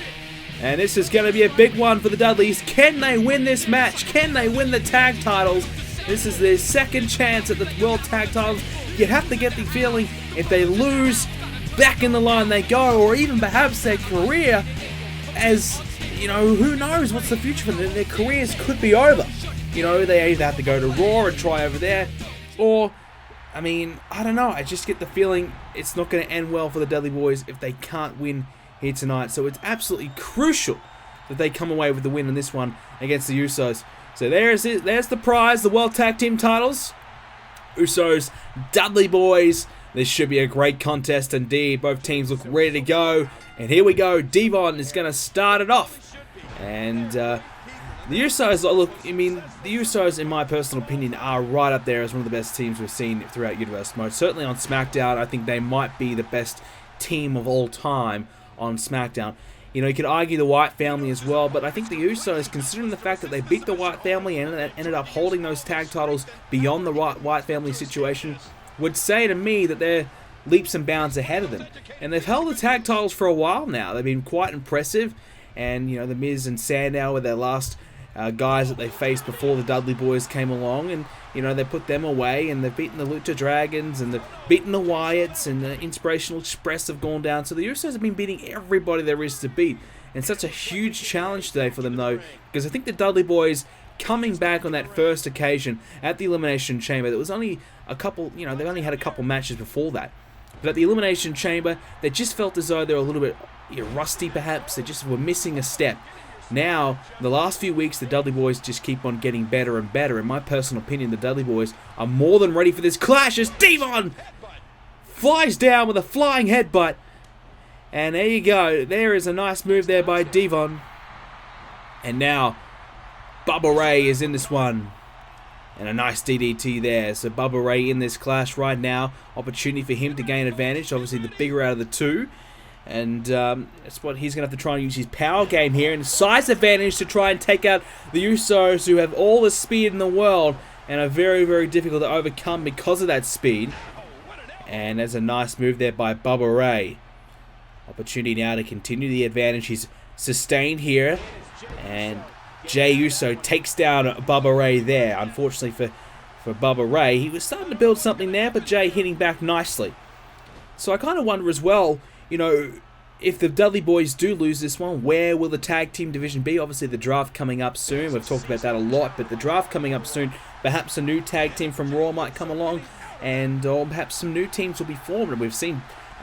And this is going to be a big one for the Dudleys. Can they win this match? Can they win the tag titles? This is their second chance at the World Tag titles. You have to get the feeling if they lose, back in the line they go, or even perhaps their career, as, you know, who knows what's the future for them. Their careers could be over. You know, they either have to go to Raw and try over there, or, I mean, I don't know. I just get the feeling it's not going to end well for the Dudley Boys if they can't win here tonight. So it's absolutely crucial that they come away with the win in this one against the Usos. So there's the prize, the World Tag Team titles. Usos, Dudley Boys. This should be a great contest indeed. Both teams look ready to go. And here we go. Devon is going to start it off. And the Usos, look, I mean, the Usos, in my personal opinion, are right up there as one of the best teams we've seen throughout Universe Mode. Certainly on SmackDown, I think they might be the best team of all time on SmackDown. You know, you could argue the Wyatt family as well, but I think the Usos, considering the fact that they beat the Wyatt family and ended up holding those tag titles beyond the Wyatt family situation, would say to me that they're leaps and bounds ahead of them. And they've held the tag titles for a while now. They've been quite impressive, and you know, the Miz and Sandow were their last guys that they faced before the Dudley boys came along, and you know, they put them away, and they've beaten the Lucha Dragons, and they've beaten the Wyatts, and the Inspirational Express have gone down. So the Usos have been beating everybody there is to beat. And such a huge challenge today for them, though, because I think the Dudley boys coming back on that first occasion at the Elimination Chamber, there was only a couple, you know, they only had a couple matches before that. But at the Elimination Chamber, they just felt as though they were a little bit rusty, perhaps. They just were missing a step. Now, the last few weeks, the Dudley boys just keep on getting better and better. In my personal opinion, the Dudley boys are more than ready for this clash as Devon flies down with a flying headbutt. And there you go. There is a nice move there by Devon. And now, Bubba Ray is in this one. And a nice DDT there. So Bubba Ray in this clash right now. Opportunity for him to gain advantage. Obviously, the bigger out of the two. And that's what he's going to have to try and use his power game here and size advantage to try and take out the Usos, who have all the speed in the world and are very, very difficult to overcome because of that speed. And there's a nice move there by Bubba Ray. Opportunity now to continue the advantage. He's sustained here. And Jey Uso takes down Bubba Ray there. Unfortunately for Bubba Ray, he was starting to build something there, but Jey hitting back nicely. So I kind of wonder as well, you know, if the Dudley boys do lose this one, where will the tag team division be? Obviously, the draft coming up soon. We've talked about that a lot, but the draft coming up soon, perhaps a new tag team from Raw might come along, and or perhaps some new teams will be formed. And we've seen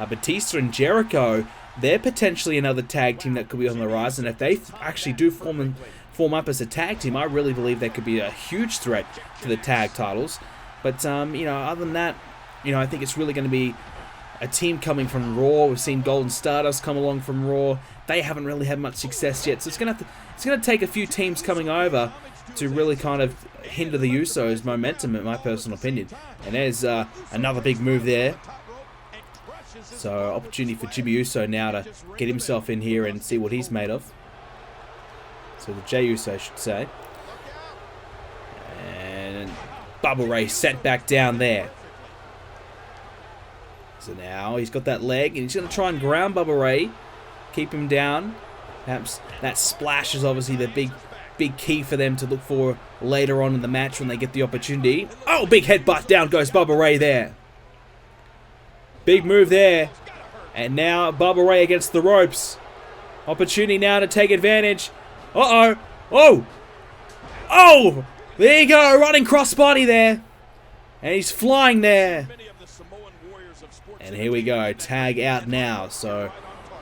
Batista and Jericho. They're potentially another tag team that could be on the rise, and if they actually do form up as a tag team, I really believe they could be a huge threat to the tag titles. But you know, other than that, you know, I think it's really going to be a team coming from Raw. We've seen Golden Stardust come along from Raw. They haven't really had much success yet, so it's going to take a few teams coming over to really kind of hinder the Usos' momentum, in my personal opinion. And there's another big move there. So opportunity for Jimmy Uso now to get himself in here and see what he's made of. So the Jey Uso, I should say. And Bubba Ray set back down there. So now he's got that leg, and he's going to try and ground Bubba Ray, keep him down. Perhaps that splash is obviously the big key for them to look for later on in the match when they get the opportunity. Oh, big headbutt, down goes Bubba Ray there. Big move there. And now Bubba Ray against the ropes. Opportunity now to take advantage. Uh-oh. Oh! Oh! There you go, running crossbody there. And he's flying there. And here we go, tag out now. So,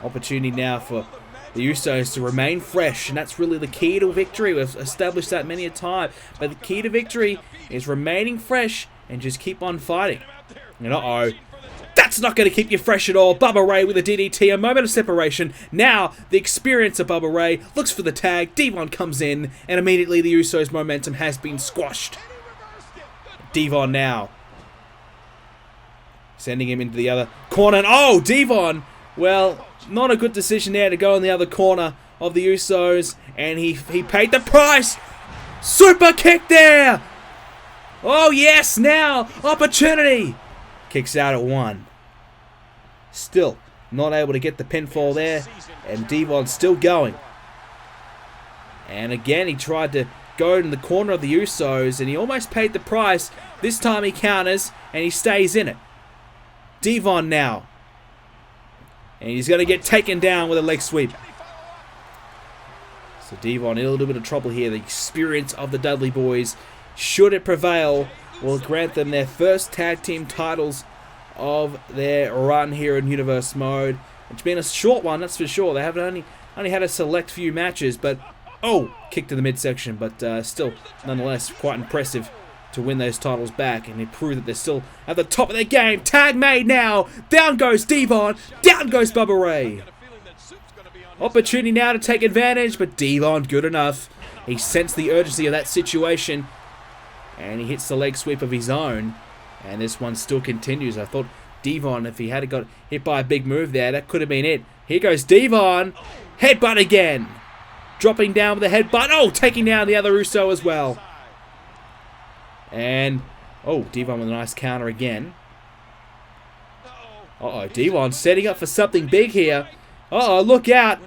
opportunity now for the Usos to remain fresh, and that's really the key to victory. We've established that many a time, but the key to victory is remaining fresh and just keep on fighting. And uh-oh, that's not going to keep you fresh at all. Bubba Ray with a DDT, a moment of separation. Now, the experience of Bubba Ray looks for the tag. Devon comes in, and immediately the Usos' momentum has been squashed. Devon now sending him into the other corner. And oh, Devon! Well, not a good decision there to go in the other corner of the Usos. And he paid the price! Super kick there! Oh yes, now! Opportunity! Kicks out at one. Still not able to get the pinfall there. And Devon's still going. And again, he tried to go in the corner of the Usos. And he almost paid the price. This time he counters and he stays in it. Devon now. And he's going to get taken down with a leg sweep. So Devon in a little bit of trouble here. The experience of the Dudley boys, should it prevail, will grant them their first tag team titles of their run here in Universe Mode. It's been a short one, that's for sure. They haven't only had a select few matches, but oh, kick to the midsection. But still, nonetheless, quite impressive to win those titles back, and they prove that they're still at the top of their game. Tag made now. Down goes Devon. Down goes Bubba Ray. Opportunity now to take advantage, but Devon good enough. He sensed the urgency of that situation, and he hits the leg sweep of his own, and this one still continues. I thought Devon, if he had got hit by a big move there, that could have been it. Here goes Devon. Headbutt again. Dropping down with a headbutt. Oh, taking down the other Uso as well. And, oh, Devon with a nice counter again. Uh-oh, Devon setting up for something big here. Uh-oh, look out.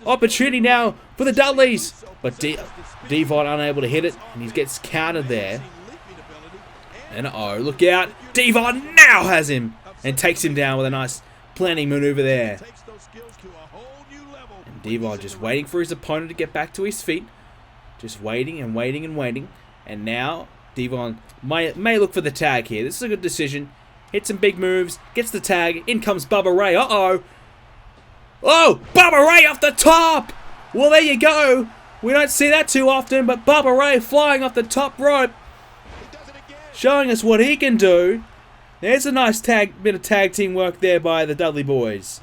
Opportunity now for the Dudleys. But Devon unable to hit it, and he gets countered there. And uh-oh, look out. Devon now has him and takes him down with a nice planning maneuver there. And Devon just waiting for his opponent to get back to his feet. Just waiting and waiting and waiting. And now Devon may look for the tag here. This is a good decision. Hits some big moves. Gets the tag. In comes Bubba Ray. Uh-oh. Oh, Bubba Ray off the top. Well, there you go. We don't see that too often, but Bubba Ray flying off the top rope. Showing us what he can do. There's a nice bit of tag team work there by the Dudley boys.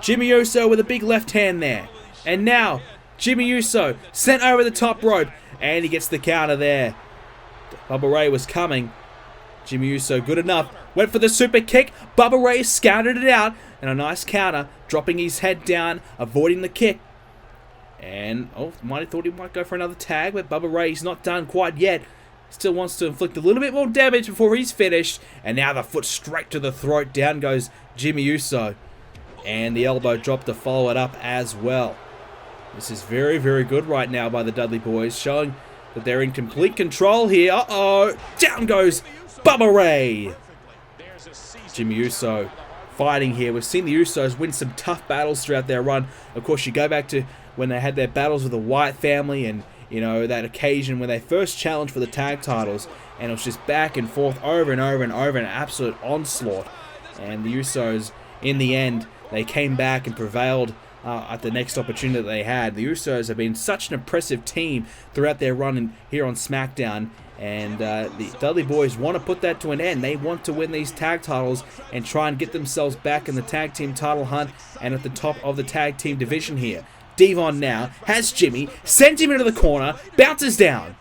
Jimmy Uso with a big left hand there. And now, Jimmy Uso sent over the top rope. And he gets the counter there. Bubba Ray was coming. Jimmy Uso good enough. Went for the super kick. Bubba Ray scouted it out. And a nice counter. Dropping his head down. Avoiding the kick. And, oh, might have thought he might go for another tag. But Bubba Ray's not done quite yet. Still wants to inflict a little bit more damage before he's finished. And now the foot straight to the throat. Down goes Jimmy Uso. And the elbow drop to follow it up as well. This is very, very good right now by the Dudley boys. Showing that they're in complete control here. Uh-oh. Down goes Bubba Ray. Jimmy Uso fighting here. We've seen the Usos win some tough battles throughout their run. Of course, you go back to when they had their battles with the Wyatt family and, you know, that occasion when they first challenged for the tag titles. And it was just back and forth over and over and over, an absolute onslaught. And the Usos, in the end, they came back and prevailed at the next opportunity that they had. The Usos have been such an impressive team throughout their run here on SmackDown. And the Dudley boys want to put that to an end. They want to win these tag titles and try and get themselves back in the tag team title hunt and at the top of the tag team division here. Devon now has Jimmy, sends him into the corner, bounces down.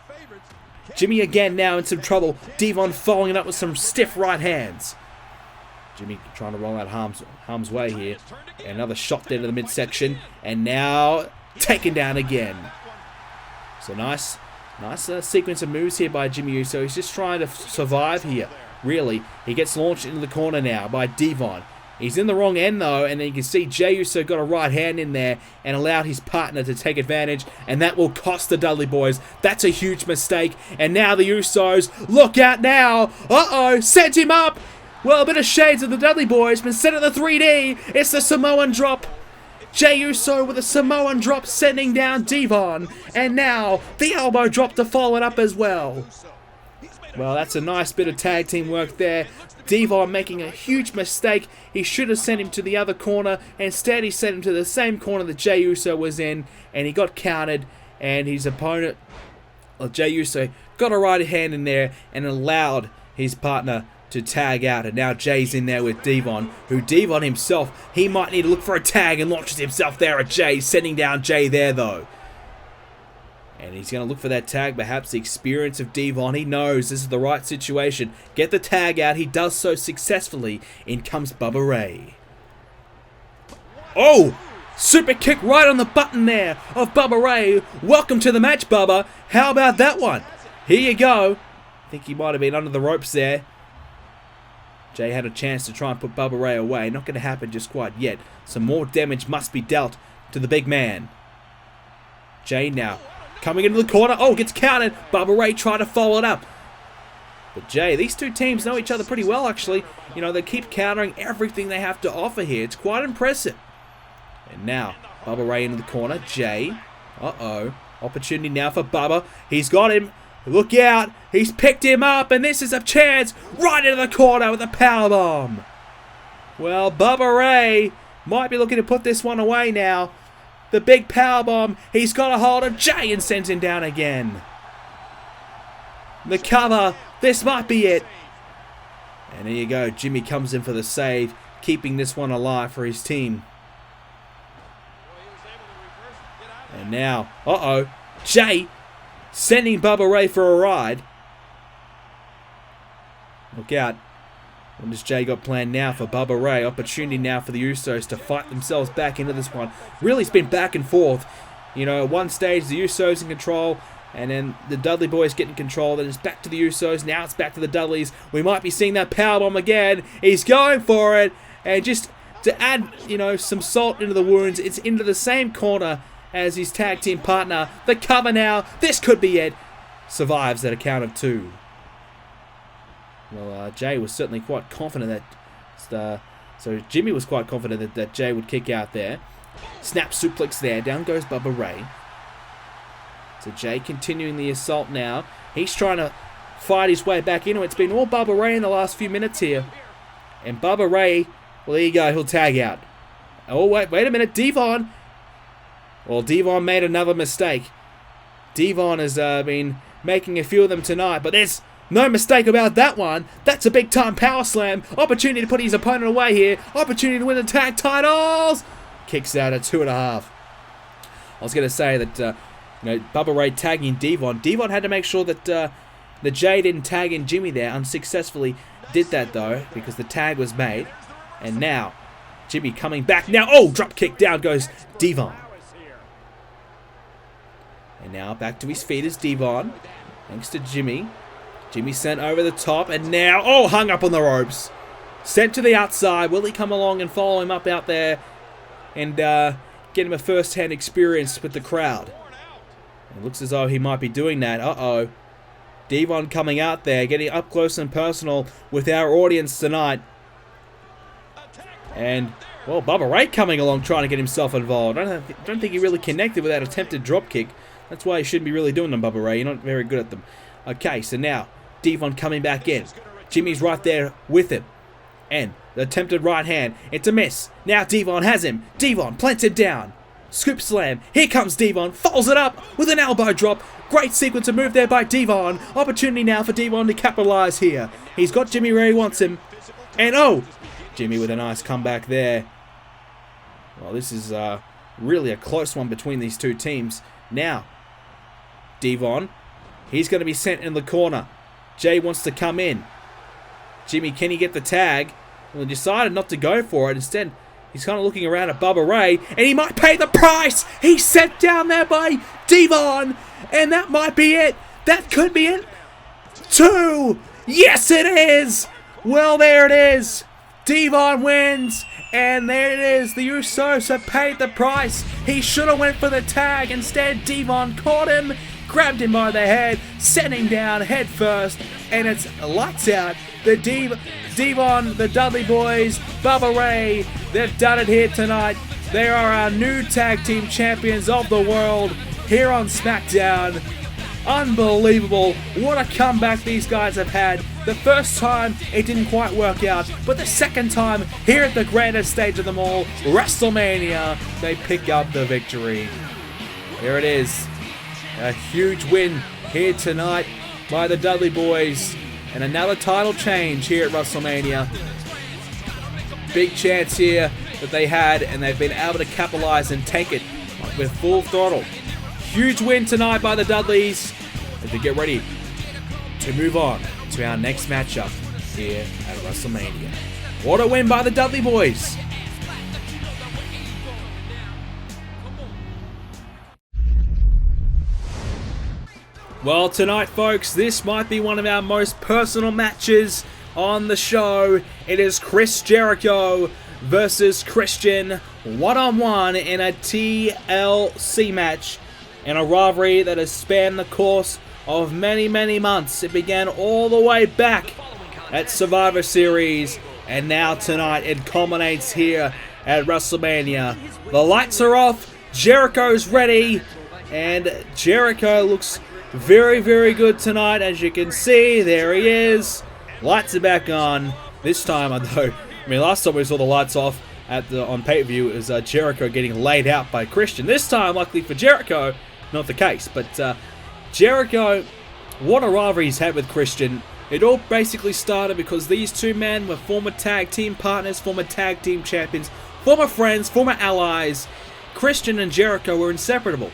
Jimmy again now in some trouble. Devon following it up with some stiff right hands. Jimmy trying to roll out harm's way here. And another shot there to the midsection. And now taken down again. So nice sequence of moves here by Jimmy Uso. He's just trying to survive here, really. He gets launched into the corner now by Devon. He's in the wrong end, though, and then you can see Jey Uso got a right hand in there and allowed his partner to take advantage, and that will cost the Dudley boys. That's a huge mistake, and now the Usos, look out now! Uh-oh, sent him up! Well, a bit of shades of the Dudley boys, but instead of the 3D, it's the Samoan drop. Jey Uso with a Samoan drop sending down Devon, and now the elbow drop to follow it up as well. Well, that's a nice bit of tag team work there. Devon making a huge mistake. He should have sent him to the other corner. Instead, he sent him to the same corner that Jey Uso was in, and he got countered, and his opponent, Jey Uso, got a right hand in there and allowed his partner to tag out, and now Jay's in there with Devon, who Devon himself, he might need to look for a tag and launches himself there at Jay, sending down Jay there though. And he's going to look for that tag, perhaps the experience of Devon. He knows this is the right situation. Get the tag out. He does so successfully. In comes Bubba Ray. Oh! Super kick right on the button there of Bubba Ray. Welcome to the match, Bubba. How about that one? Here you go. I think he might have been under the ropes there. Jay had a chance to try and put Bubba Ray away. Not going to happen just quite yet. Some more damage must be dealt to the big man. Jay now coming into the corner. Oh, gets countered. Bubba Ray trying to follow it up. But Jay, these two teams know each other pretty well, actually. You know, they keep countering everything they have to offer here. It's quite impressive. And now, Bubba Ray into the corner. Jay. Uh-oh. Opportunity now for Bubba. He's got him. Look out. He's picked him up, and this is a chance right into the corner with a powerbomb. Well, Bubba Ray might be looking to put this one away now. The big powerbomb. He's got a hold of Jay and sends him down again. The cover. This might be it. And here you go. Jimmy comes in for the save, keeping this one alive for his team. And now, uh-oh, Jay sending Bubba Ray for a ride. Look out. What does Jay got planned now for Bubba Ray? Opportunity now for the Usos to fight themselves back into this one. Really, it's been back and forth. You know, at one stage, the Usos in control, and then the Dudley boys getting control. Then it's back to the Usos. Now it's back to the Dudleys. We might be seeing that powerbomb again. He's going for it. And just to add, you know, some salt into the wounds, it's into the same corner as his tag team partner. The cover now. This could be it. Survives at a count of 2. Well, Jay was certainly quite confident that... so Jimmy was quite confident that Jay would kick out there. Snap suplex there. Down goes Bubba Ray. So Jay continuing the assault now. He's trying to fight his way back into it. It's been all Bubba Ray in the last few minutes here. And Bubba Ray, well, there you go. He'll tag out. Oh, wait a minute. Devon. Well, Devon made another mistake. Devon has been making a few of them tonight, but there's no mistake about that one. That's a big-time power slam. Opportunity to put his opponent away here. Opportunity to win the tag titles. Kicks out at 2.5. I was going to say that, you know, Bubba Ray tagging Devon. Devon had to make sure that the Jay didn't tag in Jimmy there. Unsuccessfully did that, though, because the tag was made. And now, Jimmy coming back. Now, oh, drop kick. Down goes Devon. And now back to his feet is Devon. Thanks to Jimmy. Jimmy sent over the top. And now, oh, hung up on the ropes. Sent to the outside. Will he come along and follow him up out there and get him a first-hand experience with the crowd? It looks as though he might be doing that. Uh-oh. Devon coming out there, getting up close and personal with our audience tonight. And, well, Bubba Ray coming along trying to get himself involved. I don't think he really connected with that attempted dropkick. That's why you shouldn't be really doing them, Bubba Ray. You're not very good at them. Okay, so now, Devon coming back in. Jimmy's right there with him. And the attempted right hand. It's a miss. Now Devon has him. Devon plants him down. Scoop slam. Here comes Devon. Follows it up with an elbow drop. Great sequence of move there by Devon. Opportunity now for Devon to capitalize here. He's got Jimmy where he wants him. And oh! Jimmy with a nice comeback there. Well, this is really a close one between these two teams. Now, Devon, he's going to be sent in the corner. Jay wants to come in. Jimmy, can he get the tag? Well, he decided not to go for it. Instead, he's kind of looking around at Bubba Ray, and he might pay the price. He's sent down there by Devon, and that might be it. That could be it. 2. Yes, it is. Well, there it is. Devon wins, and there it is. The Usos have paid the price. He should have went for the tag. Instead, Devon caught him, grabbed him by the head, sent him down head first, and it's lights out. The Devon, the Dudley boys, Bubba Ray, they've done it here tonight. They are our new tag team champions of the world here on Smackdown. Unbelievable. What a comeback these guys have had. The first time it didn't quite work out, but the second time here at the grandest stage of them all, Wrestlemania, they pick up the victory. Here it is. A huge win here tonight by the Dudley boys. And another title change here at Wrestlemania. Big chance here that they had, and they've been able to capitalize and take it with full throttle. Huge win tonight by the Dudleys as we get ready to move on to our next matchup here at WrestleMania. What a win by the Dudley boys! Well, tonight, folks, this might be one of our most personal matches on the show. It is Chris Jericho versus Christian one-on-one in a TLC match, in a rivalry that has spanned the course of many, many months. It began all the way back at Survivor Series, and now tonight it culminates here at WrestleMania. The lights are off, Jericho's ready, and Jericho looks very, very good tonight. As you can see, there he is. Lights are back on. This time, though, I mean, last time we saw the lights off on pay-per-view, it was Jericho getting laid out by Christian. This time, luckily for Jericho, not the case. But Jericho, what a rivalry he's had with Christian. It all basically started because these two men were former tag team partners, former tag team champions, former friends, former allies. Christian and Jericho were inseparable.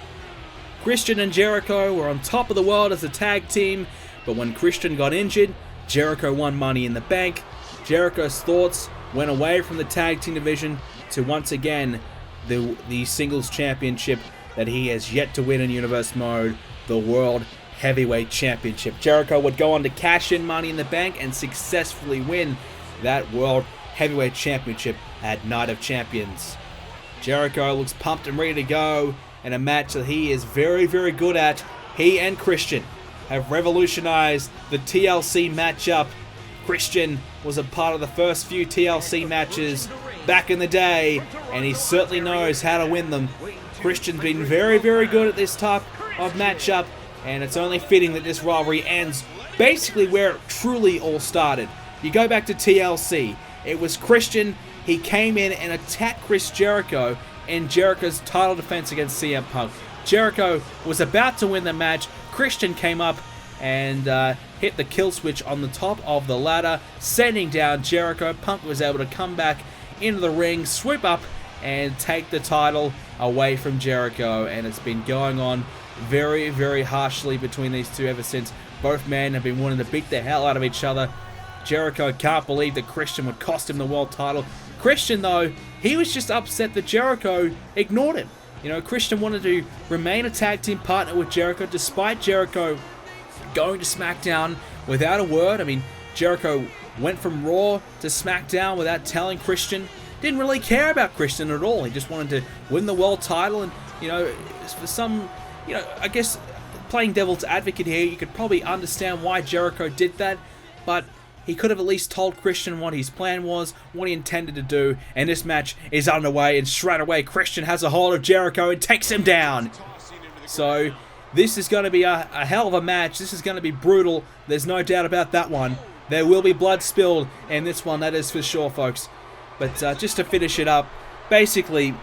Christian and Jericho were on top of the world as a tag team, but when Christian got injured, Jericho won Money in the Bank. Jericho's thoughts went away from the tag team division to once again the singles championship that he has yet to win in Universe Mode, the World Heavyweight Championship. Jericho would go on to cash in Money in the Bank and successfully win that World Heavyweight Championship at Night of Champions. Jericho looks pumped and ready to go in a match that he is very, very good at. He and Christian have revolutionized the TLC matchup. Christian was a part of the first few TLC matches back in the day, and he certainly knows how to win them. Christian's been very, very good at this type of matchup, and it's only fitting that this rivalry ends basically where it truly all started. You go back to TLC, it was Christian. He came in and attacked Chris Jericho in Jericho's title defense against CM Punk. Jericho was about to win the match. Christian came up and hit the kill switch on the top of the ladder, sending down Jericho. Punk was able to come back into the ring, swoop up, and take the title away from Jericho. And it's been going on very, very harshly between these two ever since. Both men have been wanting to beat the hell out of each other. Jericho can't believe that Christian would cost him the world title. Christian, though, he was just upset that Jericho ignored him. You know, Christian wanted to remain a tag team partner with Jericho despite Jericho going to SmackDown without a word. I mean, Jericho went from Raw to SmackDown without telling Christian. Didn't really care about Christian at all. He just wanted to win the world title, and, you know, for some, you know, I guess playing devil's advocate here, you could probably understand why Jericho did that, but he could have at least told Christian what his plan was, what he intended to do, and this match is underway, and straight away Christian has a hold of Jericho and takes him down. So this is going to be a hell of a match. This is going to be brutal. There's no doubt about that one. There will be blood spilled in this one, that is for sure, folks. But just to finish it up, basically,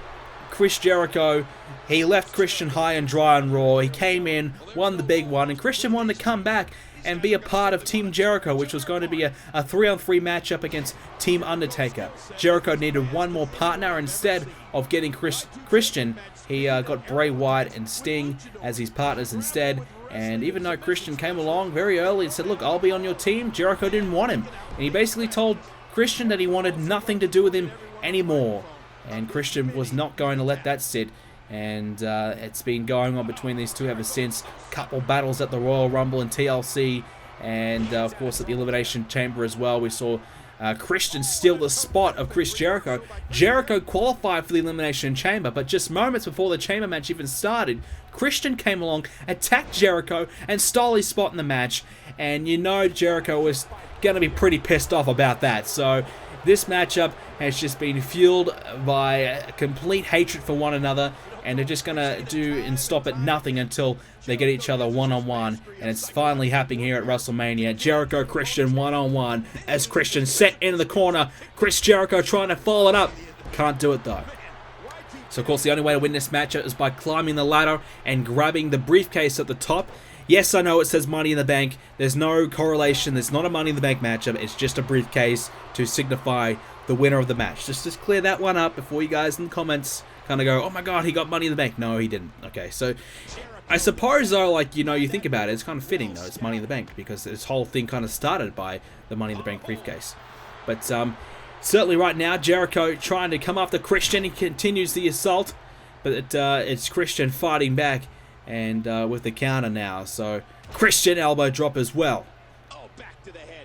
Chris Jericho, he left Christian high and dry on Raw. He came in, won the big one, and Christian wanted to come back and be a part of Team Jericho, which was going to be a 3-on-3 matchup against Team Undertaker. Jericho needed one more partner. Instead of getting Christian, he got Bray Wyatt and Sting as his partners instead. And even though Christian came along very early and said, look, I'll be on your team, Jericho didn't want him. And he basically told Christian that he wanted nothing to do with him anymore. And Christian was not going to let that sit. And it's been going on between these two ever since. Couple battles at the Royal Rumble and TLC, and of course at the Elimination Chamber as well. We saw Christian steal the spot of Chris Jericho. Jericho qualified for the Elimination Chamber, but just moments before the Chamber match even started, Christian came along, attacked Jericho, and stole his spot in the match. And you know Jericho was going to be pretty pissed off about that. So this matchup has just been fueled by a complete hatred for one another, and they're just going to do and stop at nothing until they get each other one-on-one. And it's finally happening here at WrestleMania. Jericho, Christian, one-on-one. As Christian set into the corner. Chris Jericho trying to follow it up. Can't do it, though. So, of course, the only way to win this matchup is by climbing the ladder and grabbing the briefcase at the top. Yes, I know it says Money in the Bank. There's no correlation. There's not a Money in the Bank matchup. It's just a briefcase to signify the winner of the match. Just clear that one up before you guys in the comments kind of go, oh my god, he got Money in the Bank. No, he didn't. Okay, so I suppose, though, like, you know, you think about it, it's kind of fitting, though. It's Money in the Bank because this whole thing kind of started by the Money in the Bank briefcase. But certainly right now, Jericho trying to come after Christian. He continues the assault, but it's Christian fighting back, and with the counter now. So Christian elbow drop as well.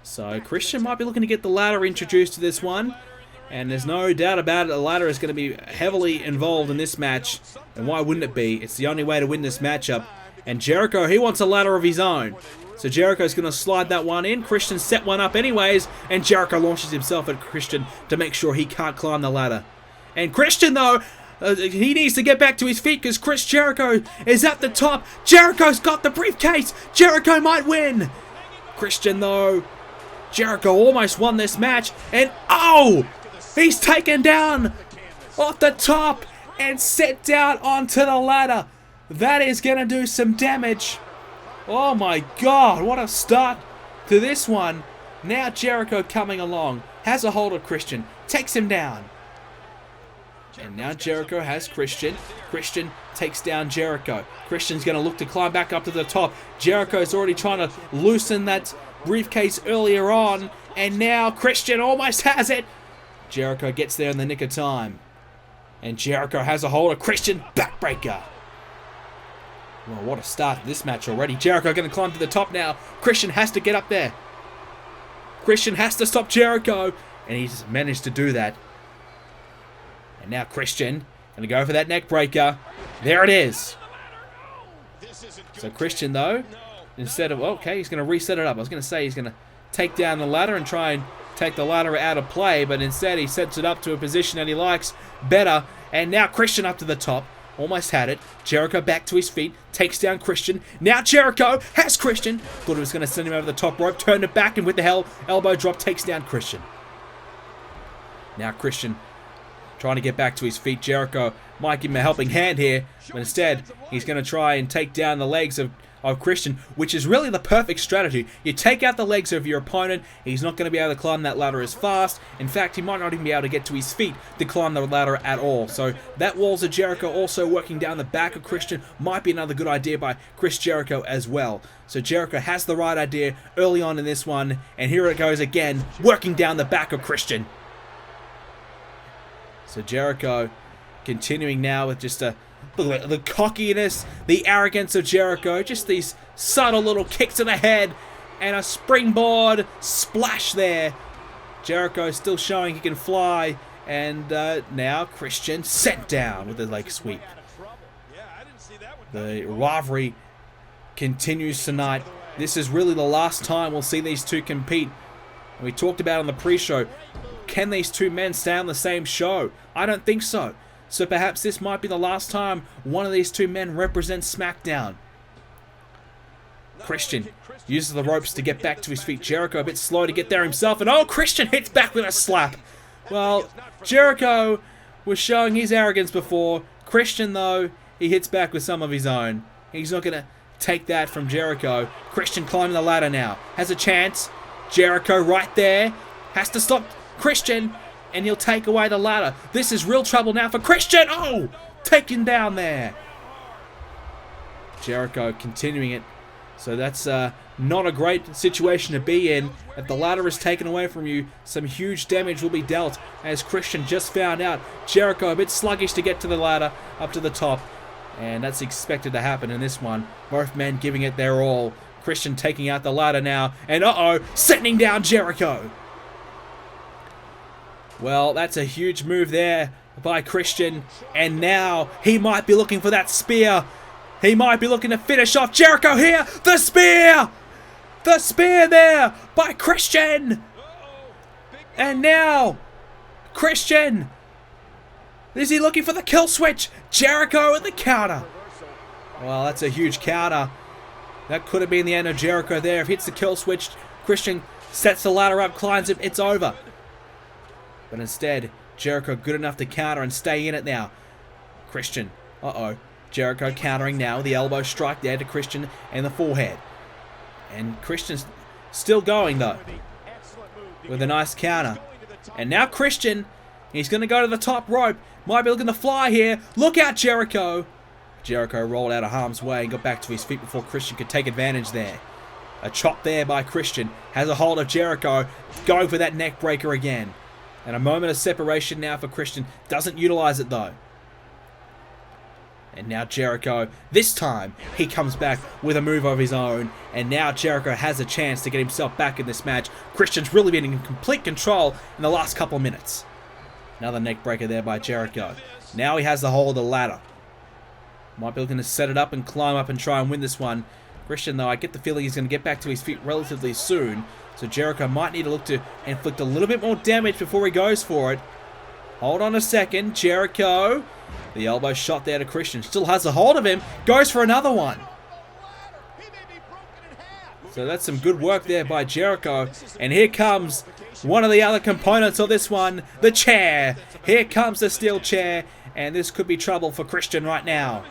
So Christian might be looking to get the ladder introduced to this one. And there's no doubt about it, the ladder is going to be heavily involved in this match. And why wouldn't it be? It's the only way to win this matchup. And Jericho, he wants a ladder of his own. So Jericho's going to slide that one in. Christian set one up anyways. And Jericho launches himself at Christian to make sure he can't climb the ladder. And Christian, though, he needs to get back to his feet because Chris Jericho is at the top. Jericho's got the briefcase. Jericho might win. Christian, though, Jericho almost won this match. And, oh! He's taken down off the top and set down onto the ladder. That is going to do some damage. Oh my god, what a start to this one. Now Jericho coming along, has a hold of Christian, takes him down. And now Jericho has Christian. Christian takes down Jericho. Christian's going to look to climb back up to the top. Jericho's already trying to loosen that briefcase earlier on. And now Christian almost has it. Jericho gets there in the nick of time. And Jericho has a hold of Christian. Backbreaker. Well, what a start to this match already. Jericho going to climb to the top now. Christian has to get up there. Christian has to stop Jericho. And he's managed to do that. And now Christian going to go for that neck breaker. There it is. So Christian, though, instead of... Okay, he's going to reset it up. I was going to say he's going to take down the ladder and try and take the ladder out of play. But instead, he sets it up to a position that he likes better. And now Christian up to the top. Almost had it. Jericho back to his feet. Takes down Christian. Now Jericho has Christian. Thought he was going to send him over the top rope. Turned it back and with the elbow drop takes down Christian. Now Christian trying to get back to his feet. Jericho might give him a helping hand here. But instead, he's going to try and take down the legs of Christian, which is really the perfect strategy. You take out the legs of your opponent, he's not going to be able to climb that ladder as fast. In fact, he might not even be able to get to his feet to climb the ladder at all. So that walls of Jericho also working down the back of Christian might be another good idea by Chris Jericho as well. So Jericho has the right idea early on in this one, and here it goes again, working down the back of Christian. So Jericho continuing now with just the cockiness, the arrogance of Jericho, just these subtle little kicks to the head and a springboard splash there. Jericho still showing he can fly, and now Christian sent down with a leg sweep. The rivalry continues tonight. This is really the last time we'll see these two compete. We talked about on the pre-show, can these two men stay on the same show? I don't think so. So perhaps this might be the last time one of these two men represents SmackDown. Christian uses the ropes to get back to his feet. Jericho a bit slow to get there himself. And Christian hits back with a slap. Well, Jericho was showing his arrogance before. Christian, though, he hits back with some of his own. He's not going to take that from Jericho. Christian climbing the ladder now. Has a chance. Jericho right there. Has to stop Christian. And he'll take away the ladder. This is real trouble now for Christian. Taken down there. Jericho continuing it. So that's not a great situation to be in. If the ladder is taken away from you, some huge damage will be dealt. As Christian just found out, Jericho a bit sluggish to get to the ladder up to the top. And that's expected to happen in this one. Both men giving it their all. Christian taking out the ladder now. And sending down Jericho. Well, that's a huge move there by Christian. And now he might be looking for that spear. He might be looking to finish off Jericho here. The spear! The spear there by Christian. And now, Christian. Is he looking for the kill switch? Jericho with the counter. Well, that's a huge counter. That could have been the end of Jericho there. If he hits the kill switch, Christian sets the ladder up, climbs it, it's over. But instead, Jericho good enough to counter and stay in it now. Christian. Jericho countering now. The elbow strike there to Christian and the forehead. And Christian's still going, though. With a nice counter. And now Christian. He's going to go to the top rope. Might be looking to fly here. Look out, Jericho. Jericho rolled out of harm's way and got back to his feet before Christian could take advantage there. A chop there by Christian. Has a hold of Jericho. Going for that neck breaker again. And a moment of separation now for Christian. Doesn't utilize it though. And now Jericho, this time, he comes back with a move of his own. And now Jericho has a chance to get himself back in this match. Christian's really been in complete control in the last couple of minutes. Another neck breaker there by Jericho. Now he has the hold of the ladder. Might be looking to set it up and climb up and try and win this one. Christian, though, I get the feeling he's going to get back to his feet relatively soon. So Jericho might need to look to inflict a little bit more damage before he goes for it. Hold on a second. Jericho. The elbow shot there to Christian. Still has a hold of him. Goes for another one. So that's some good work there by Jericho. And here comes one of the other components of this one. The chair. Here comes the steel chair. And this could be trouble for Christian right now.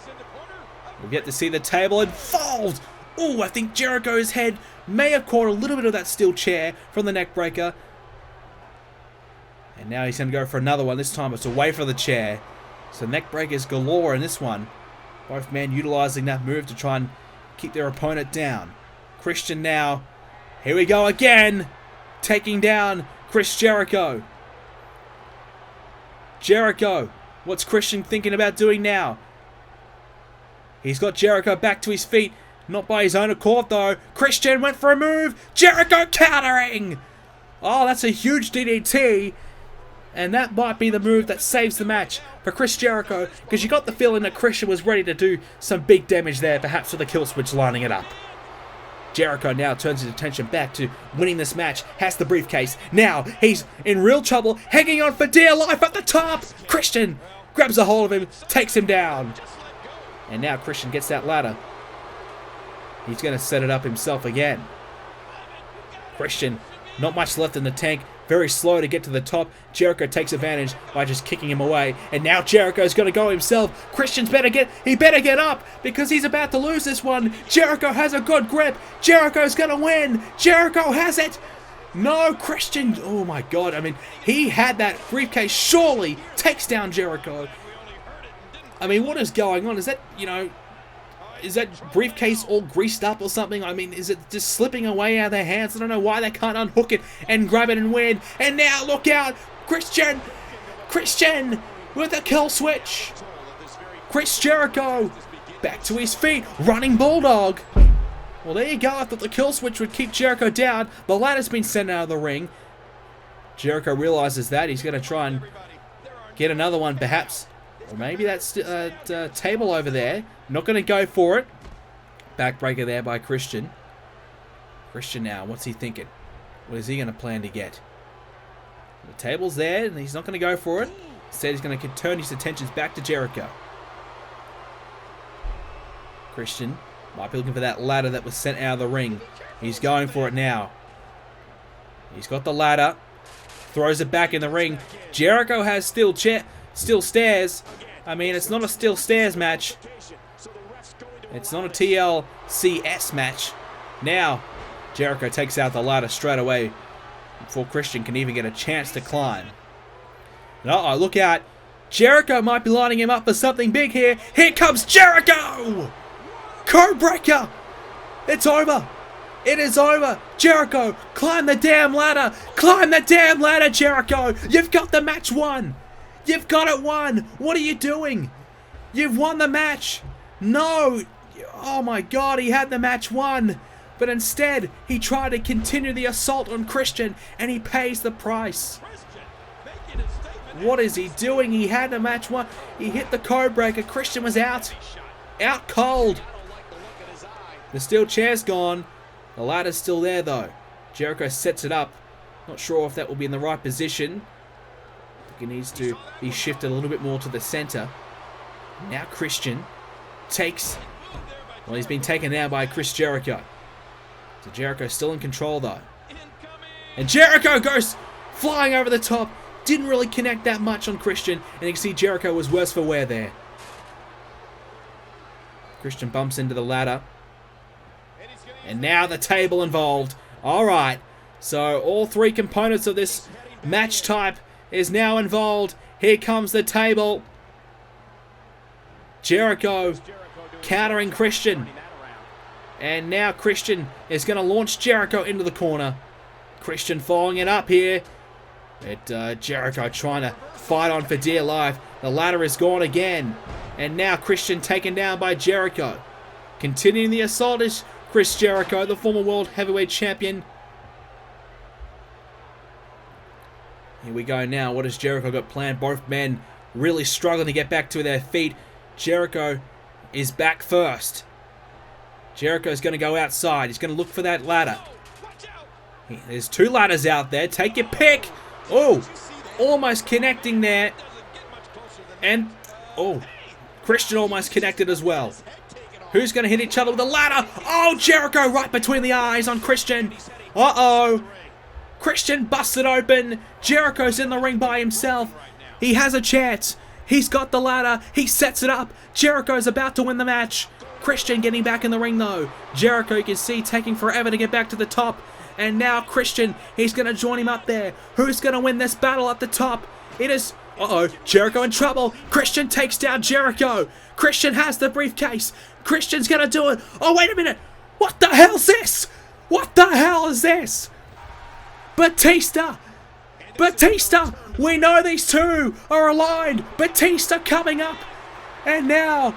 We've yet to see the table involved. I think Jericho's head may have caught a little bit of that steel chair from the neck breaker. And now he's going to go for another one. This time it's away from the chair. So neck breakers galore in this one. Both men utilizing that move to try and keep their opponent down. Christian now Here we go again. Taking down Chris Jericho. Jericho. What's Christian thinking about doing now? He's got Jericho back to his feet. Not by his own accord, though. Christian went for a move. Jericho countering. Oh, that's a huge DDT. And that might be the move that saves the match for Chris Jericho, because you got the feeling that Christian was ready to do some big damage there, perhaps with the kill switch lining it up. Jericho now turns his attention back to winning this match, has the briefcase. Now he's in real trouble, hanging on for dear life at the top. Christian grabs a hold of him, takes him down. And now Christian gets that ladder. He's going to set it up himself again. Christian, not much left in the tank. Very slow to get to the top. Jericho takes advantage by just kicking him away. And now Jericho's going to go himself. Christian's better get up, because he's about to lose this one. Jericho has a good grip. Jericho's going to win. Jericho has it. No, Christian. Oh my God. I mean, he had that briefcase. Surely takes down Jericho. I mean, what is going on? Is that, is that briefcase all greased up or something? I mean, is it just slipping away out of their hands? I don't know why they can't unhook it and grab it and win. And now, look out! Christian with a kill switch. Chris Jericho back to his feet, running bulldog. Well, there you go. I thought the kill switch would keep Jericho down. The ladder's been sent out of the ring. Jericho realizes that. He's going to try and get another one, perhaps. Or maybe that's table over there. Not going to go for it. Backbreaker there by Christian. Christian now, what's he thinking? What is he going to plan to get? The table's there, and he's not going to go for it. Instead, he's going to turn his attentions back to Jericho. Christian might be looking for that ladder that was sent out of the ring. He's going for it now. He's got the ladder. Throws it back in the ring. Jericho has steel stairs. I mean, it's not a steel stairs match. It's not a TLCS match. Now, Jericho takes out the ladder straight away before Christian can even get a chance to climb. Uh-oh, look out. Jericho might be lining him up for something big here. Here comes Jericho! Codebreaker! It's over. It is over. Jericho, climb the damn ladder. Climb the damn ladder, Jericho. You've got the match won. You've got it won. What are you doing? You've won the match. No. Oh my God, he had the match won. But instead, he tried to continue the assault on Christian, and he pays the price. What is he doing? He had the match won. He hit the codebreaker. Christian was out. Out cold. The steel chair's gone. The ladder's still there though. Jericho sets it up. Not sure if that will be in the right position. He needs to be shifted a little bit more to the center. Now Christian takes... Well, he's been taken now by Chris Jericho. So Jericho's still in control though. And Jericho goes flying over the top. Didn't really connect that much on Christian. And you can see Jericho was worse for wear there. Christian bumps into the ladder. And now the table involved. Alright. So all three components of this match type is now involved. Here comes the table. Jericho countering Christian. And now Christian is going to launch Jericho into the corner. Christian following it up here. Jericho trying to fight on for dear life. The ladder is gone again. And now Christian taken down by Jericho. Continuing the assault is Chris Jericho, the former World Heavyweight Champion. Here we go now. What has Jericho got planned? Both men really struggling to get back to their feet. Jericho is back first. Jericho's going to go outside. He's going to look for that ladder. There's two ladders out there. Take your pick. Oh, almost connecting there. And, oh, Christian almost connected as well. Who's going to hit each other with a ladder? Oh, Jericho right between the eyes on Christian. Uh-oh. Christian busted open. Jericho's in the ring by himself. He has a chance. He's got the ladder. He sets it up. Jericho's about to win the match. Christian getting back in the ring though. Jericho, you can see, taking forever to get back to the top. And now Christian, he's going to join him up there. Who's going to win this battle at the top? It is... Uh-oh, Jericho in trouble. Christian takes down Jericho. Christian has the briefcase. Christian's going to do it. Oh, wait a minute. What the hell's this? What the hell is this? Batista! Batista! We know these two are aligned! Batista coming up! And now,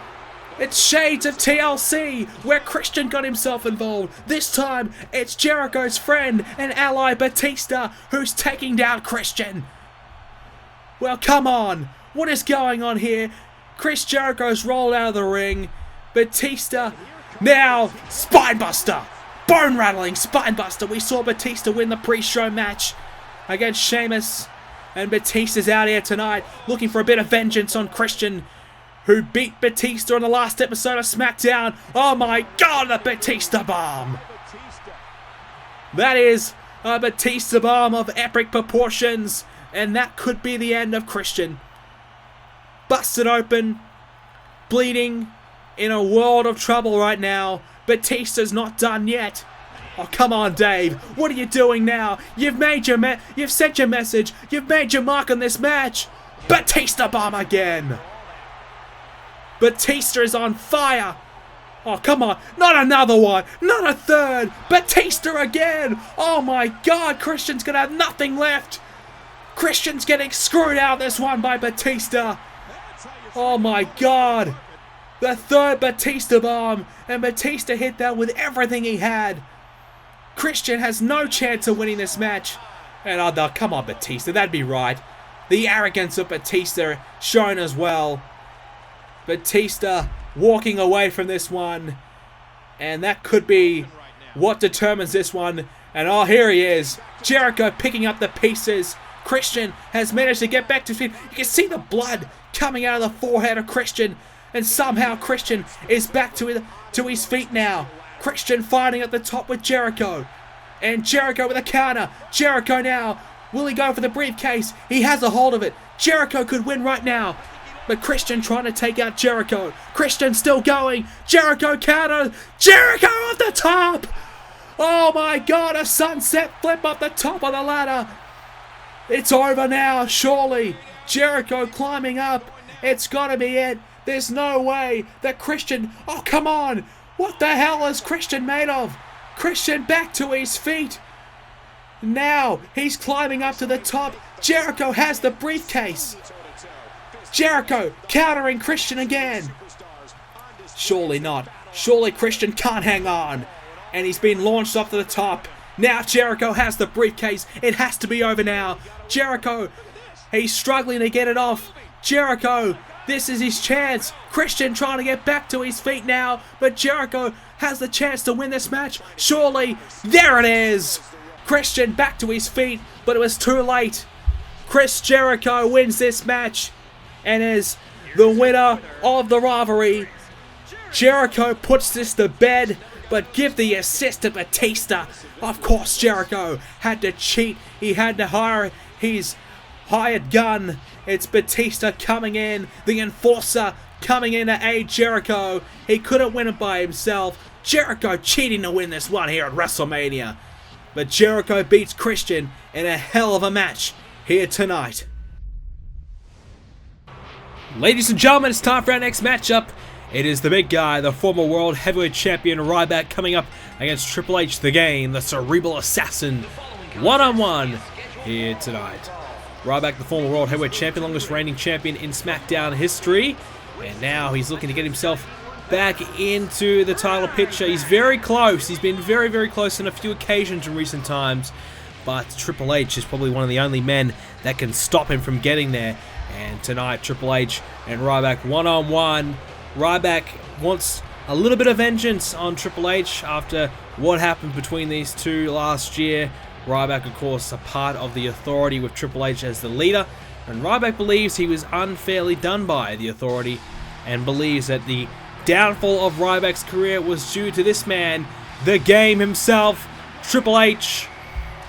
it's shades of TLC, where Christian got himself involved. This time, it's Jericho's friend and ally Batista who's taking down Christian. Well, come on. What is going on here? Chris Jericho's rolled out of the ring. Batista, now, Spinebuster. Bone-rattling Spinebuster. We saw Batista win the pre-show match against Sheamus. And Batista's out here tonight looking for a bit of vengeance on Christian, who beat Batista on the last episode of Smackdown. Oh my God, the Batista bomb. That is a Batista bomb of epic proportions. And that could be the end of Christian. Busted open, bleeding, in a world of trouble right now. Batista's not done yet. Oh, come on, Dave. What are you doing now? You've made your you've sent your message. You've made your mark on this match. Batista bomb again. Batista is on fire. Oh, come on. Not another one. Not a third. Batista again. Oh, my God. Christian's going to have nothing left. Christian's getting screwed out of this one by Batista. Oh, my God. The third Batista bomb. And Batista hit that with everything he had. Christian has no chance of winning this match. And oh, come on, Batista. That'd be right. The arrogance of Batista shown as well. Batista walking away from this one. And that could be what determines this one. And oh, here he is. Jericho picking up the pieces. Christian has managed to get back to his feet. You can see the blood coming out of the forehead of Christian. And somehow Christian is back to his feet now. Christian fighting at the top with Jericho. And Jericho with a counter. Jericho now. Will he go for the briefcase? He has a hold of it. Jericho could win right now. But Christian trying to take out Jericho. Christian still going. Jericho counter. Jericho at the top. Oh my God, a sunset flip up the top of the ladder. It's over now, surely. Jericho climbing up. It's got to be it. There's no way that Christian... Oh, come on. What the hell is Christian made of? Christian back to his feet. Now, he's climbing up to the top. Jericho has the briefcase. Jericho countering Christian again. Surely not. Surely Christian can't hang on. And he's been launched up to the top. Now Jericho has the briefcase. It has to be over now. Jericho, he's struggling to get it off. Jericho, this is his chance. Christian trying to get back to his feet now. But Jericho has the chance to win this match. Surely, there it is. Christian back to his feet, but it was too late. Chris Jericho wins this match and is the winner of the rivalry. Jericho puts this to bed, but give the assist to Batista. Of course, Jericho had to cheat. He had to hire his hired gun. It's Batista coming in, the enforcer coming in to aid Jericho. He couldn't win it by himself. Jericho cheating to win this one here at WrestleMania. But Jericho beats Christian in a hell of a match here tonight. Ladies and gentlemen, it's time for our next matchup. It is the big guy, the former World Heavyweight Champion Ryback, coming up against Triple H the Game, the Cerebral Assassin, one-on-one here tonight. Ryback, the former World Heavyweight Champion, longest reigning champion in SmackDown history. And now he's looking to get himself back into the title picture. He's very close. He's been very, very close on a few occasions in recent times. But Triple H is probably one of the only men that can stop him from getting there. And tonight, Triple H and Ryback one-on-one. Ryback wants a little bit of vengeance on Triple H after what happened between these two last year. Ryback, of course, a part of the Authority with Triple H as the leader. And Ryback believes he was unfairly done by the Authority and believes that the downfall of Ryback's career was due to this man, the Game himself, Triple H,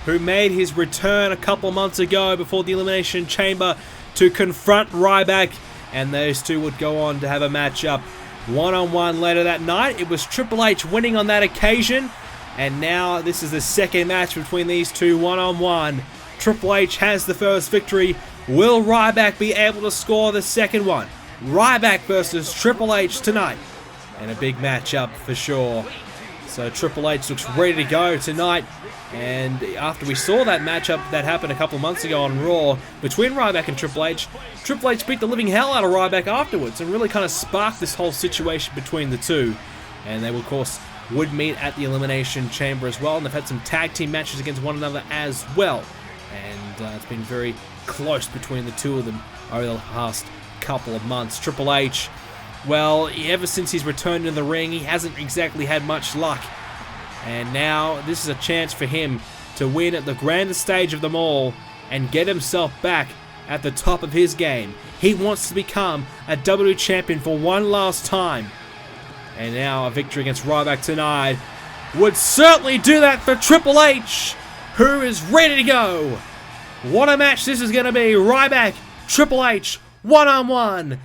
who made his return a couple months ago before the Elimination Chamber to confront Ryback, and those two would go on to have a matchup one-on-one later that night. It was Triple H winning on that occasion, and now this is the second match between these two one-on-one. Triple H has the first victory. Will Ryback be able to score the second one? Ryback versus Triple H tonight, and a big matchup for sure. So Triple H looks ready to go tonight. And after we saw that matchup that happened a couple of months ago on Raw between Ryback and Triple H beat the living hell out of Ryback afterwards and really kind of sparked this whole situation between the two. And they, of course, would meet at the Elimination Chamber as well. And they've had some tag team matches against one another as well. And it's been very close between the two of them over the past couple of months. Triple H, well, ever since he's returned in the ring, he hasn't exactly had much luck. And now this is a chance for him to win at the grandest stage of them all and get himself back at the top of his game. He wants to become a WWE champion for one last time. And now a victory against Ryback tonight would certainly do that for Triple H, who is ready to go. What a match this is going to be. Ryback, Triple H, one-on-one.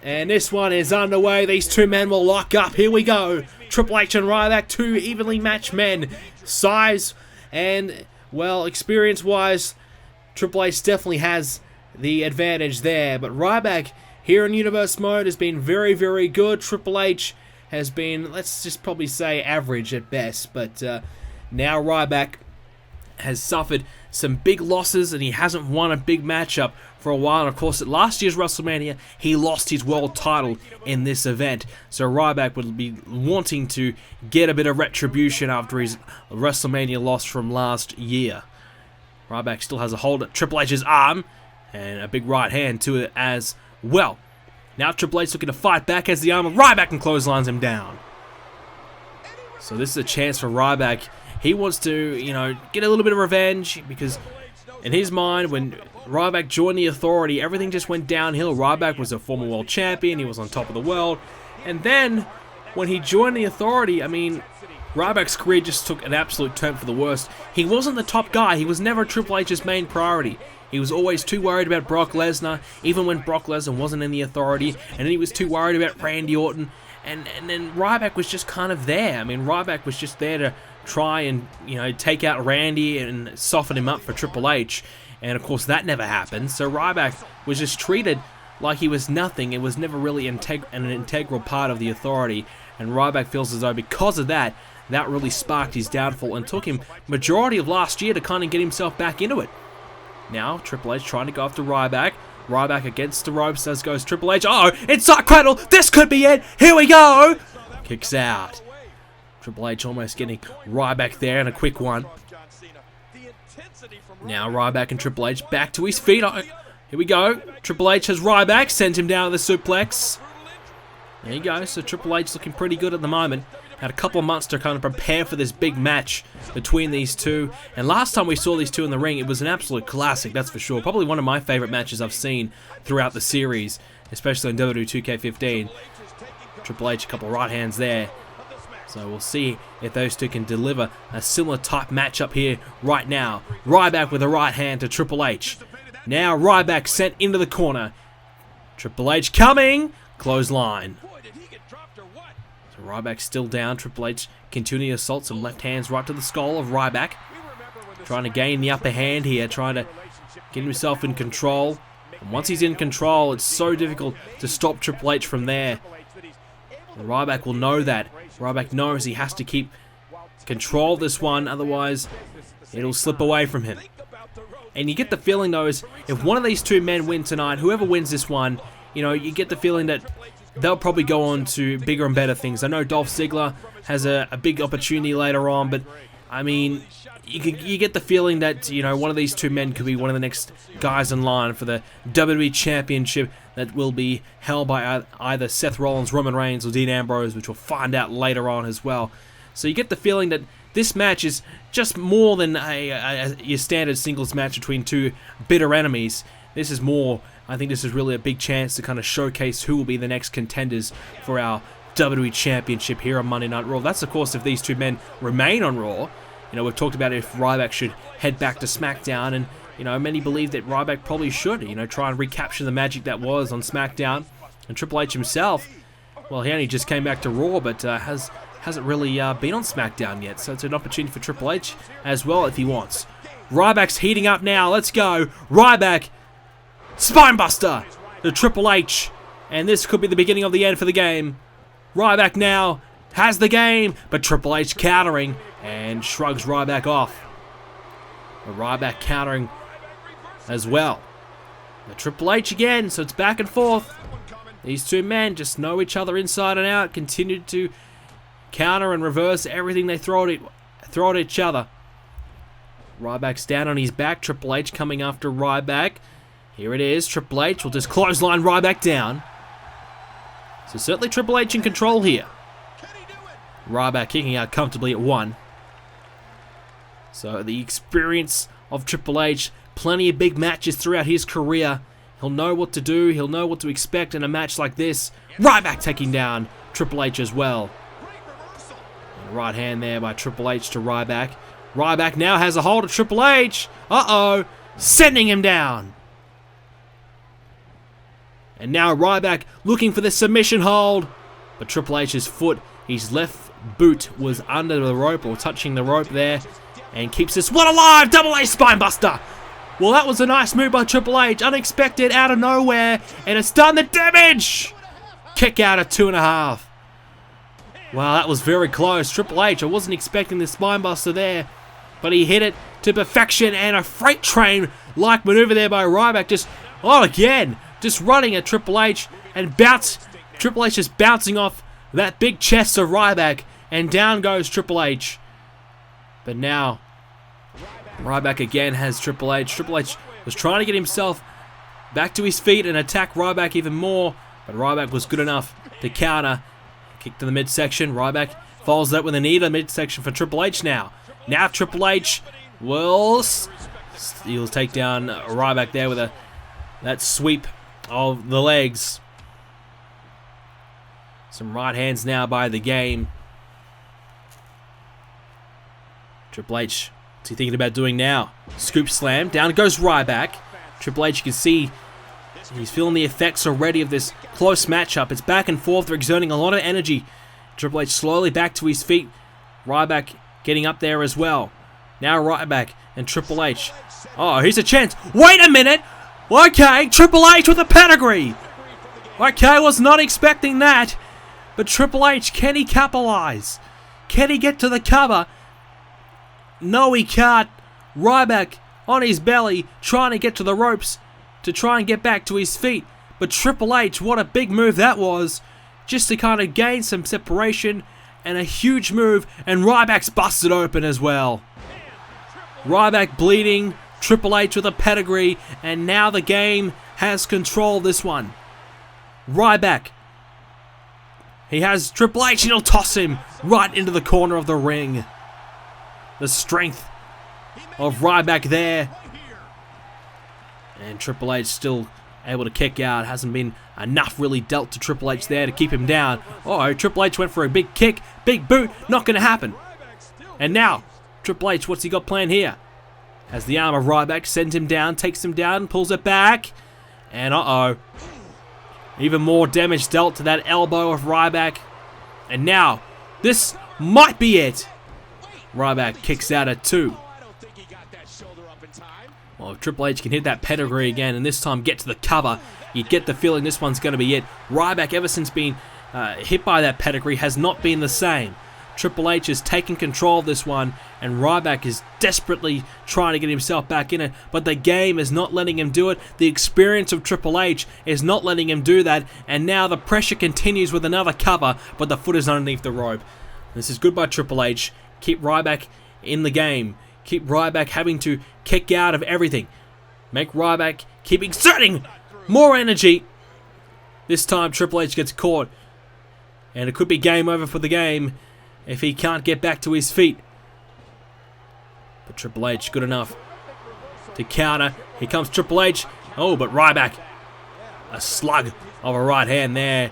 And this one is underway. These two men will lock up. Here we go. Triple H and Ryback, two evenly matched men. Size and, well, experience-wise, Triple H definitely has the advantage there. But Ryback, here in Universe Mode, has been very, very good. Triple H has been, let's just probably say, average at best. But now Ryback has suffered some big losses and he hasn't won a big matchup for a while. And of course, at last year's WrestleMania, he lost his world title in this event. So Ryback would be wanting to get a bit of retribution after his WrestleMania loss from last year. Ryback still has a hold at Triple H's arm and a big right hand to it as well. Now Triple H looking to fight back as the arm of Ryback and clotheslines him down. So this is a chance for Ryback. He wants to, you know, get a little bit of revenge because in his mind, when Ryback joined the Authority, everything just went downhill. Ryback was a former world champion. He was on top of the world. And then when he joined the Authority, I mean, Ryback's career just took an absolute turn for the worst. He wasn't the top guy. He was never Triple H's main priority. He was always too worried about Brock Lesnar, even when Brock Lesnar wasn't in the Authority. And then he was too worried about Randy Orton. And then Ryback was just kind of there. I mean, Ryback was just there to try and, you know, take out Randy and soften him up for Triple H. And of course that never happened. So Ryback was just treated like he was nothing. It was never really an integral part of the Authority. And Ryback feels as though because of that, that really sparked his downfall and took him majority of last year to kind of get himself back into it. Now Triple H trying to go after Ryback. Ryback against the ropes as goes Triple H. Oh, inside cradle. This could be it. Here we go. Kicks out. Triple H almost getting Ryback there in a quick one. Now Ryback and Triple H back to his feet. Oh, here we go. Triple H has Ryback. Sends him down to the suplex. There you go. So Triple H looking pretty good at the moment. Had a couple of months to kind of prepare for this big match between these two. And last time we saw these two in the ring, it was an absolute classic, that's for sure. Probably one of my favorite matches I've seen throughout the series, especially in WWE 2k15. Triple H, a couple of right hands there. So we'll see if those two can deliver a similar type matchup here right now. Ryback with a right hand to Triple H. Now Ryback sent into the corner. Triple H coming. Clothesline. So Ryback still down. Triple H continuing to assault, some left hands right to the skull of Ryback. Trying to gain the upper hand here. Trying to get himself in control. And once he's in control, it's so difficult to stop Triple H from there. And Ryback will know that. Ryback knows he has to keep control of this one, otherwise it'll slip away from him. And you get the feeling, though, is if one of these two men win tonight, whoever wins this one, you know, you get the feeling that they'll probably go on to bigger and better things. I know Dolph Ziggler has a big opportunity later on, but I mean, you get the feeling that, you know, one of these two men could be one of the next guys in line for the WWE Championship that will be held by either Seth Rollins, Roman Reigns, or Dean Ambrose, which we'll find out later on as well. So you get the feeling that this match is just more than your standard singles match between two bitter enemies. This is more, I think this is really a big chance to kind of showcase who will be the next contenders for our WWE Championship here on Monday Night Raw. That's, of course, if these two men remain on Raw. You know, we've talked about if Ryback should head back to Smackdown, and, you know, many believe that Ryback probably should, you know, try and recapture the magic that was on Smackdown. And Triple H himself, well, he only just came back to Raw, but hasn't really been on Smackdown yet, so it's an opportunity for Triple H as well if he wants. Ryback's heating up now. Let's go. Ryback, spinebuster to Triple H, and this could be the beginning of the end for the game. Ryback now has the game, but Triple H countering and shrugs Ryback off. But Ryback countering as well. The Triple H again, so it's back and forth. These two men just know each other inside and out, continue to counter and reverse everything they throw at each other. Ryback's down on his back, Triple H coming after Ryback. Here it is, Triple H will just clothesline Ryback down. So certainly Triple H in control here. Ryback kicking out comfortably at 1. So the experience of Triple H, plenty of big matches throughout his career. He'll know what to do, he'll know what to expect in a match like this. Ryback taking down Triple H as well. And right hand there by Triple H to Ryback. Ryback now has a hold of Triple H. Uh-oh, sending him down. And now Ryback looking for the submission hold. But Triple H's foot, his left boot was under the rope or touching the rope there. And keeps this one alive. Double A spinebuster. Well, that was a nice move by Triple H. Unexpected out of nowhere. And it's done the damage. Kick out at 2.5. Wow, that was very close. Triple H, I wasn't expecting the spinebuster there. But he hit it to perfection. And a freight train-like maneuver there by Ryback. Just running at Triple H and Triple H just bouncing off that big chest of Ryback, and down goes Triple H. But now Ryback again has Triple H. Triple H was trying to get himself back to his feet and attack Ryback even more, but Ryback was good enough to counter. Kick to the midsection. Ryback follows that with a knee to the midsection for Triple H now. Now Triple H will he'll take down Ryback there with that sweep of the legs. Some right hands now by the game. Triple H, what's he thinking about doing now? Scoop slam. Down goes Ryback. Triple H, you can see he's feeling the effects already of this close matchup. It's back and forth. They're exerting a lot of energy. Triple H slowly back to his feet. Ryback getting up there as well. Now Ryback and Triple H. Oh, here's a chance. Wait a minute. Okay, Triple H with a pedigree. Okay, was not expecting that. But Triple H, can he capitalize? Can he get to the cover? No, he can't. Ryback on his belly, trying to get to the ropes to try and get back to his feet. But Triple H, what a big move that was. Just to kind of gain some separation, and a huge move, and Ryback's busted open as well. Ryback bleeding, Triple H with a pedigree, and now the game has control of this one. Ryback, he has Triple H, and he'll toss him right into the corner of the ring. The strength of Ryback there. And Triple H still able to kick out. Hasn't been enough really dealt to Triple H there to keep him down. Oh, Triple H went for a big kick, big boot, not going to happen. And now, Triple H, what's he got planned here? Has the arm of Ryback, sends him down, takes him down, pulls it back. And even more damage dealt to that elbow of Ryback. And now, this might be it. Ryback kicks out at 2. Well, if Triple H can hit that pedigree again and this time get to the cover, you get the feeling this one's going to be it. Ryback, ever since being hit by that pedigree, has not been the same. Triple H is taking control of this one, and Ryback is desperately trying to get himself back in it, but the game is not letting him do it. The experience of Triple H is not letting him do that, and now the pressure continues with another cover, but the foot is underneath the rope. This is good by Triple H. Keep Ryback in the game. Keep Ryback having to kick out of everything. Make Ryback keep exerting more energy. This time Triple H gets caught, and it could be game over for the game if he can't get back to his feet. But Triple H good enough to counter. Here comes Triple H. Oh, but Ryback, a slug of a right hand there,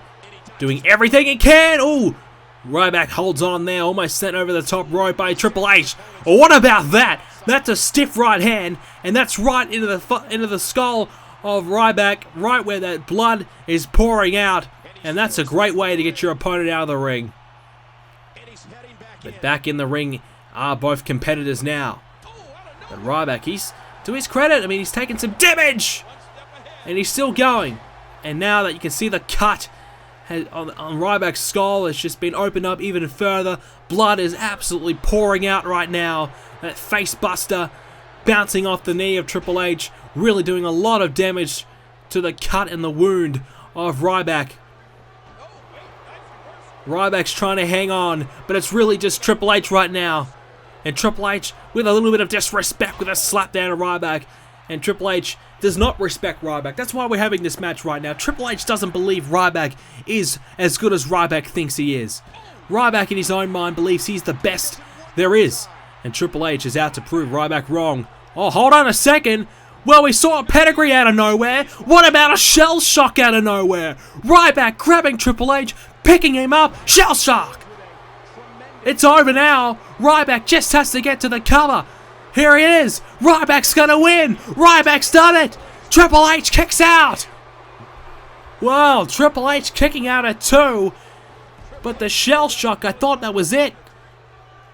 doing everything he can. Oh, Ryback holds on there, almost sent over the top rope by Triple H. Oh, what about that? That's a stiff right hand, and that's right into the skull of Ryback, right where that blood is pouring out. And that's a great way to get your opponent out of the ring. But back in the ring are both competitors now. But Ryback, he's, to his credit, I mean, he's taken some damage, and he's still going. And now that you can see the cut on Ryback's skull has just been opened up even further. Blood is absolutely pouring out right now. That face buster bouncing off the knee of Triple H, really doing a lot of damage to the cut and the wound of Ryback. Ryback's trying to hang on, but it's really just Triple H right now. And Triple H with a little bit of disrespect with a slap down to Ryback. And Triple H does not respect Ryback. That's why we're having this match right now. Triple H doesn't believe Ryback is as good as Ryback thinks he is. Ryback in his own mind believes he's the best there is. And Triple H is out to prove Ryback wrong. Oh, hold on a second. Well, we saw a pedigree out of nowhere. What about a shell shock out of nowhere? Ryback grabbing Triple H, picking him up. Shell shock. It's over now. Ryback just has to get to the cover. Here he is. Ryback's going to win. Ryback's done it. Triple H kicks out. Wow, Triple H kicking out at 2. But the shell shock, I thought that was it.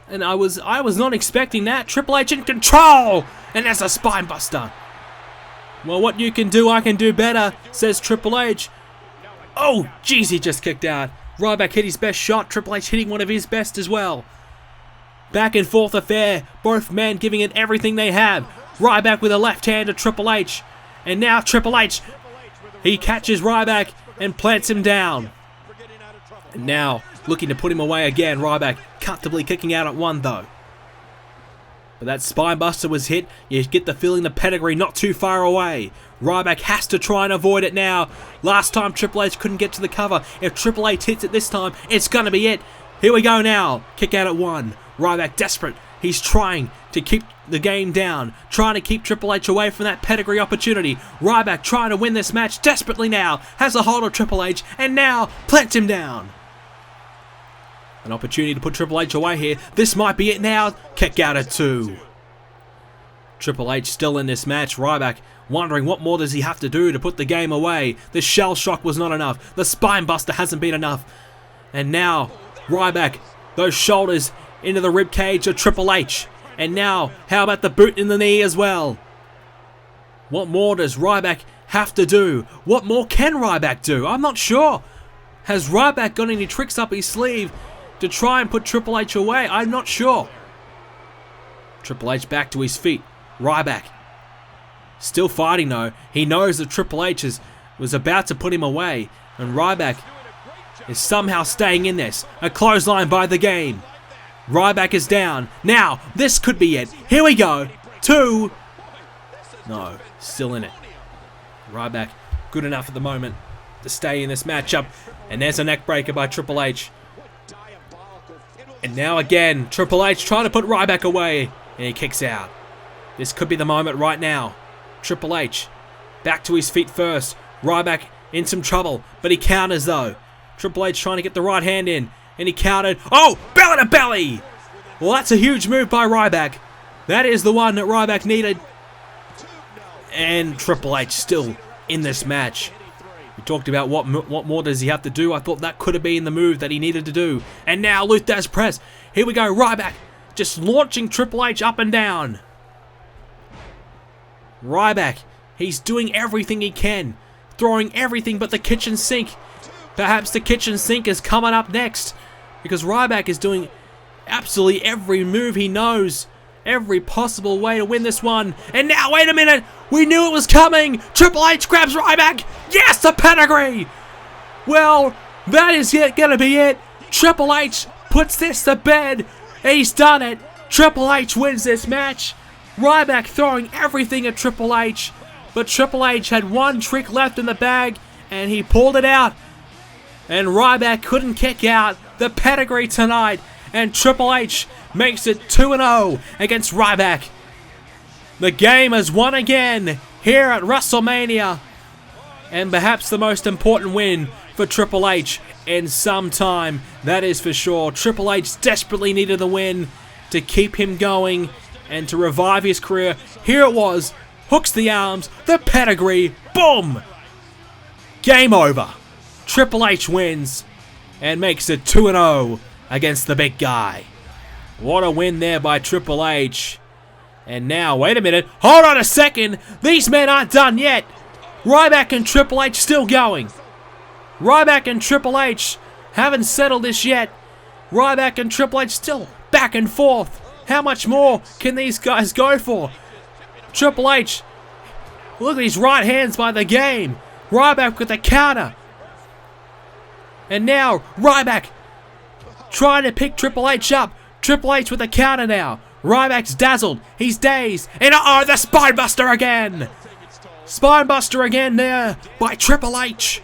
And I was not expecting that. Triple H in control. And there's a spine buster. Well, what you can do, I can do better, says Triple H. Oh, jeez, he just kicked out. Ryback hit his best shot. Triple H hitting one of his best as well. Back and forth affair. Both men giving it everything they have. Ryback with a left hand to Triple H. And now Triple H, he catches Ryback and plants him down. And now, looking to put him away again. Ryback comfortably kicking out at 1 though. But that spine buster was hit. You get the feeling the pedigree not too far away. Ryback has to try and avoid it now. Last time Triple H couldn't get to the cover. If Triple H hits it this time, it's going to be it. Here we go now. Kick out at 1. Ryback desperate. He's trying to keep the game down. Trying to keep Triple H away from that pedigree opportunity. Ryback trying to win this match desperately now. Has a hold of Triple H and now plants him down. An opportunity to put Triple H away here. This might be it now. Kick out at 2. Triple H still in this match. Ryback wondering what more does he have to do to put the game away. The shell shock was not enough. The spine buster hasn't been enough. And now Ryback, those shoulders into the rib cage of Triple H. And now, how about the boot in the knee as well? What more does Ryback have to do? What more can Ryback do? I'm not sure. Has Ryback got any tricks up his sleeve to try and put Triple H away? I'm not sure. Triple H back to his feet. Ryback still fighting though. He knows that Triple H was about to put him away. And Ryback is somehow staying in this. A clothesline by the game. Ryback is down. Now, this could be it. Here we go. 2. No, still in it. Ryback, good enough at the moment to stay in this matchup. And there's a neck breaker by Triple H. And now again, Triple H trying to put Ryback away. And he kicks out. This could be the moment right now. Triple H back to his feet first. Ryback in some trouble, but he counters though. Triple H trying to get the right hand in. And he countered. Oh, belly to belly. Well, that's a huge move by Ryback. That is the one that Ryback needed. And Triple H still in this match. We talked about what more does he have to do. I thought that could have been the move that he needed to do. And now Luther's press. Here we go. Ryback just launching Triple H up and down. Ryback, he's doing everything he can. Throwing everything but the kitchen sink. Perhaps the kitchen sink is coming up next. Because Ryback is doing absolutely every move he knows. Every possible way to win this one. And now, wait a minute. We knew it was coming. Triple H grabs Ryback. Yes, the pedigree. Well, that is going to be it. Triple H puts this to bed. He's done it. Triple H wins this match. Ryback throwing everything at Triple H. But Triple H had one trick left in the bag. And he pulled it out. And Ryback couldn't kick out the pedigree tonight. And Triple H makes it 2-0 against Ryback. The game has won again here at WrestleMania. And perhaps the most important win for Triple H in some time. That is for sure. Triple H desperately needed the win to keep him going and to revive his career. Here it was. Hooks the arms. The pedigree. Boom. Game over. Triple H wins and makes it 2-0 against the big guy. What a win there by Triple H. And now, wait a minute. Hold on a second. These men aren't done yet. Ryback and Triple H still going. Ryback and Triple H haven't settled this yet. Ryback and Triple H still back and forth. How much more can these guys go for? Triple H, look at these right hands by the game. Ryback with the counter. And now Ryback trying to pick Triple H up. Triple H with the counter now. Ryback's dazzled. He's dazed. And uh-oh, the Spinebuster again. Spinebuster again there by Triple H.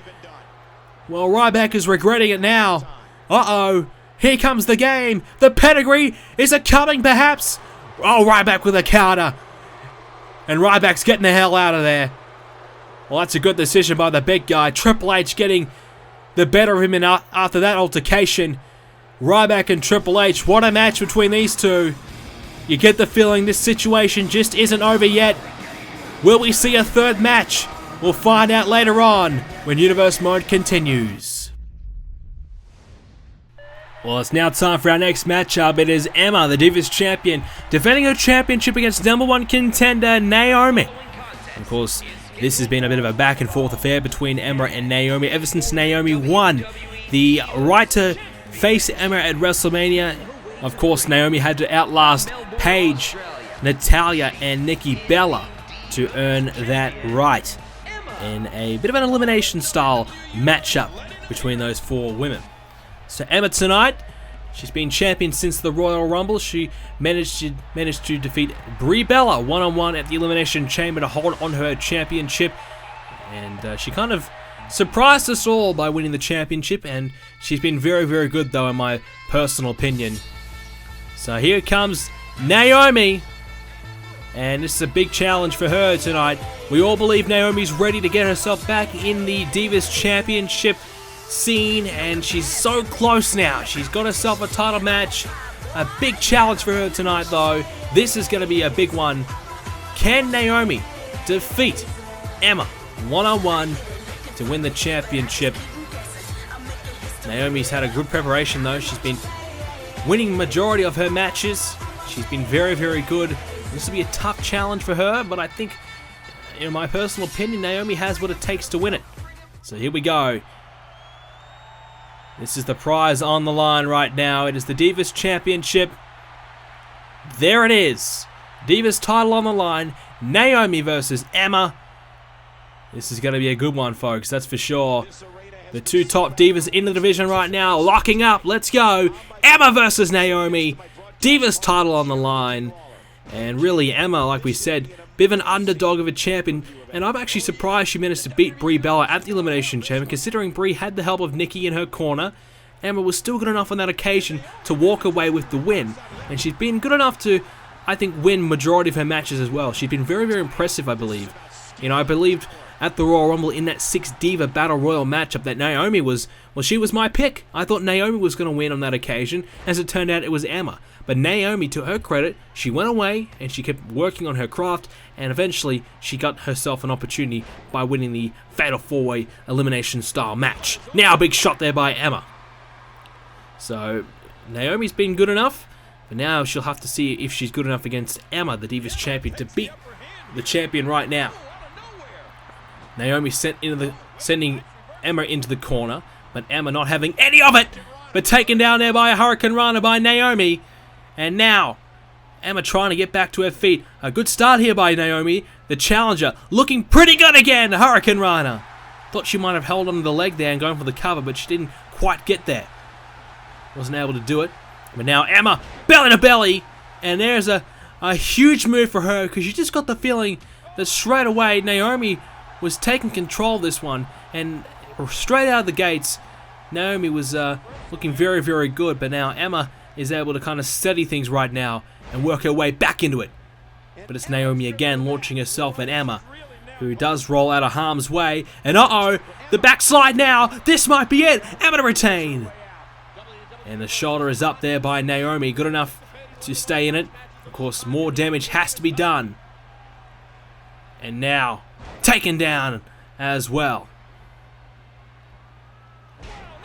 Well, Ryback is regretting it now. Uh-oh. Here comes the game. The pedigree. Is it coming perhaps? Oh, Ryback with a counter. And Ryback's getting the hell out of there. Well, that's a good decision by the big guy. Triple H getting the better of him after that altercation. Ryback and Triple H. What a match between these two. You get the feeling this situation just isn't over yet. Will we see a third match? We'll find out later on when Universe Mode continues. Well, it's now time for our next matchup. It is Emma, the Divas Champion, defending her championship against #1 contender Naomi. Of course, this has been a bit of a back and forth affair between Emma and Naomi ever since Naomi won the right to face Emma at WrestleMania. Of course, Naomi had to outlast Paige, Natalya, and Nikki Bella to earn that right in a bit of an elimination style matchup between those four women. So Emma tonight, she's been champion since the Royal Rumble. She managed to defeat Brie Bella one-on-one at the Elimination Chamber to hold on her championship. And she kind of surprised us all by winning the championship, and she's been very, very good though in my personal opinion. So here comes Naomi, and this is a big challenge for her tonight. We all believe Naomi's ready to get herself back in the Divas Championship scene, and she's so close now. She's got herself a title match. A big challenge for her tonight though. This is going to be a big one. Can Naomi defeat Emma one-on-one to win the championship? Naomi's had a good preparation though. She's been winning majority of her matches. She's been very, very good. This will be a tough challenge for her, but I think, in my personal opinion, Naomi has what it takes to win it. So here we go. This is the prize on the line right now. It is the Divas Championship. There it is. Divas title on the line. Naomi versus Emma. This is going to be a good one, folks. That's for sure. The two top divas in the division right now, locking up. Let's go. Emma versus Naomi. Divas title on the line. And really, Emma, like we said, bit of an underdog of a champion. And I'm actually surprised she managed to beat Brie Bella at the Elimination Chamber, considering Brie had the help of Nikki in her corner. Emma was still good enough on that occasion to walk away with the win. And she's been good enough to, I think, win majority of her matches as well. She's been very, very impressive, I believe. You know, I believed at the Royal Rumble in that 6-diva Battle Royal matchup that Naomi was, well, she was my pick. I thought Naomi was going to win on that occasion. As it turned out, it was Emma. But Naomi, to her credit, she went away and she kept working on her craft, and eventually she got herself an opportunity by winning the Fatal 4-Way Elimination style match. Now a big shot there by Emma. So Naomi's been good enough, but now she'll have to see if she's good enough against Emma, the Divas Champion, to beat the champion right now. Naomi sending Emma into the corner, but Emma not having any of it, but taken down there by a Hurricane Rana by Naomi. And now, Emma trying to get back to her feet. A good start here by Naomi, the challenger, looking pretty good again, Hurricane Rana. Thought she might have held onto the leg there and gone for the cover, but she didn't quite get there. Wasn't able to do it. But now Emma, belly to belly, and there's a huge move for her, because you just got the feeling that straight away Naomi was taking control of this one, and straight out of the gates, Naomi was looking very, very good, but now Emma is able to kind of steady things right now and work her way back into it. But it's Naomi again launching herself at Emma, who does roll out of harm's way, and uh-oh, the backslide now, this might be it, Emma to retain. And the shoulder is up there by Naomi, good enough to stay in it. Of course, more damage has to be done. And now, taken down as well.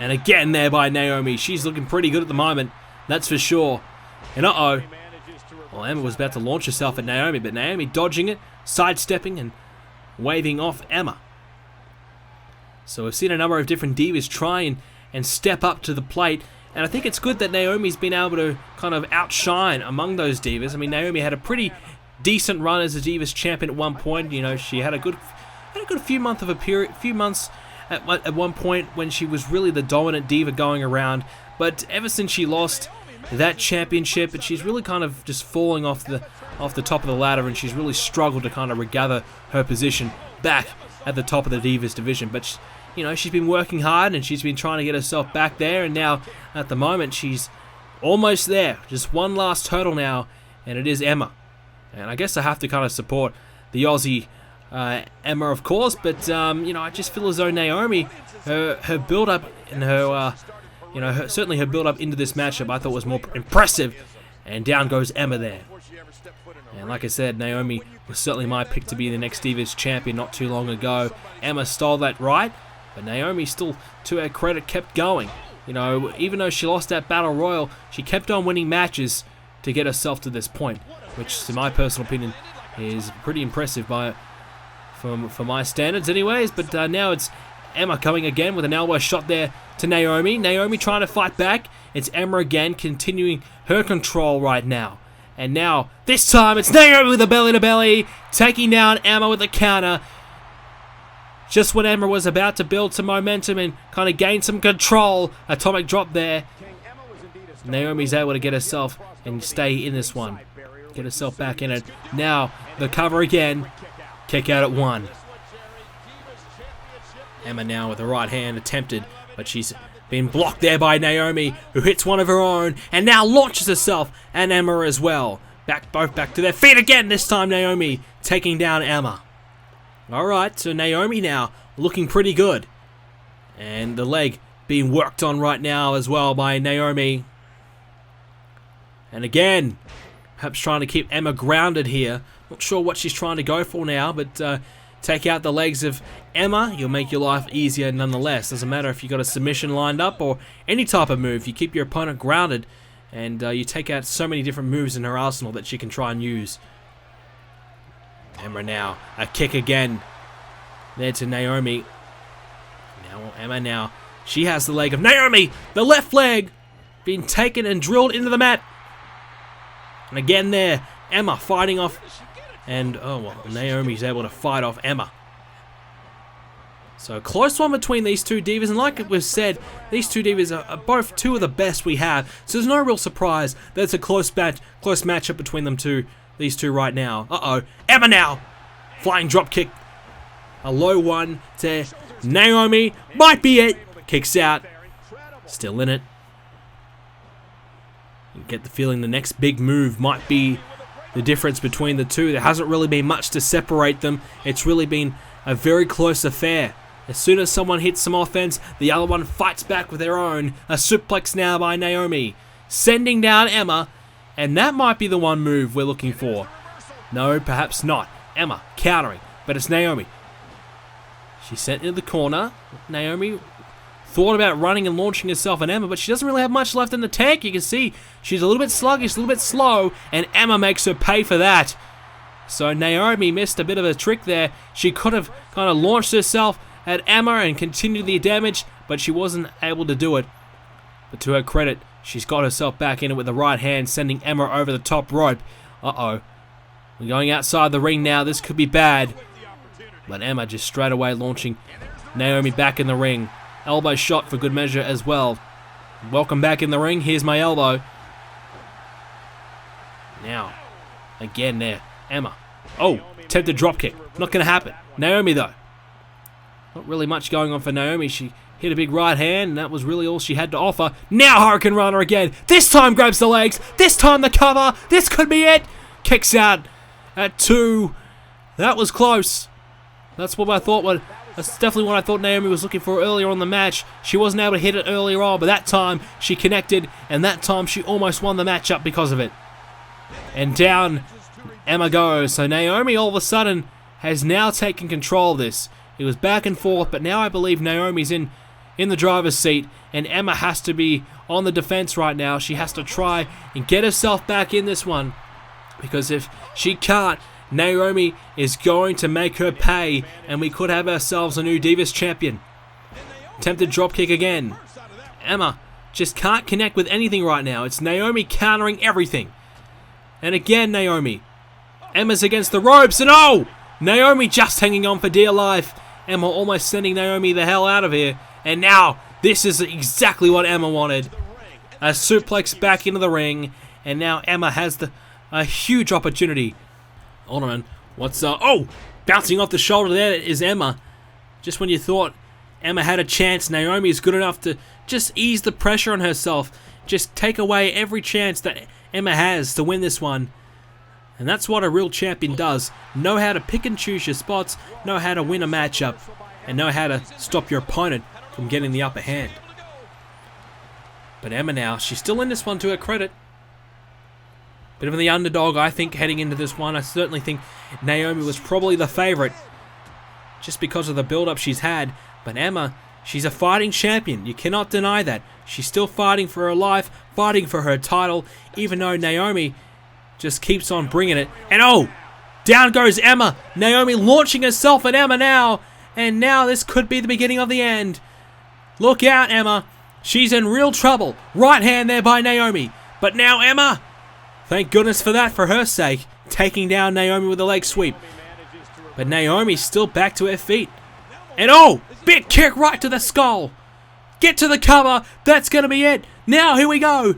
And again there by Naomi, she's looking pretty good at the moment. That's for sure. And uh-oh. Well, Emma was about to launch herself at Naomi, but Naomi dodging it, sidestepping and waving off Emma. So we've seen a number of different Divas try and step up to the plate. And I think it's good that Naomi's been able to kind of outshine among those Divas. I mean, Naomi had a pretty decent run as a Divas champion at one point. You know, she had a good few months at one point when she was really the dominant Diva going around. But ever since she lost that championship, she's really kind of just falling off the top of the ladder, and she's really struggled to kind of regather her position back at the top of the Divas division. But you know, she's been working hard and she's been trying to get herself back there, and now at the moment she's almost there. Just one last hurdle now, and it is Emma. And I guess I have to kind of support the Aussie Emma, of course, but you know, I just feel as though Naomi, her build-up and her certainly her build-up into this matchup I thought was more impressive, and down goes Emma there. And like I said, Naomi was certainly my pick to be the next Divas champion not too long ago. Emma stole that right, but Naomi still, to her credit, kept going. You know, even though she lost that Battle Royal, she kept on winning matches to get herself to this point, which, to my personal opinion, is pretty impressive for my standards anyways. But now it's Emma coming again with an elbow shot there to Naomi. Naomi trying to fight back. It's Emma again, continuing her control right now. And now, this time, it's Naomi with a belly-to-belly, taking down Emma with a counter. Just when Emma was about to build some momentum and kind of gain some control, atomic drop there. Naomi's able to get herself and stay in this one. Get herself back in it. Now, the cover again. Kick out at 1. Emma now with the right hand attempted, but she's been blocked there by Naomi, who hits one of her own, and now launches herself and Emma as well. Both back to their feet again, this time Naomi taking down Emma. Alright, so Naomi now looking pretty good. And the leg being worked on right now as well by Naomi. And again, perhaps trying to keep Emma grounded here. Not sure what she's trying to go for now, but take out the legs of Emma, you'll make your life easier nonetheless. Doesn't matter if you've got a submission lined up or any type of move. You keep your opponent grounded, and you take out so many different moves in her arsenal that she can try and use. Emma now, a kick again. There to Naomi. Now Emma now, she has the leg of Naomi. The left leg being taken and drilled into the mat. And again there, Emma fighting off. And, oh well, Naomi's able to fight off Emma. So, a close one between these two Divas. And like we've said, these two Divas are both two of the best we have. So, there's no real surprise that it's a close matchup between these two right now. Uh-oh. Emma now. Flying drop kick. A low one to Naomi. Might be it. Kicks out. Still in it. You get the feeling the next big move might be the difference between the two. There hasn't really been much to separate them. It's really been a very close affair. As soon as someone hits some offense, the other one fights back with their own. A suplex now by Naomi, sending down Emma, and that might be the one move we're looking for. No, perhaps not. Emma countering, but it's Naomi. She's sent into the corner. Naomi thought about running and launching herself on Emma, but she doesn't really have much left in the tank. You can see she's a little bit sluggish, a little bit slow, and Emma makes her pay for that. So Naomi missed a bit of a trick there. She could have kind of launched herself at Emma and continued the damage, but she wasn't able to do it. But to her credit, she's got herself back in it with the right hand, sending Emma over the top rope. Uh-oh. We're going outside the ring now. This could be bad. But Emma just straight away launching Naomi back in the ring. Elbow shot for good measure as well. Welcome back in the ring. Here's my elbow. Now, again there. Emma. Oh, attempted dropkick. Not going to happen. Naomi, though. Not really much going on for Naomi. She hit a big right hand, and that was really all she had to offer. Now Hurricane Runner again. This time grabs the legs. This time the cover. This could be it. Kicks out at 2. That was close. That's what I thought. That's definitely what I thought Naomi was looking for earlier on in the match. She wasn't able to hit it earlier on, but that time she connected, and that time she almost won the matchup because of it. And down Emma goes. So Naomi all of a sudden has now taken control of this. It was back and forth, but now I believe Naomi's in the driver's seat, and Emma has to be on the defense right now. She has to try and get herself back in this one, because if she can't, Naomi is going to make her pay, and we could have ourselves a new Divas champion. Attempted dropkick again. Emma just can't connect with anything right now. It's Naomi countering everything. And again, Naomi. Emma's against the ropes, and oh! Naomi just hanging on for dear life. Emma almost sending Naomi the hell out of here. And now, this is exactly what Emma wanted. A suplex back into the ring. And now Emma has a huge opportunity. Hold on, what's oh! Bouncing off the shoulder there is Emma. Just when you thought Emma had a chance, Naomi is good enough to just ease the pressure on herself. Just take away every chance that Emma has to win this one. And that's what a real champion does. Know how to pick and choose your spots, know how to win a matchup, and know how to stop your opponent from getting the upper hand. But Emma now, she's still in this one to her credit. Bit of the underdog, I think, heading into this one. I certainly think Naomi was probably the favorite just because of the build-up she's had. But Emma, she's a fighting champion. You cannot deny that. She's still fighting for her life, fighting for her title, even though Naomi just keeps on bringing it. And oh, down goes Emma. Naomi launching herself at Emma now. And now this could be the beginning of the end. Look out, Emma. She's in real trouble. Right hand there by Naomi. But now Emma, thank goodness for that, for her sake, taking down Naomi with a leg sweep. But Naomi's still back to her feet. And oh, big kick right to the skull. Get to the cover. That's going to be it. Now, here we go.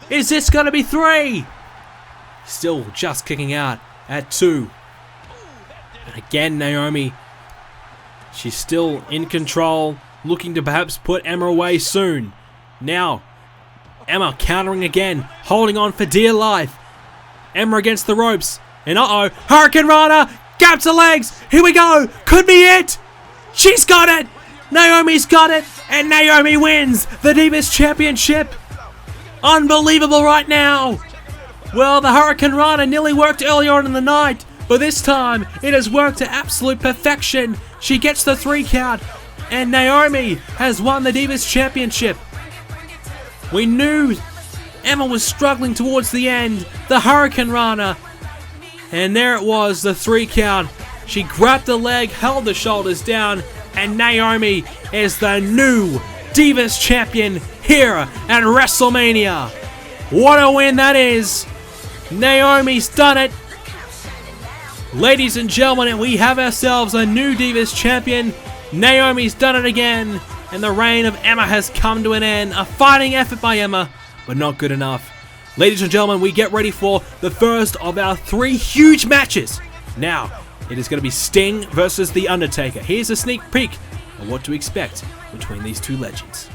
Is this going to be 3? Still just kicking out at 2. And again, Naomi, she's still in control, looking to perhaps put Emma away soon. Now, Emma countering again, holding on for dear life. Emma against the ropes. And uh-oh, Hurricane Rana, grabs the legs. Here we go. Could be it. She's got it. Naomi's got it. And Naomi wins the Divas Championship. Unbelievable right now. Well, the Hurricane Rana nearly worked earlier on in the night, but this time it has worked to absolute perfection. She gets the 3 count, and Naomi has won the Divas Championship. We knew Emma was struggling towards the end, the Hurricane Rana, and there it was, the 3 count. She grabbed the leg, held the shoulders down, and Naomi is the new Divas Champion here at WrestleMania. What a win that is! Naomi's done it. Ladies and gentlemen, we have ourselves a new Divas Champion. Naomi's done it again, and the reign of Emma has come to an end. A fighting effort by Emma, but not good enough. Ladies and gentlemen, we get ready for the first of our 3 huge matches. Now, it is going to be Sting versus The Undertaker. Here's a sneak peek of what to expect between these 2 legends.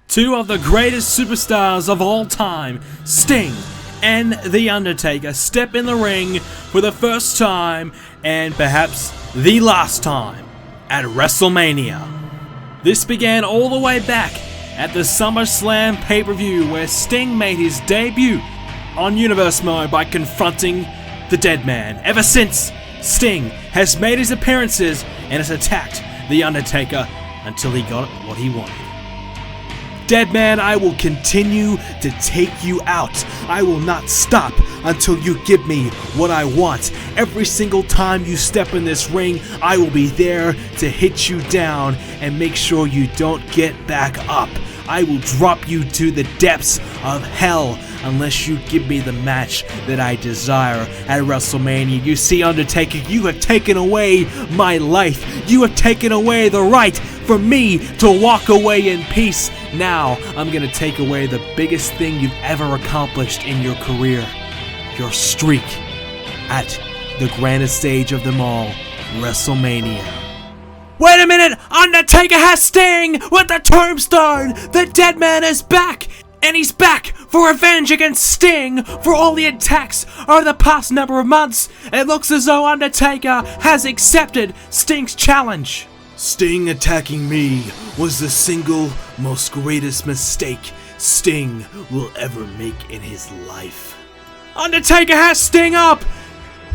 2 of the greatest superstars of all time, Sting and The Undertaker, step in the ring for the first time and perhaps the last time at WrestleMania. This began all the way back at the SummerSlam pay-per-view where Sting made his debut on Universe Mode by confronting the Dead Man. Ever since, Sting has made his appearances and has attacked The Undertaker until he got what he wanted. Dead Man, I will continue to take you out. I will not stop until you give me what I want. Every single time you step in this ring, I will be there to hit you down and make sure you don't get back up. I will drop you to the depths of hell unless you give me the match that I desire at WrestleMania. You see, Undertaker, you have taken away my life. You have taken away the right for me to walk away in peace. Now, I'm gonna take away the biggest thing you've ever accomplished in your career. Your streak at the grandest stage of them all, WrestleMania. Wait a minute! Undertaker has Sting with the tombstone! The Dead Man is back! And he's back for revenge against Sting for all the attacks over the past number of months. It looks as though Undertaker has accepted Sting's challenge. Sting attacking me was the single most greatest mistake Sting will ever make in his life. Undertaker has Sting up!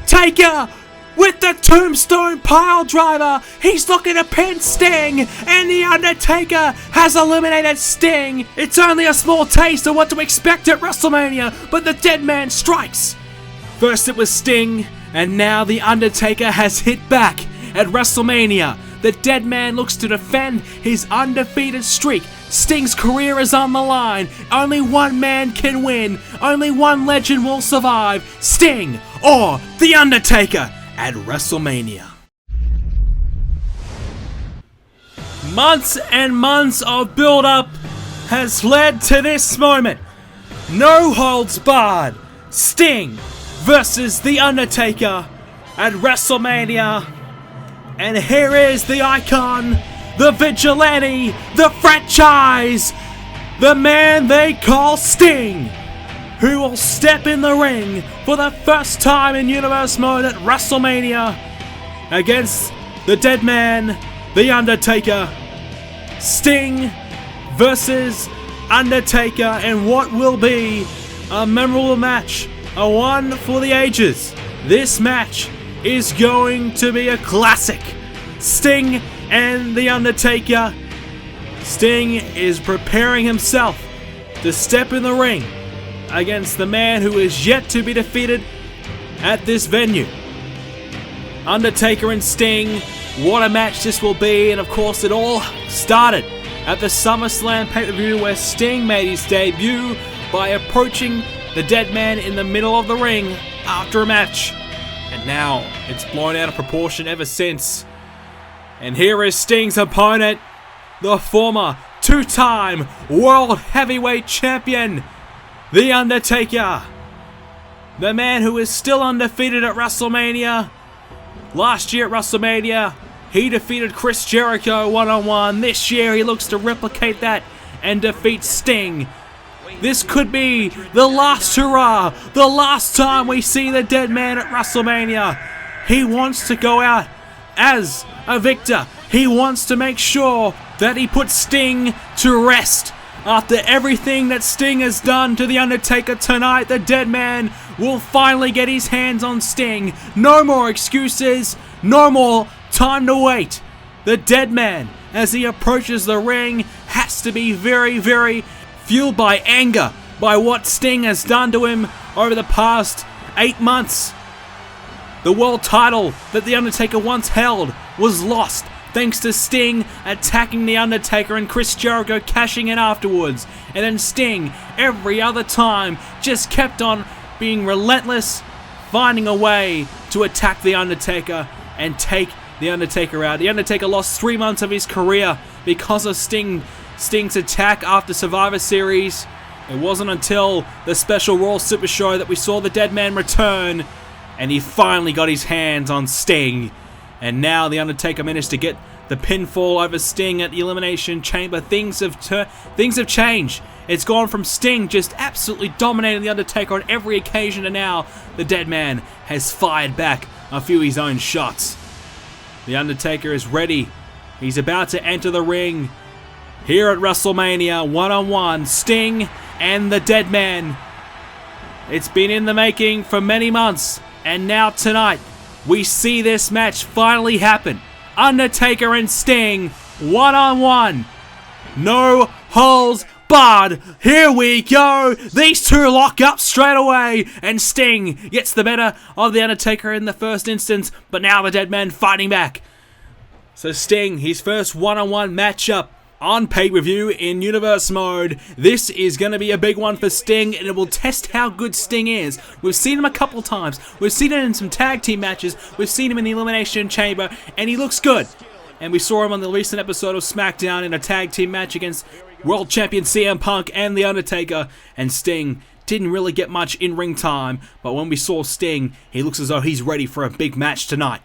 Taker! With the tombstone pile driver, he's looking to pin Sting, and The Undertaker has eliminated Sting. It's only a small taste of what to expect at WrestleMania, but the Dead Man strikes. First it was Sting, and now The Undertaker has hit back at WrestleMania. the dead man looks to defend his undefeated streak. Sting's career is on the line. Only one man can win. Only one legend will survive. Sting or The Undertaker at WrestleMania. Months and months of build-up has led to this moment. No holds barred. Sting versus The Undertaker at WrestleMania. And here is the icon, the vigilante, the franchise, the man they call Sting, who will step in the ring for the first time in Universe Mode at WrestleMania against the dead man, The Undertaker. Sting versus Undertaker, and what will be a memorable match, a one for the ages. This match is going to be a classic. Sting and The Undertaker. Sting is preparing himself to step in the ring against the man who is yet to be defeated at this venue. Undertaker and Sting, what a match this will be. And of course it all started at the SummerSlam pay-per-view, where Sting made his debut by approaching the dead man in the middle of the ring after a match. And now it's blown out of proportion ever since. And here is Sting's opponent, the former two-time World Heavyweight Champion, The Undertaker. The man who is still undefeated at WrestleMania. Last year at WrestleMania, he defeated Chris Jericho one-on-one. This year he looks to replicate that and defeat Sting. This could be the last hurrah, the last time we see the dead man at WrestleMania. He wants to go out as a victor. He wants to make sure that he puts Sting to rest. After everything that Sting has done to The Undertaker tonight, the dead man will finally get his hands on Sting. No more excuses, no more time to wait. The dead man, as he approaches the ring, has to be very, very fueled by anger by what Sting has done to him over the past 8 months. The world title that The Undertaker once held was lost thanks to Sting attacking The Undertaker and Chris Jericho cashing in afterwards. And then Sting, every other time, just kept on being relentless, finding a way to attack The Undertaker and take The Undertaker out. The Undertaker lost 3 months of his career because of Sting's attack after Survivor Series. It wasn't until the special Raw Super Show that we saw the dead man return, and he finally got his hands on Sting. And now The Undertaker managed to get the pinfall over Sting at the Elimination Chamber. Things have changed. It's gone from Sting just absolutely dominating The Undertaker on every occasion, to now the dead man has fired back a few of his own shots. The Undertaker is ready. He's about to enter the ring here at WrestleMania, one-on-one, Sting and the dead man. It's been in the making for many months, and now tonight we see this match finally happen. Undertaker and Sting, one-on-one. No holds barred. Here we go. These two lock up straight away, and Sting gets the better of the Undertaker in the first instance, but now the dead man fighting back. So Sting, his first one-on-one matchup on pay-per-view in Universe Mode. This is going to be a big one for Sting, and it will test how good Sting is. We've seen him a couple times. We've seen him in some tag team matches. We've seen him in the Elimination Chamber, and he looks good. And we saw him on the recent episode of Smackdown in a tag team match against World Champion CM Punk and The Undertaker. And Sting didn't really get much in-ring time, but when we saw Sting, he looks as though he's ready for a big match tonight.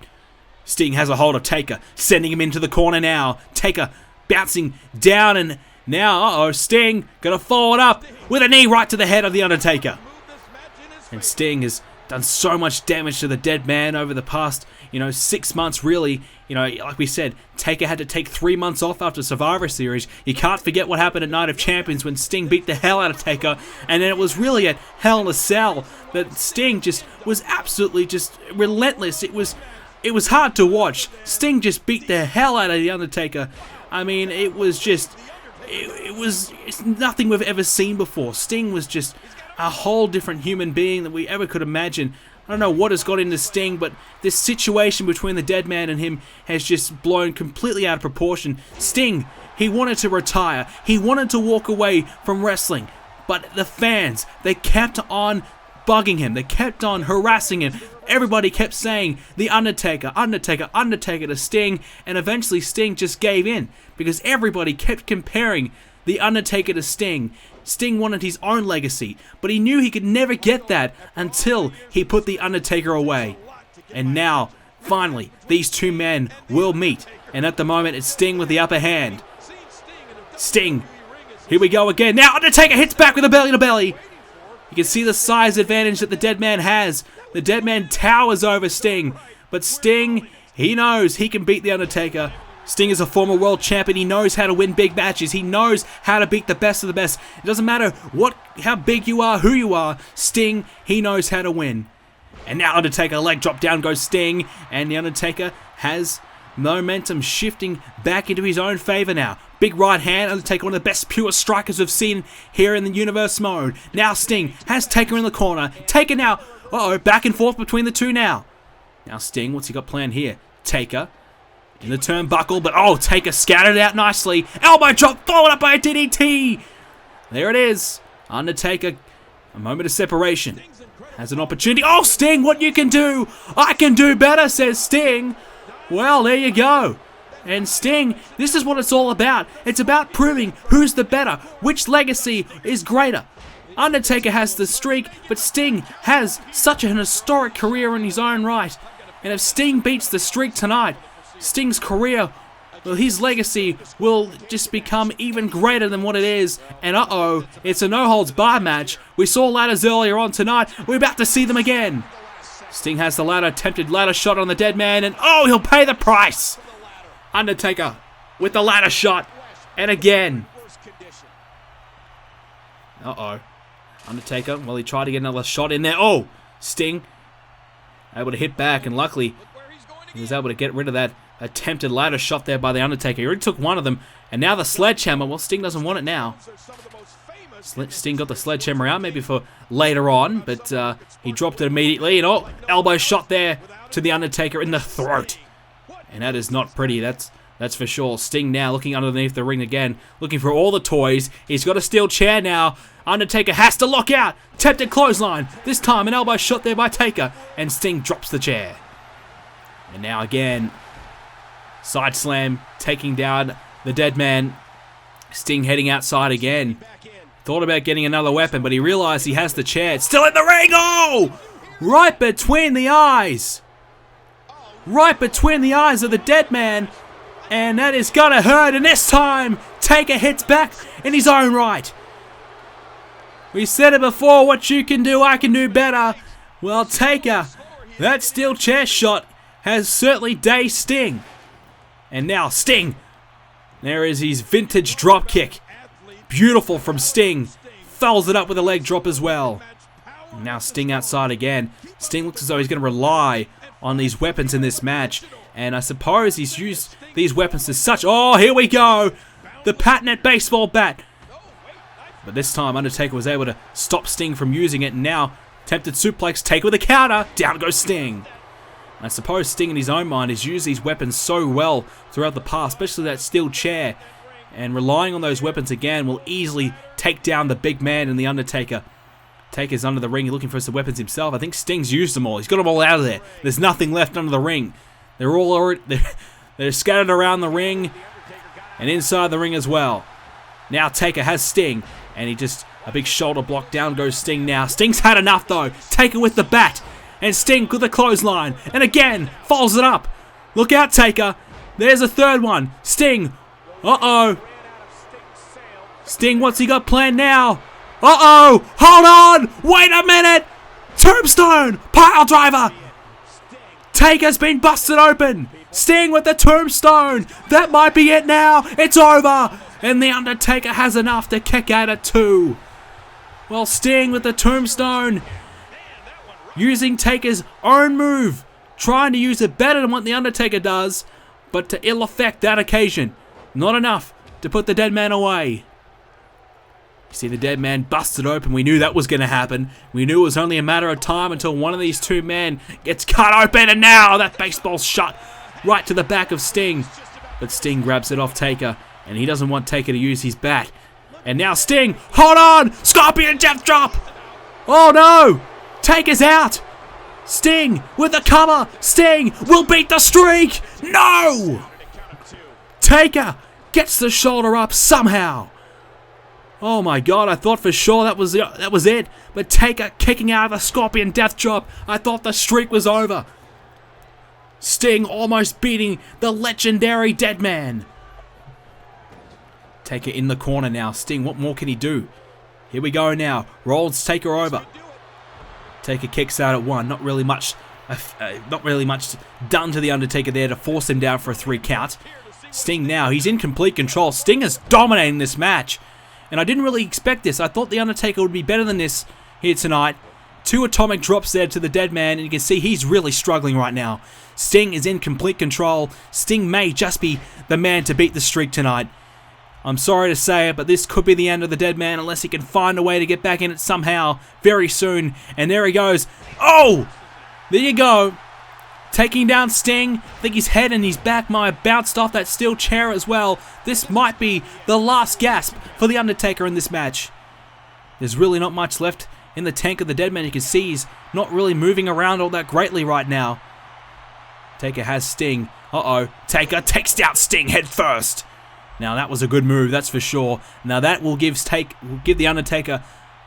Sting has a hold of Taker, sending him into the corner now. Taker bouncing down, and now, Sting gonna follow it up with a knee right to the head of The Undertaker. And Sting has done so much damage to the dead man over the past, 6 months, really. Like we said, Taker had to take 3 months off after Survivor Series. You can't forget what happened at Night of Champions when Sting beat the hell out of Taker, and then it was really at Hell in a Cell that Sting just was absolutely just relentless. It was hard to watch. Sting just beat the hell out of The Undertaker. I mean, it's nothing we've ever seen before. Sting was just a whole different human being that we ever could imagine. I don't know what has got into Sting, but this situation between the dead man and him has just blown completely out of proportion. Sting, he wanted to retire. He wanted to walk away from wrestling. But the fans, they kept on bugging him. They kept on harassing him. Everybody kept saying, the Undertaker, Undertaker, Undertaker to Sting. And eventually Sting just gave in. Because everybody kept comparing the Undertaker to Sting. Sting wanted his own legacy, but he knew he could never get that until he put the Undertaker away. And now, finally, these two men will meet. And at the moment, it's Sting with the upper hand. Sting, here we go again. Now Undertaker hits back with a belly-to-belly. You can see the size advantage that the dead man has. The dead man towers over Sting. But Sting, he knows he can beat the Undertaker. Sting is a former world champion. He knows how to win big matches. He knows how to beat the best of the best. It doesn't matter how big you are, who you are. Sting, he knows how to win. And now Undertaker, leg drop, down goes Sting. And the Undertaker has momentum shifting back into his own favor now. Big right hand. Undertaker, one of the best pure strikers we've seen here in the universe mode. Now Sting has Taker in the corner. Taker now. Back and forth between the two now. Now Sting, what's he got planned here? Taker in the turnbuckle, but Taker scattered out nicely. Elbow drop, followed up by a DDT. There it is. Undertaker, a moment of separation. Has an opportunity. Oh, Sting, what you can do? I can do better, says Sting. Well, there you go. And Sting, this is what it's all about. It's about proving who's the better, which legacy is greater. Undertaker has the streak, but Sting has such an historic career in his own right. And if Sting beats the streak tonight, Sting's career, well, his legacy will just become even greater than what it is. And it's a no-holds-barred match. We saw ladders earlier on tonight. We're about to see them again. Sting has the ladder, attempted ladder shot on the dead man, and he'll pay the price. Undertaker with the ladder shot, and again. Undertaker, well, he tried to get another shot in there. Sting able to hit back, and luckily he was able to get rid of that attempted ladder shot there by the Undertaker. He already took one of them, and now the sledgehammer. Well, Sting doesn't want it now. Sting got the sledgehammer out maybe for later on, but he dropped it immediately, and elbow shot there to the Undertaker in the throat. And that is not pretty, that's for sure. Sting now looking underneath the ring again, looking for all the toys. He's got a steel chair now. Undertaker has to lock out. Tempted clothesline. This time an elbow shot there by Taker, and Sting drops the chair. And now again, side slam, taking down the dead man. Sting heading outside again. Thought about getting another weapon, but he realized he has the chair. It's still in the ring. Right between the eyes. Right between the eyes of the dead man. And that is gonna hurt. And this time, Taker hits back in his own right. We said it before, what you can do, I can do better. Well, Taker, that steel chair shot has certainly dazed Sting. And now Sting. There is his vintage drop kick. Beautiful from Sting. Follows it up with a leg drop as well. And now Sting outside again. Sting looks as though he's going to rely on these weapons in this match. And I suppose he's used these weapons to such... here we go. The patented baseball bat. But this time Undertaker was able to stop Sting from using it. And now attempted suplex, Taker with a counter. Down goes Sting. I suppose Sting in his own mind has used these weapons so well throughout the past, especially that steel chair. And relying on those weapons again will easily take down the big man and the Undertaker. Taker's under the ring, looking for some weapons himself. I think Sting's used them all. He's got them all out of there. There's nothing left under the ring. They're all already, they're scattered around the ring and inside the ring as well. Now Taker has Sting, and a big shoulder block. Down goes Sting now. Sting's had enough though. Taker with the bat. And Sting with the clothesline. And again, follows it up. Look out, Taker. There's a third one. Sting. Sting, what's he got planned now? Hold on. Wait a minute. Tombstone. Pile driver. Taker's been busted open. Sting with the tombstone. That might be it now. It's over. And the Undertaker has enough to kick out at 2. Well, Sting with the tombstone. Using Taker's own move. Trying to use it better than what the Undertaker does. But to ill effect that occasion. Not enough to put the dead man away. See the dead man busted open. We knew that was going to happen. We knew it was only a matter of time until one of these two men gets cut open. And now that baseball's shot right to the back of Sting. But Sting grabs it off Taker. And he doesn't want Taker to use his bat. And now Sting, hold on! Scorpion death drop! Oh no! Taker's out! Sting with the cover! Sting will beat the streak! No! Taker gets the shoulder up somehow. Oh my god, I thought for sure that was it. But Taker kicking out of the Scorpion death drop. I thought the streak was over. Sting almost beating the legendary dead man. Taker in the corner now. Sting, what more can he do? Here we go now. Rollins Taker over. Taker kicks out at one. Not really much done to the Undertaker there to force him down for a 3 count. Sting now, he's in complete control. Sting is dominating this match. And I didn't really expect this. I thought the Undertaker would be better than this here tonight. 2 atomic drops there to the dead man, and you can see he's really struggling right now. Sting is in complete control. Sting may just be the man to beat the streak tonight. I'm sorry to say it, but this could be the end of the dead man unless he can find a way to get back in it somehow very soon. And there he goes. Oh! There you go. Taking down Sting. I think his head and his back might have bounced off that steel chair as well. This might be the last gasp for The Undertaker in this match. There's really not much left in the tank of the dead man. You can see he's not really moving around all that greatly right now. Taker has Sting. Uh-oh. Taker takes out Sting head first. Now that was a good move, that's for sure. Now that will give The Undertaker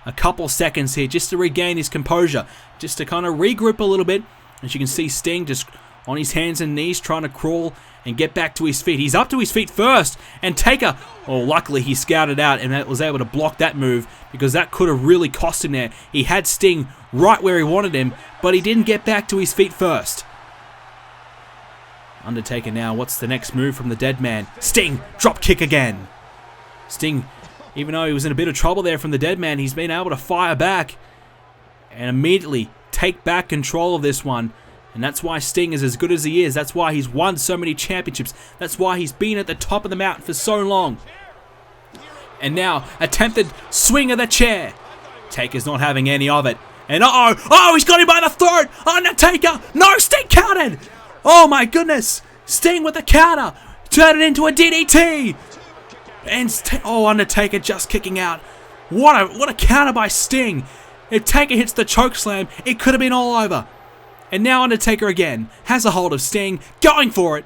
a couple seconds here just to regain his composure. Just to kind of regroup a little bit. As you can see, Sting just on his hands and knees trying to crawl and get back to his feet. He's up to his feet first. And Taker, oh, luckily he scouted out and was able to block that move because that could have really cost him there. He had Sting right where he wanted him, but he didn't get back to his feet first. Undertaker now, what's the next move from the dead man? Sting, drop kick again. Sting, even though he was in a bit of trouble there from the dead man, he's been able to fire back and immediately take back control of this one. And that's why Sting is as good as he is. That's why he's won so many championships. That's why he's been at the top of the mountain for so long. And now, attempted swing of the chair. Taker's not having any of it. And oh, he's got him by the throat. Undertaker, no, Sting countered. Oh my goodness! Sting with the counter! Turn it into a DDT! And Undertaker just kicking out. What a counter by Sting! If Taker hits the chokeslam, it could have been all over. And now Undertaker again has a hold of Sting, going for it.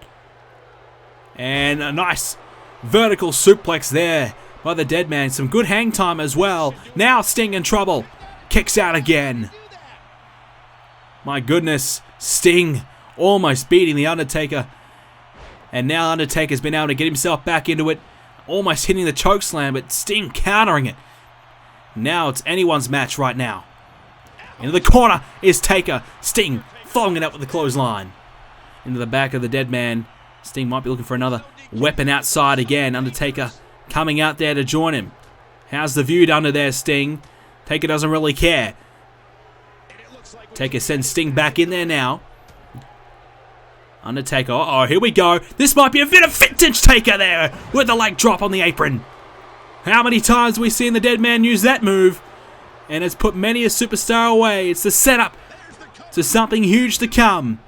And a nice vertical suplex there by the dead man. Some good hang time as well. Now Sting in trouble. Kicks out again. My goodness, Sting almost beating the Undertaker. And now Undertaker's been able to get himself back into it. Almost hitting the chokeslam, but Sting countering it. Now it's anyone's match right now. Into the corner is Taker. Sting following it up with the clothesline. Into the back of the dead man. Sting might be looking for another weapon outside again. Undertaker coming out there to join him. How's the view under there, Sting? Taker doesn't really care. Taker sends Sting back in there now. Undertaker, uh-oh, here we go. This might be a bit of vintage Taker there with the leg drop on the apron. How many times have we seen the dead man use that move? And it's put many a superstar away. It's the setup to something huge to come.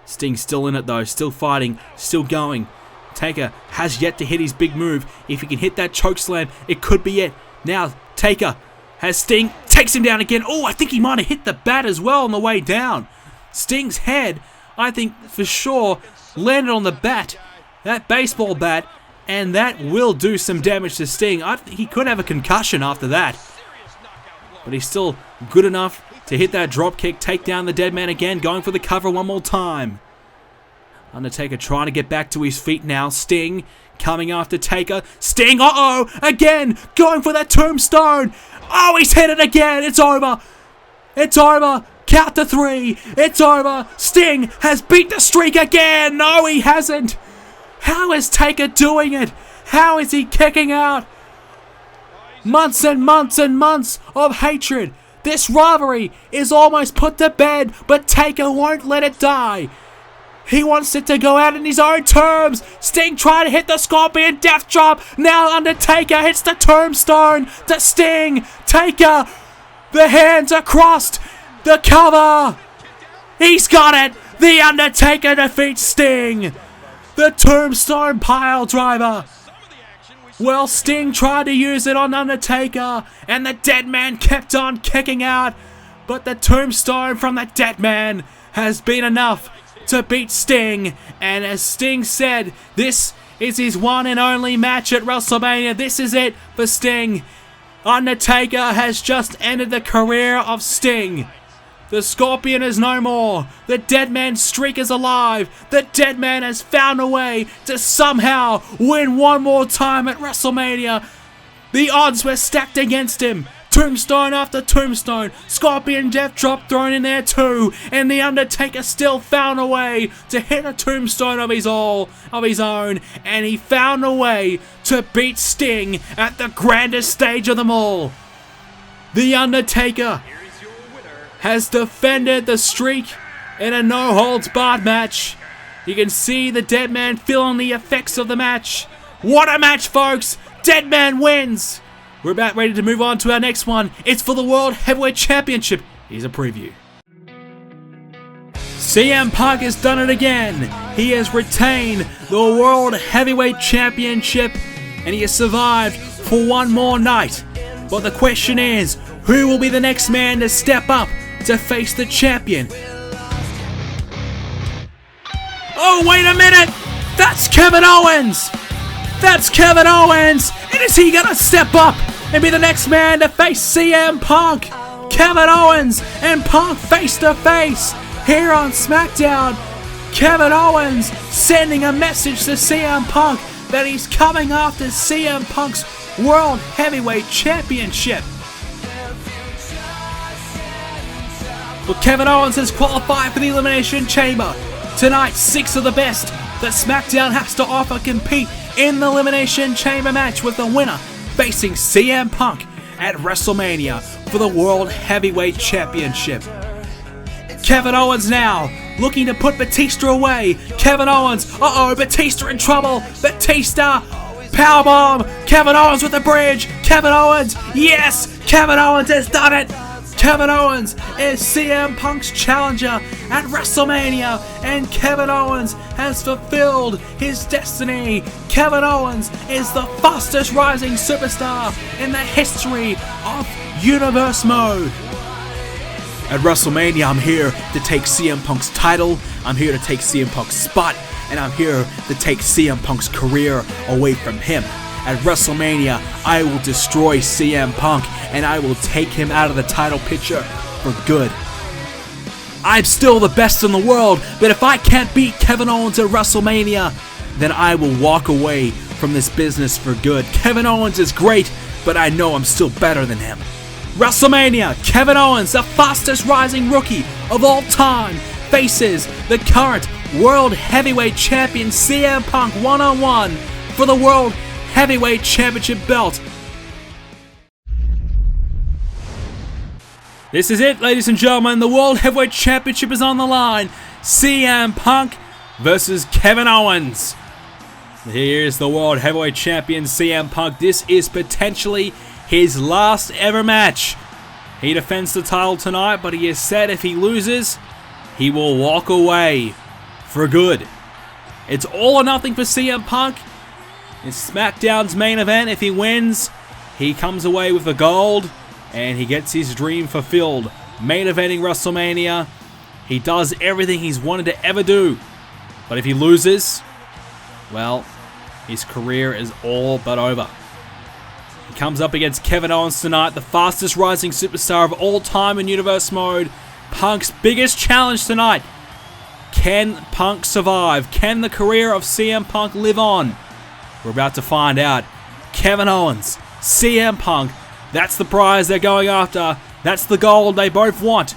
Sting's still in it though, still fighting, still going. Taker has yet to hit his big move. If he can hit that chokeslam, it could be it. Now, Taker has Sting, takes him down again. Oh, I think he might have hit the bat as well on the way down. Sting's head, I think for sure, landed on the bat, that baseball bat, and that will do some damage to Sting. He could have a concussion after that. But he's still good enough to hit that drop kick, take down the dead man again, going for the cover one more time. Undertaker trying to get back to his feet now. Sting coming after Taker. Sting, uh-oh, again, going for that tombstone. Oh, he's hit it again. It's over. It's over. Count to 3. It's over. Sting has beat the streak again. No, he hasn't. How is Taker doing it? How is he kicking out? Months and months and months of hatred. This rivalry is almost put to bed, but Taker won't let it die. He wants it to go out in his own terms. Sting trying to hit the Scorpion Death Drop. Now Undertaker hits the Tombstone to Sting. Taker, the hands are crossed. The cover. He's got it. The Undertaker defeats Sting. The Tombstone Pile Driver. Well, Sting tried to use it on Undertaker, and the Dead Man kept on kicking out. But the Tombstone from the Dead Man has been enough to beat Sting. And as Sting said, this is his one and only match at WrestleMania. This is it for Sting. Undertaker has just ended the career of Sting. The Scorpion is no more. The Dead Man's streak is alive. The Dead Man has found a way to somehow win one more time at WrestleMania. The odds were stacked against him. Tombstone after tombstone. Scorpion Death Drop thrown in there too. And the Undertaker still found a way to hit a tombstone of his own. And he found a way to beat Sting at the grandest stage of them all. The Undertaker has defended the streak in a no-holds-barred match. You can see the Dead Man feeling the effects of the match. What a match, folks! Dead Man wins! We're about ready to move on to our next one. It's for the World Heavyweight Championship. Here's a preview. CM Punk has done it again. He has retained the World Heavyweight Championship, and he has survived for one more night. But the question is, who will be the next man to step up to face the champion? Oh, wait a minute! That's Kevin Owens! That's Kevin Owens! And is he gonna step up and be the next man to face CM Punk? Kevin Owens and Punk face to face here on Smackdown. Kevin Owens sending a message to CM Punk that he's coming after CM Punk's World Heavyweight Championship. But Kevin Owens has qualified for the Elimination Chamber. Tonight, 6 of the best that SmackDown has to offer compete in the Elimination Chamber match, with the winner facing CM Punk at WrestleMania for the World Heavyweight Championship. Kevin Owens now looking to put Batista away. Kevin Owens, Batista in trouble. Batista, powerbomb. Kevin Owens with the bridge. Kevin Owens, yes, Kevin Owens has done it. Kevin Owens is CM Punk's challenger at WrestleMania, and Kevin Owens has fulfilled his destiny. Kevin Owens is the fastest rising superstar in the history of Universe Mode. At WrestleMania, I'm here to take CM Punk's title, I'm here to take CM Punk's spot, and I'm here to take CM Punk's career away from him. At WrestleMania, I will destroy CM Punk, and I will take him out of the title picture for good. I'm still the best in the world, but if I can't beat Kevin Owens at WrestleMania, then I will walk away from this business for good. Kevin Owens is great, but I know I'm still better than him. WrestleMania, Kevin Owens, the fastest rising rookie of all time, faces the current World Heavyweight Champion CM Punk one-on-one for the World Heavyweight Championship belt. This is it, ladies and gentlemen. The World Heavyweight Championship is on the line. CM Punk versus Kevin Owens. Here's the World Heavyweight Champion CM Punk. This is potentially his last ever match. He defends the title tonight, but he has said if he loses, he will walk away for good. It's all or nothing for CM Punk. It's SmackDown's main event. If he wins, he comes away with the gold, and he gets his dream fulfilled. Main eventing WrestleMania. He does everything he's wanted to ever do. But if he loses, well, his career is all but over. He comes up against Kevin Owens tonight, the fastest rising superstar of all time in Universe Mode. Punk's biggest challenge tonight. Can Punk survive? Can the career of CM Punk live on? We're about to find out. Kevin Owens, CM Punk, that's the prize they're going after. That's the gold they both want.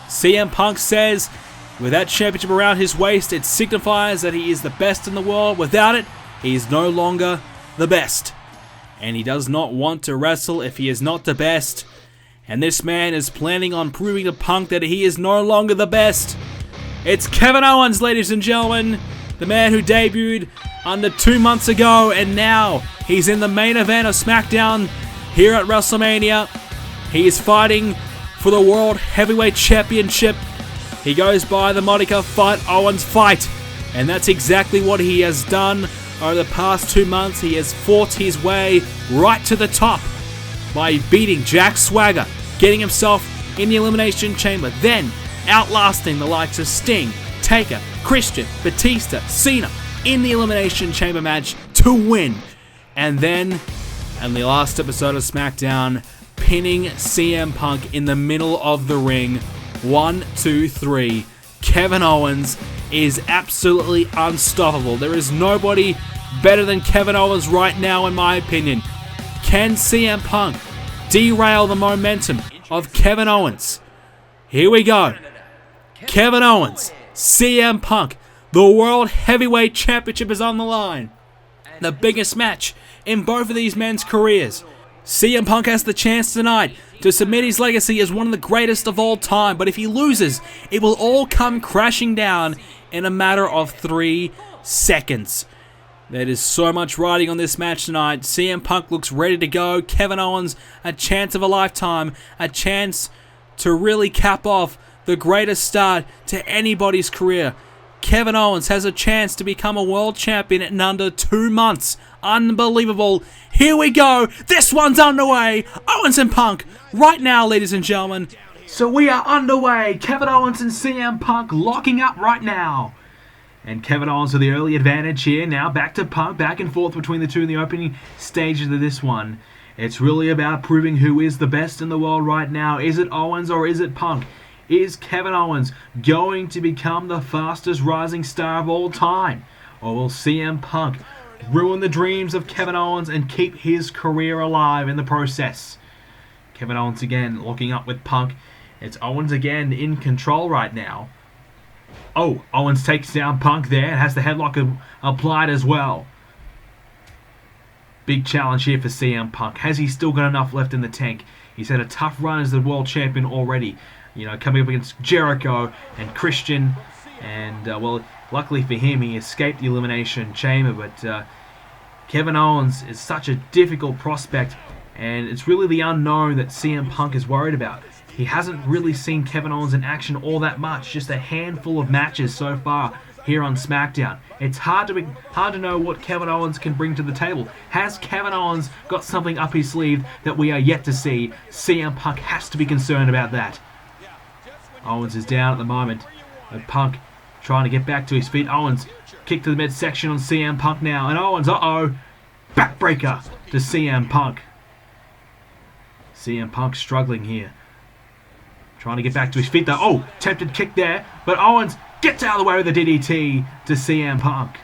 CM Punk says, with that championship around his waist, it signifies that he is the best in the world. Without it, he is no longer the best. And he does not want to wrestle if he is not the best. And this man is planning on proving to Punk that he is no longer the best. It's Kevin Owens, ladies and gentlemen. The man who debuted under 2 months ago, and now he's in the main event of Smackdown here at WrestleMania. He is fighting for the World Heavyweight Championship. He goes by the moniker Fight Owens Fight, and that's exactly what he has done over the past 2 months. He has fought his way right to the top by beating Jack Swagger, getting himself in the Elimination Chamber, then outlasting the likes of Sting, Taker, Christian, Batista, Cena in the Elimination Chamber match to win. And then, in the last episode of SmackDown, pinning CM Punk in the middle of the ring. 1, 2, 3. Kevin Owens is absolutely unstoppable. There is nobody better than Kevin Owens right now, in my opinion. Can CM Punk derail the momentum of Kevin Owens? Here we go. Kevin Owens, CM Punk, the World Heavyweight Championship is on the line. The biggest match in both of these men's careers. CM Punk has the chance tonight to cement his legacy as one of the greatest of all time, but if he loses, it will all come crashing down in a matter of 3 seconds. There is so much riding on this match tonight. CM Punk looks ready to go. Kevin Owens, a chance of a lifetime, a chance to really cap off the greatest start to anybody's career. Kevin Owens has a chance to become a world champion in under 2 months. Unbelievable. Here we go. This one's underway. Owens and Punk right now, ladies and gentlemen. So we are underway. Kevin Owens and CM Punk locking up right now. And Kevin Owens with the early advantage here. Now back to Punk. Back and forth between the two in the opening stages of this one. It's really about proving who is the best in the world right now. Is it Owens or is it Punk? Is Kevin Owens going to become the fastest rising star of all time? Or will CM Punk ruin the dreams of Kevin Owens and keep his career alive in the process? Kevin Owens again locking up with Punk. It's Owens again in control right now. Oh, Owens takes down Punk there. Has the headlock applied as well. Big challenge here for CM Punk. Has he still got enough left in the tank? He's had a tough run as the world champion already. You know, coming up against Jericho and Christian. And, well, luckily for him, he escaped the Elimination Chamber. But Kevin Owens is such a difficult prospect. And it's really the unknown that CM Punk is worried about. He hasn't really seen Kevin Owens in action all that much. Just a handful of matches so far here on SmackDown. It's hard to know what Kevin Owens can bring to the table. Has Kevin Owens got something up his sleeve that we are yet to see? CM Punk has to be concerned about that. Owens is down at the moment. But Punk trying to get back to his feet. Owens kick to the midsection on CM Punk now. And Owens, backbreaker to CM Punk. CM Punk struggling here. Trying to get back to his feet though. Oh, tempted kick there. But Owens gets out of the way with a DDT to CM Punk.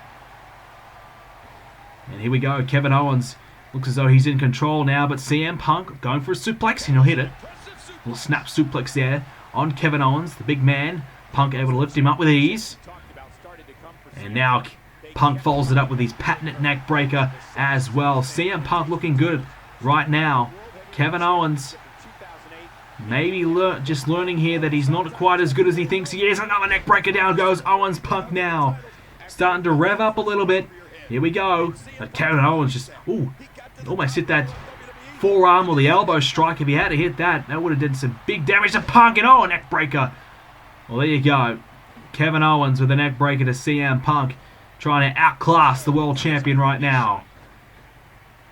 And here we go. Kevin Owens looks as though he's in control now. But CM Punk going for a suplex and he'll hit it. A little snap suplex there on Kevin Owens, the big man. Punk able to lift him up with ease. And now Punk follows it up with his patented neck breaker as well. CM Punk looking good right now. Kevin Owens maybe just learning here that he's not quite as good as he thinks he is. Another neck breaker, down goes Owens. Punk now starting to rev up a little bit. Here we go. But Kevin Owens just, almost hit that forearm or the elbow strike. If he had to hit that, that would have done some big damage to Punk. And neck breaker. Well, there you go. Kevin Owens with a neck breaker to CM Punk, trying to outclass the world champion right now.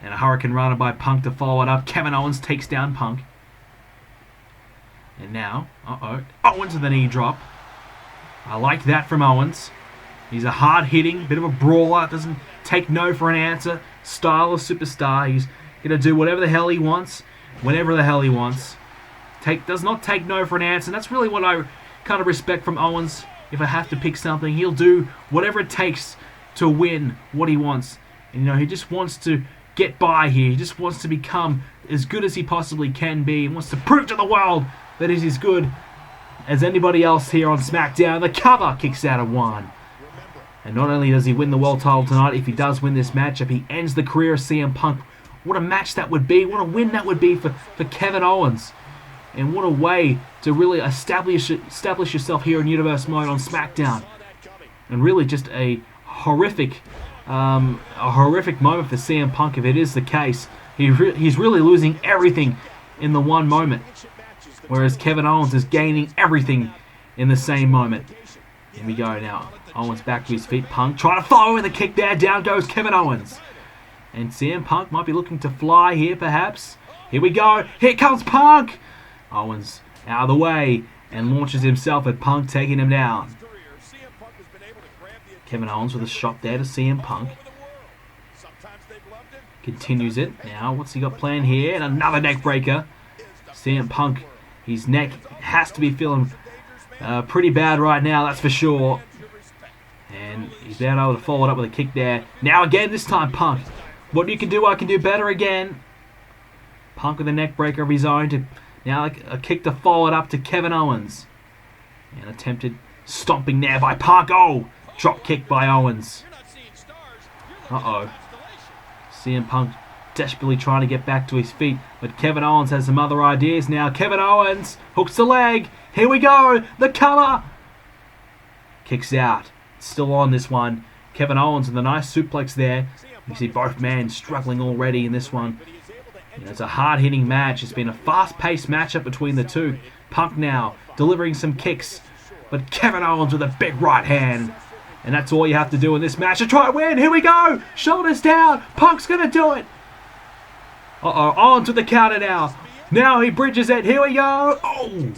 And a Hurricane Rana by Punk to follow it up. Kevin Owens takes down Punk. And now, Owens with a knee drop. I like that from Owens. He's a hard-hitting, bit of a brawler. Doesn't take no for an answer. Style of superstar. He's going to do whatever the hell he wants, whenever the hell he wants. Does not take no for an answer. And that's really what I kind of respect from Owens. If I have to pick something, he'll do whatever it takes to win what he wants. And, he just wants to get by here. He just wants to become as good as he possibly can be. He wants to prove to the world that is as good as anybody else here on SmackDown. The cover kicks out of one. And not only does he win the world title tonight, if he does win this matchup, he ends the career of CM Punk. What a match that would be. What a win that would be for Kevin Owens. And what a way to really establish yourself here in Universe Mode on Smackdown. And really just a horrific moment for CM Punk if it is the case. He's really losing everything in the one moment, whereas Kevin Owens is gaining everything in the same moment. Here we go now. Owens back to his feet. Punk trying to follow with a kick there. Down goes Kevin Owens. And CM Punk might be looking to fly here perhaps. Here we go. Here comes Punk. Owens out of the way and launches himself at Punk, taking him down. Kevin Owens with a shot there to CM Punk. Continues it. Now, what's he got planned here? And another neck breaker. CM Punk, his neck has to be feeling pretty bad right now, that's for sure. And he's been able to follow it up with a kick there. Now again, this time Punk. What you can do, I can do better again. Punk with a neck breaker of his own. To now a kick to follow it up to Kevin Owens. And attempted stomping there by Punk. Oh, drop kick by Owens. Uh-oh. CM Punk desperately trying to get back to his feet, but Kevin Owens has some other ideas now. Kevin Owens hooks the leg. Here we go. The cover. Kicks out. Still on this one. Kevin Owens with a nice suplex there. You see both men struggling already in this one. It's a hard-hitting match. It's been a fast-paced matchup between the two. Punk now delivering some kicks, but Kevin Owens with a big right hand. And that's all you have to do in this match to try to win. Here we go. Shoulders down. Punk's going to do it. Uh-oh. Owens with the counter now. Now he bridges it. Here we go. Oh.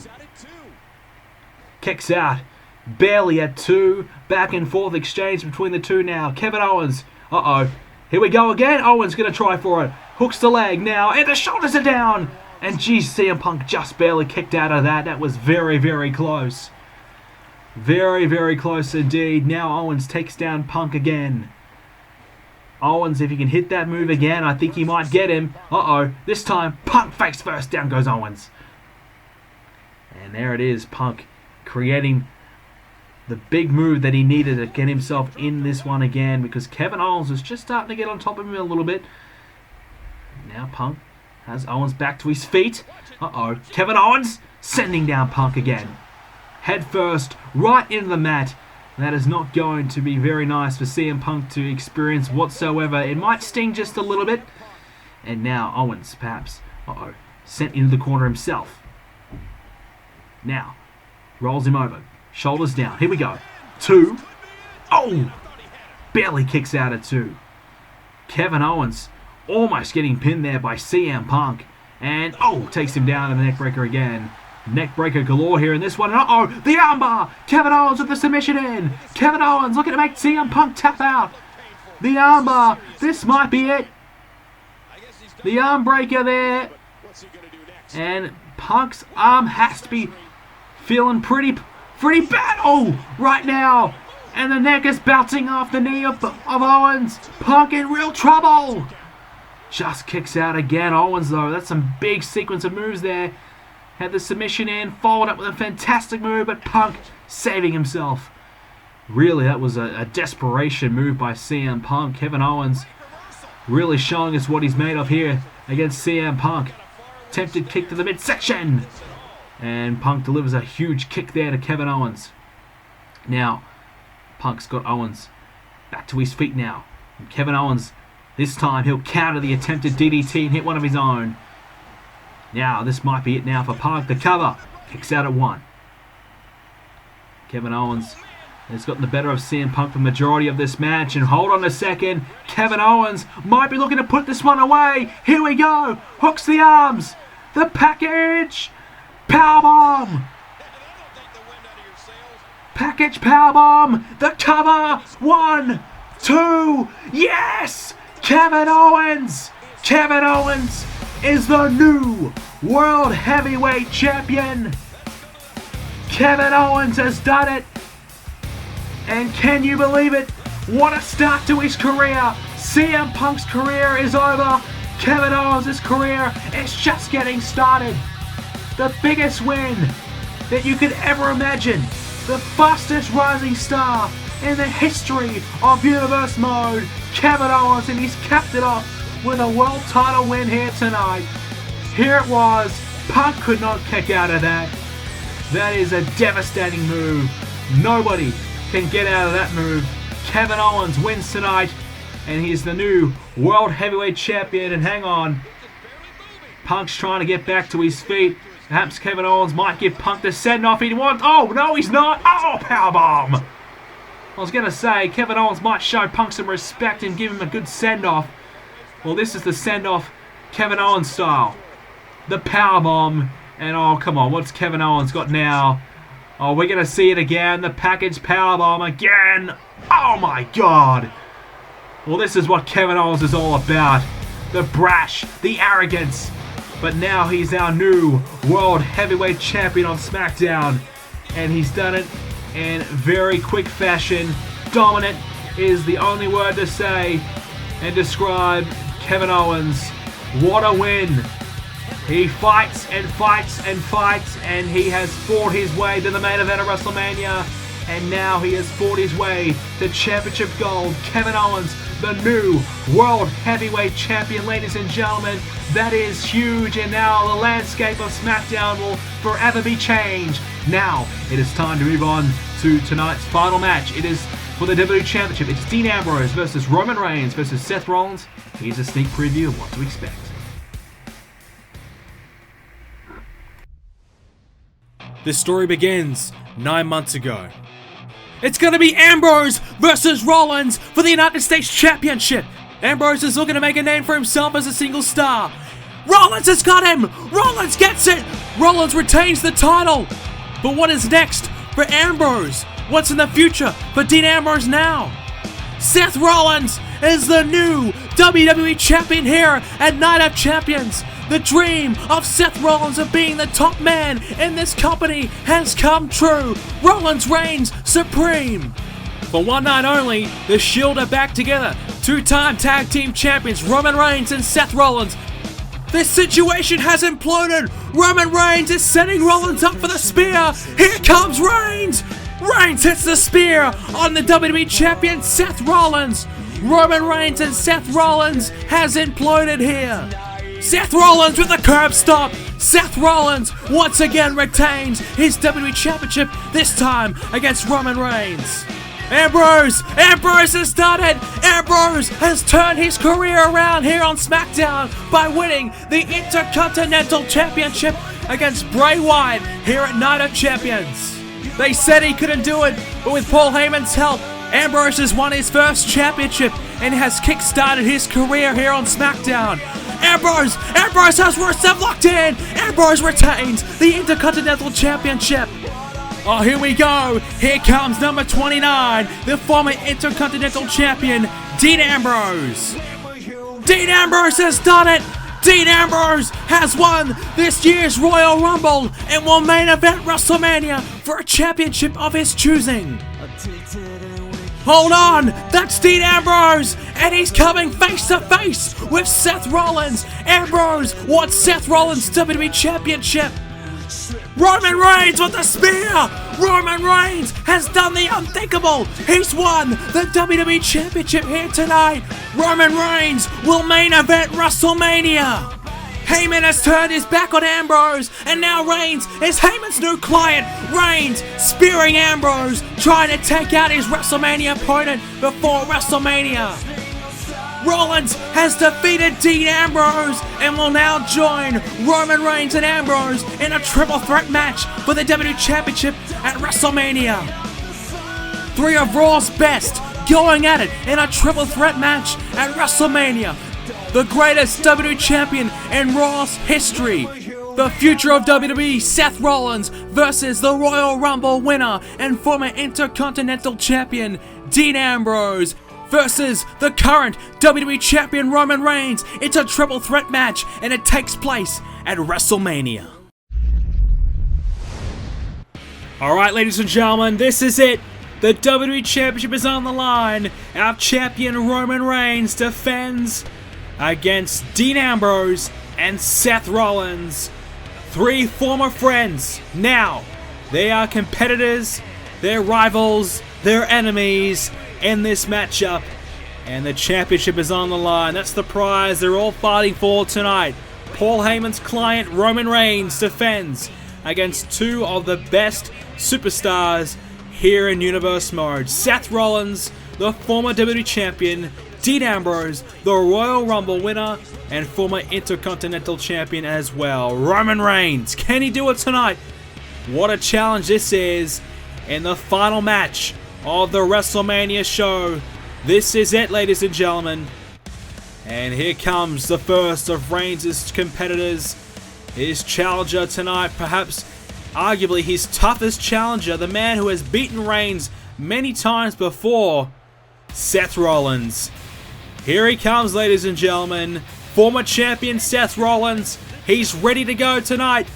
Kicks out. Barely at 2. Back and forth exchange between the two now. Kevin Owens. Uh-oh. Here we go again. Owens going to try for it. Hooks the leg now. And the shoulders are down. And geez, CM Punk just barely kicked out of that. That was very, very close. Very, very close indeed. Now Owens takes down Punk again. Owens, if he can hit that move again, I think he might get him. Uh-oh. This time, Punk face first. Down goes Owens. And there it is. Punk creating the big move that he needed to get himself in this one again, because Kevin Owens was just starting to get on top of him a little bit. Now Punk has Owens back to his feet. Uh-oh. Kevin Owens sending down Punk again. Head first, right into the mat. That is not going to be very nice for CM Punk to experience whatsoever. It might sting just a little bit. And now Owens, perhaps, sent into the corner himself. Now, rolls him over. Shoulders down. Here we go. 2. Oh! Barely kicks out at 2. Kevin Owens almost getting pinned there by CM Punk. And, takes him down to the neckbreaker again. Neckbreaker galore here in this one. Uh-oh, the armbar. Kevin Owens with the submission in. Kevin Owens looking to make CM Punk tap out. The armbar. This might be it. The arm breaker there. And Punk's arm has to be feeling pretty bad. Oh, right now. And the neck is bouncing off the knee of Owens. Punk in real trouble. Just kicks out again. Owens, though, that's some big sequence of moves there. Had the submission in, followed up with a fantastic move, but Punk saving himself. Really, that was a desperation move by CM Punk. Kevin Owens really showing us what he's made of here against CM Punk. Attempted kick to the midsection. And Punk delivers a huge kick there to Kevin Owens. Now, Punk's got Owens back to his feet now. And Kevin Owens, this time he'll counter the attempted DDT and hit one of his own. Now, this might be it now for Punk. The cover. Kicks out at 1. Kevin Owens has gotten the better of CM Punk for the majority of this match. And hold on a second. Kevin Owens might be looking to put this one away. Here we go. Hooks the arms. The package. Powerbomb. Package powerbomb. The cover. 1, 2. Yes. Kevin Owens. Kevin Owens is the new World Heavyweight Champion. Kevin Owens has done it. And can you believe it? What a start to his career. CM Punk's career is over. Kevin Owens' career is just getting started. The biggest win that you could ever imagine. The fastest rising star in the history of Universe Mode. Kevin Owens, and he's capped it off with a world title win here tonight. Here it was, Punk could not kick out of that. That is a devastating move. Nobody can get out of that move. Kevin Owens wins tonight, and he's the new World Heavyweight Champion. And hang on, Punk's trying to get back to his feet. Perhaps Kevin Owens might give Punk the send-off he wants. Oh, no, he's not. Oh, powerbomb. I was going to say, Kevin Owens might show Punk some respect and give him a good send-off. Well, this is the send-off Kevin Owens style. The powerbomb. And oh, come on, what's Kevin Owens got now? Oh, we're going to see it again. The package powerbomb again. Oh, my God. Well, this is what Kevin Owens is all about. The brash, the arrogance. But now he's our new World Heavyweight Champion on Smackdown. And he's done it in very quick fashion. Dominant is the only word to say and describe Kevin Owens. What a win. He fights and fights and fights, and he has fought his way to the main event of WrestleMania. And now he has fought his way to championship gold. Kevin Owens, the new World Heavyweight Champion, ladies and gentlemen. That is huge, and now the landscape of SmackDown will forever be changed. Now, it is time to move on to tonight's final match. It is for the WWE Championship. It's Dean Ambrose versus Roman Reigns versus Seth Rollins. Here's a sneak preview of what to expect. This story begins 9 months ago. It's gonna be Ambrose versus Rollins for the United States Championship. Ambrose is looking to make a name for himself as a single star. Rollins has got him! Rollins gets it! Rollins retains the title! But what is next for Ambrose? What's in the future for Dean Ambrose now? Seth Rollins is the new WWE Champion here at Night of Champions. The dream of Seth Rollins of being the top man in this company has come true. Rollins reigns supreme. For one night only, the Shield are back together. Two-time tag team champions Roman Reigns and Seth Rollins. This situation has imploded. Roman Reigns is setting Rollins up for the spear. Here comes Reigns. Reigns hits the spear on the WWE Champion Seth Rollins. Roman Reigns and Seth Rollins has imploded here. Seth Rollins with the curb stomp. Seth Rollins once again retains his WWE Championship, this time against Roman Reigns. Ambrose has done it. Ambrose has turned his career around here on SmackDown by winning the Intercontinental Championship against Bray Wyatt here at Night of Champions. They said he couldn't do it, but with Paul Heyman's help, Ambrose has won his first championship and has kick-started his career here on SmackDown. Ambrose has Rusev locked in. Ambrose retains the Intercontinental Championship. Oh, here we go. Here comes number 29, the former Intercontinental Champion, Dean Ambrose. Dean Ambrose has done it. Dean Ambrose has won this year's Royal Rumble and will main event WrestleMania for a championship of his choosing. Hold on, that's Dean Ambrose, and he's coming face to face with Seth Rollins. Ambrose wants Seth Rollins' WWE Championship. Roman Reigns with the spear! Roman Reigns has done the unthinkable! He's won the WWE Championship here tonight! Roman Reigns will main event WrestleMania! Heyman has turned his back on Ambrose, and now Reigns is Heyman's new client. Reigns spearing Ambrose, trying to take out his WrestleMania opponent before WrestleMania. Rollins has defeated Dean Ambrose and will now join Roman Reigns and Ambrose in a triple threat match for the WWE Championship at WrestleMania. Three of Raw's best going at it in a triple threat match at WrestleMania. The greatest WWE Champion in Raw's history. The future of WWE, Seth Rollins versus the Royal Rumble winner and former Intercontinental Champion, Dean Ambrose, versus the current WWE Champion Roman Reigns. It's a triple threat match and it takes place at WrestleMania. Alright, ladies and gentlemen, this is it. The WWE Championship is on the line. Our champion Roman Reigns defends against Dean Ambrose and Seth Rollins. Three former friends. Now, they are competitors, they're rivals, they're enemies in this matchup, and the championship is on the line. That's the prize they're all fighting for tonight. Paul Heyman's client Roman Reigns defends against two of the best superstars here in Universe Mode. Seth Rollins, the former WWE Champion, Dean Ambrose, the Royal Rumble winner, and former Intercontinental Champion as well. Roman Reigns, can he do it tonight? What a challenge this is in the final match of the WrestleMania show. This is it, ladies and gentlemen. And here comes the first of Reigns' competitors. His challenger tonight, perhaps arguably his toughest challenger, the man who has beaten Reigns many times before, Seth Rollins. Here he comes, ladies and gentlemen. Former champion Seth Rollins. He's ready to go tonight.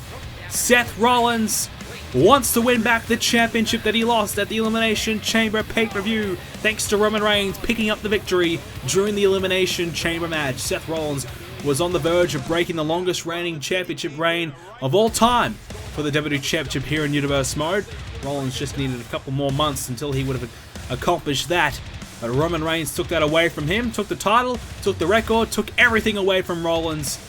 Seth Rollins wants to win back the championship that he lost at the Elimination Chamber pay-per-view, thanks to Roman Reigns picking up the victory during the Elimination Chamber match. Seth Rollins was on the verge of breaking the longest reigning championship reign of all time for the WWE Championship here in Universe Mode. Rollins just needed a couple more months until he would have accomplished that. But Roman Reigns took that away from him, took the title, took the record, took everything away from Rollins.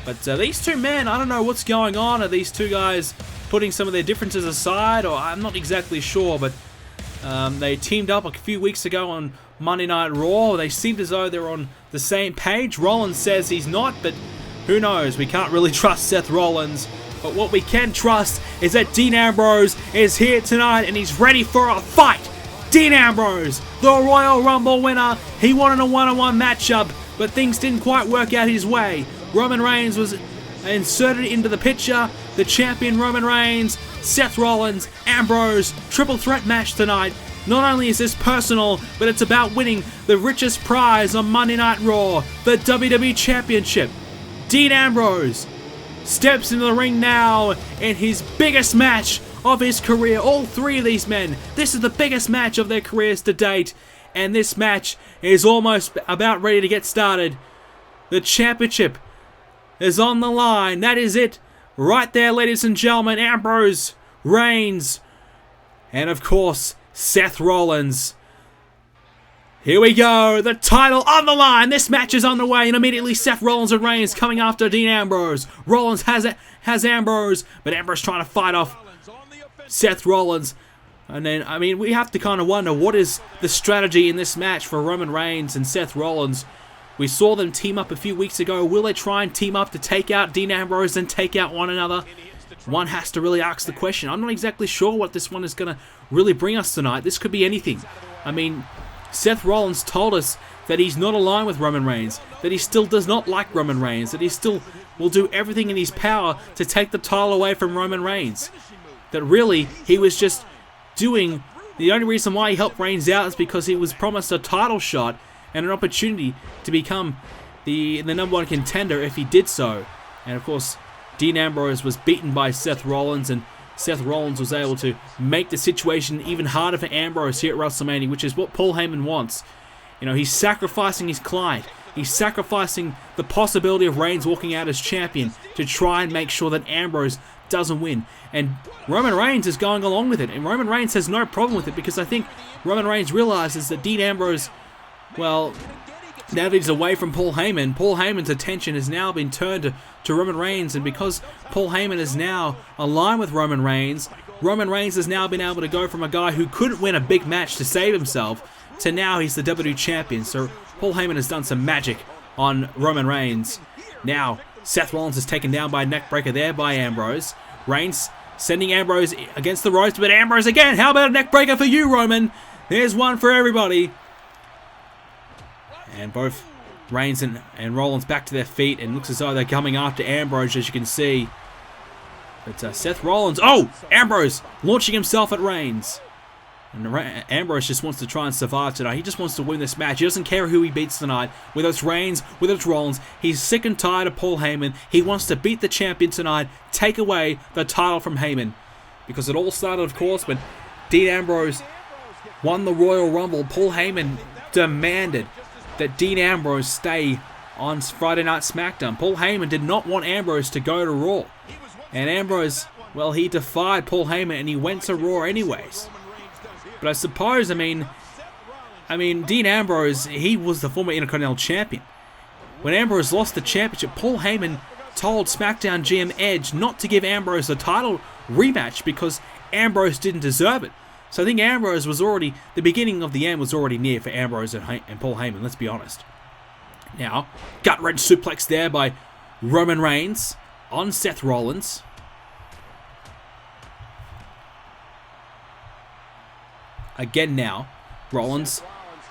But these two men, I don't know what's going on. Are these two guys putting some of their differences aside? Or I'm not exactly sure, but they teamed up a few weeks ago on Monday Night Raw. They seemed as though they're on the same page. Rollins says he's not, but who knows? We can't really trust Seth Rollins. But what we can trust is that Dean Ambrose is here tonight and he's ready for a fight. Dean Ambrose, the Royal Rumble winner. He wanted a one-on-one matchup, but things didn't quite work out his way. Roman Reigns was inserted into the picture. The champion Roman Reigns, Seth Rollins, Ambrose, triple threat match tonight. Not only is this personal, but it's about winning the richest prize on Monday Night Raw, the WWE Championship. Dean Ambrose steps into the ring now in his biggest match of his career. All three of these men, this is the biggest match of their careers to date, and this match is almost about ready to get started. The championship is on the line. That is it right there, ladies and gentlemen. Ambrose, Reigns, and of course Seth Rollins. Here we go, the title on the line. This match is on the way, and immediately Seth Rollins and Reigns coming after Dean Ambrose. Rollins has Ambrose, but Ambrose trying to fight off Seth Rollins. And then, I mean, we have to kind of wonder what is the strategy in this match for Roman Reigns and Seth Rollins. We saw them team up a few weeks ago. Will they try and team up to take out Dean Ambrose and take out one another? One has to really ask the question. I'm not exactly sure what this one is going to really bring us tonight. This could be anything. I mean, Seth Rollins told us that he's not aligned with Roman Reigns, that he still does not like Roman Reigns, that he still will do everything in his power to take the title away from Roman Reigns. That really, he was just doing, the only reason why he helped Reigns out is because he was promised a title shot and an opportunity to become the number one contender if he did so. And of course, Dean Ambrose was beaten by Seth Rollins, and Seth Rollins was able to make the situation even harder for Ambrose here at WrestleMania, which is what Paul Heyman wants. You know, he's sacrificing his client. He's sacrificing the possibility of Reigns walking out as champion to try and make sure that Ambrose doesn't win. And Roman Reigns is going along with it, and Roman Reigns has no problem with it, because I think Roman Reigns realizes that Dean Ambrose, well, now that he's away from Paul Heyman's attention has now been turned to Roman Reigns, and because Paul Heyman is now aligned with Roman Reigns has now been able to go from a guy who couldn't win a big match to save himself to now he's the WWE Champion. So Paul Heyman has done some magic on Roman Reigns. Now, Seth Rollins is taken down by a neckbreaker there by Ambrose. Reigns sending Ambrose against the ropes, but Ambrose again. How about a neckbreaker for you, Roman? There's one for everybody. And both Reigns and Rollins back to their feet, and looks as though they're coming after Ambrose, as you can see. But Seth Rollins, oh! Ambrose launching himself at Reigns. And Ambrose just wants to try and survive tonight. He just wants to win this match. He doesn't care who he beats tonight, whether it's Reigns, whether it's Rollins. He's sick and tired of Paul Heyman. He wants to beat the champion tonight, take away the title from Heyman. Because it all started, of course, when Dean Ambrose won the Royal Rumble. Paul Heyman demanded that Dean Ambrose stay on Friday Night Smackdown. Paul Heyman did not want Ambrose to go to Raw. And Ambrose, well, he defied Paul Heyman and he went to Raw anyways. But I suppose, I mean, Dean Ambrose, he was the former Intercontinental Champion. When Ambrose lost the championship, Paul Heyman told SmackDown GM Edge not to give Ambrose the title rematch because Ambrose didn't deserve it. So I think Ambrose was already, the beginning of the end was already near for Ambrose and Paul Heyman, let's be honest. Now, gut-wrench suplex there by Roman Reigns on Seth Rollins. Again now, Rollins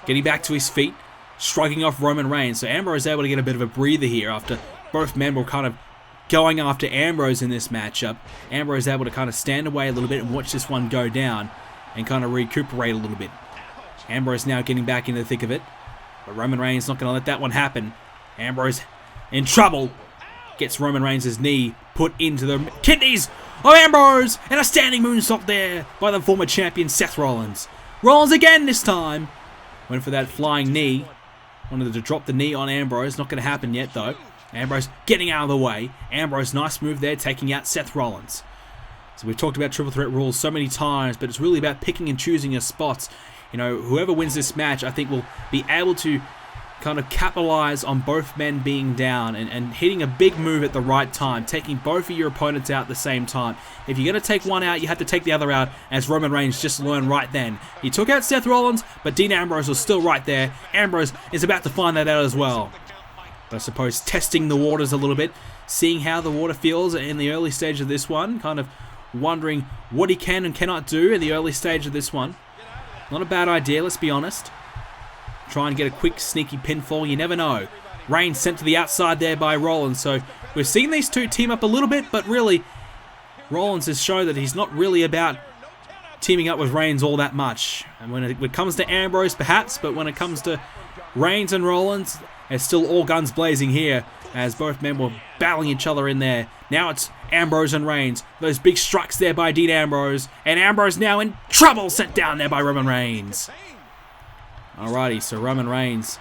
getting back to his feet, striking off Roman Reigns. So Ambrose is able to get a bit of a breather here after both men were kind of going after Ambrose in this matchup. Ambrose is able to kind of stand away a little bit and watch this one go down and kind of recuperate a little bit. Ambrose now getting back into the thick of it, but Roman Reigns not going to let that one happen. Ambrose in trouble. Gets Roman Reigns' knee put into the kidneys of Ambrose, and a standing moonsault there by the former champion Seth Rollins. Rollins again this time. Went for that flying knee. Wanted to drop the knee on Ambrose. Not going to happen yet though. Ambrose getting out of the way. Ambrose, nice move there, taking out Seth Rollins. So we've talked about triple threat rules so many times, but it's really about picking and choosing your spots. You know, whoever wins this match, I think will be able to kind of capitalize on both men being down and hitting a big move at the right time, taking both of your opponents out at the same time. If you're going to take one out, you have to take the other out, as Roman Reigns just learned right then. He took out Seth Rollins, but Dean Ambrose was still right there. Ambrose is about to find that out as well. But I suppose testing the waters a little bit, seeing how the water feels in the early stage of this one, kind of wondering what he can and cannot do in the early stage of this one. Not a bad idea, let's be honest. Try and get a quick, sneaky pinfall. You never know. Reigns sent to the outside there by Rollins. So we've seen these two team up a little bit, but really, Rollins has shown that he's not really about teaming up with Reigns all that much. And when it comes to Ambrose, perhaps, but when it comes to Reigns and Rollins, it's still all guns blazing here, as both men were battling each other in there. Now it's Ambrose and Reigns. Those big strikes there by Dean Ambrose. And Ambrose now in trouble, sent down there by Roman Reigns. Alrighty, so Roman Reigns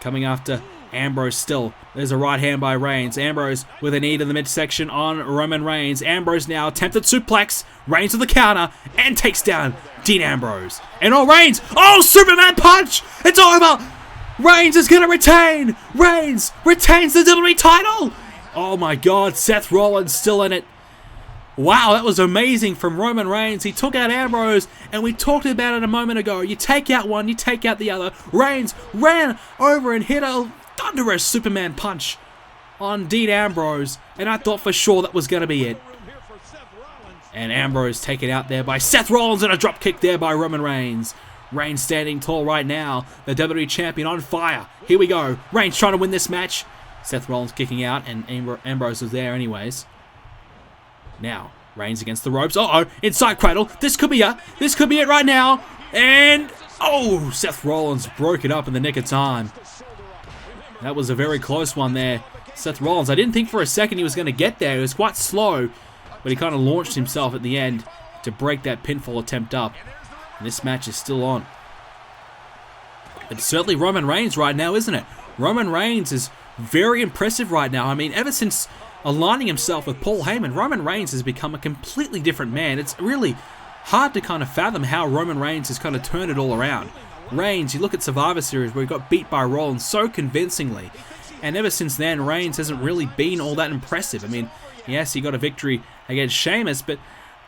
coming after Ambrose still. There's a right hand by Reigns. Ambrose with a knee to the midsection on Roman Reigns. Ambrose now attempted suplex. Reigns to the counter and takes down Dean Ambrose. And Reigns, Superman punch! It's over! Reigns is going to retain! Reigns retains the WWE title! Oh my god, Seth Rollins still in it. Wow, that was amazing from Roman Reigns. He took out Ambrose, and we talked about it a moment ago. You take out one, you take out the other. Reigns ran over and hit a thunderous Superman punch on Dean Ambrose, and I thought for sure that was going to be it. And Ambrose taken out there by Seth Rollins, and a drop kick there by Roman Reigns. Reigns standing tall right now. The WWE Champion on fire. Here we go. Reigns trying to win this match. Seth Rollins kicking out, and Ambrose was there anyways. Now, Reigns against the ropes. Inside cradle. This could be it. This could be it right now. And, Seth Rollins broke it up in the nick of time. That was a very close one there. Seth Rollins, I didn't think for a second he was going to get there. It was quite slow, but he kind of launched himself at the end to break that pinfall attempt up. And this match is still on. But certainly Roman Reigns right now, isn't it? Roman Reigns is very impressive right now. I mean, ever since aligning himself with Paul Heyman, Roman Reigns has become a completely different man. It's really hard to kind of fathom how Roman Reigns has kind of turned it all around. Reigns, you look at Survivor Series where he got beat by Rollins so convincingly, and ever since then, Reigns hasn't really been all that impressive. I mean, yes, he got a victory against Sheamus, but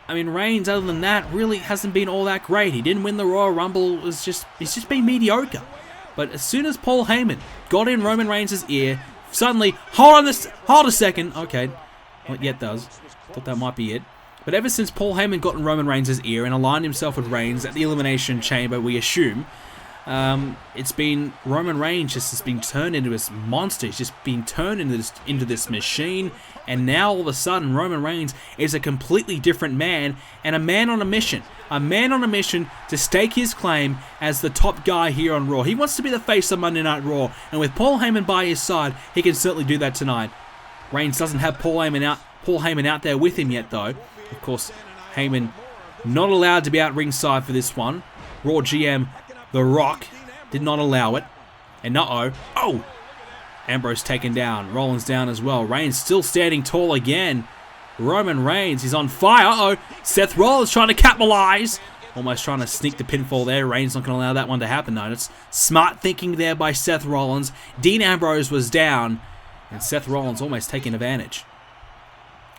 I mean, Reigns, other than that, really hasn't been all that great. He didn't win the Royal Rumble. He's just been mediocre. But as soon as Paul Heyman got in Roman Reigns' ear, suddenly, hold a second. Okay, not yet does. Thought that might be it. But ever since Paul Heyman got in Roman Reigns' ear and aligned himself with Reigns at the Elimination Chamber, we assume, it's been Roman Reigns just has been turned into this monster. He's just been turned into this machine. And now all of a sudden, Roman Reigns is a completely different man and a man on a mission. A man on a mission to stake his claim as the top guy here on Raw. He wants to be the face of Monday Night Raw. And with Paul Heyman by his side, he can certainly do that tonight. Reigns doesn't have Paul Heyman out there with him yet, though. Of course, Heyman not allowed to be out ringside for this one. Raw GM The Rock did not allow it. And Ambrose taken down. Rollins down as well. Reigns still standing tall again. Roman Reigns, he's on fire. Seth Rollins trying to capitalize. Almost trying to sneak the pinfall there. Reigns not going to allow that one to happen though. It's smart thinking there by Seth Rollins. Dean Ambrose was down. And Seth Rollins almost taking advantage.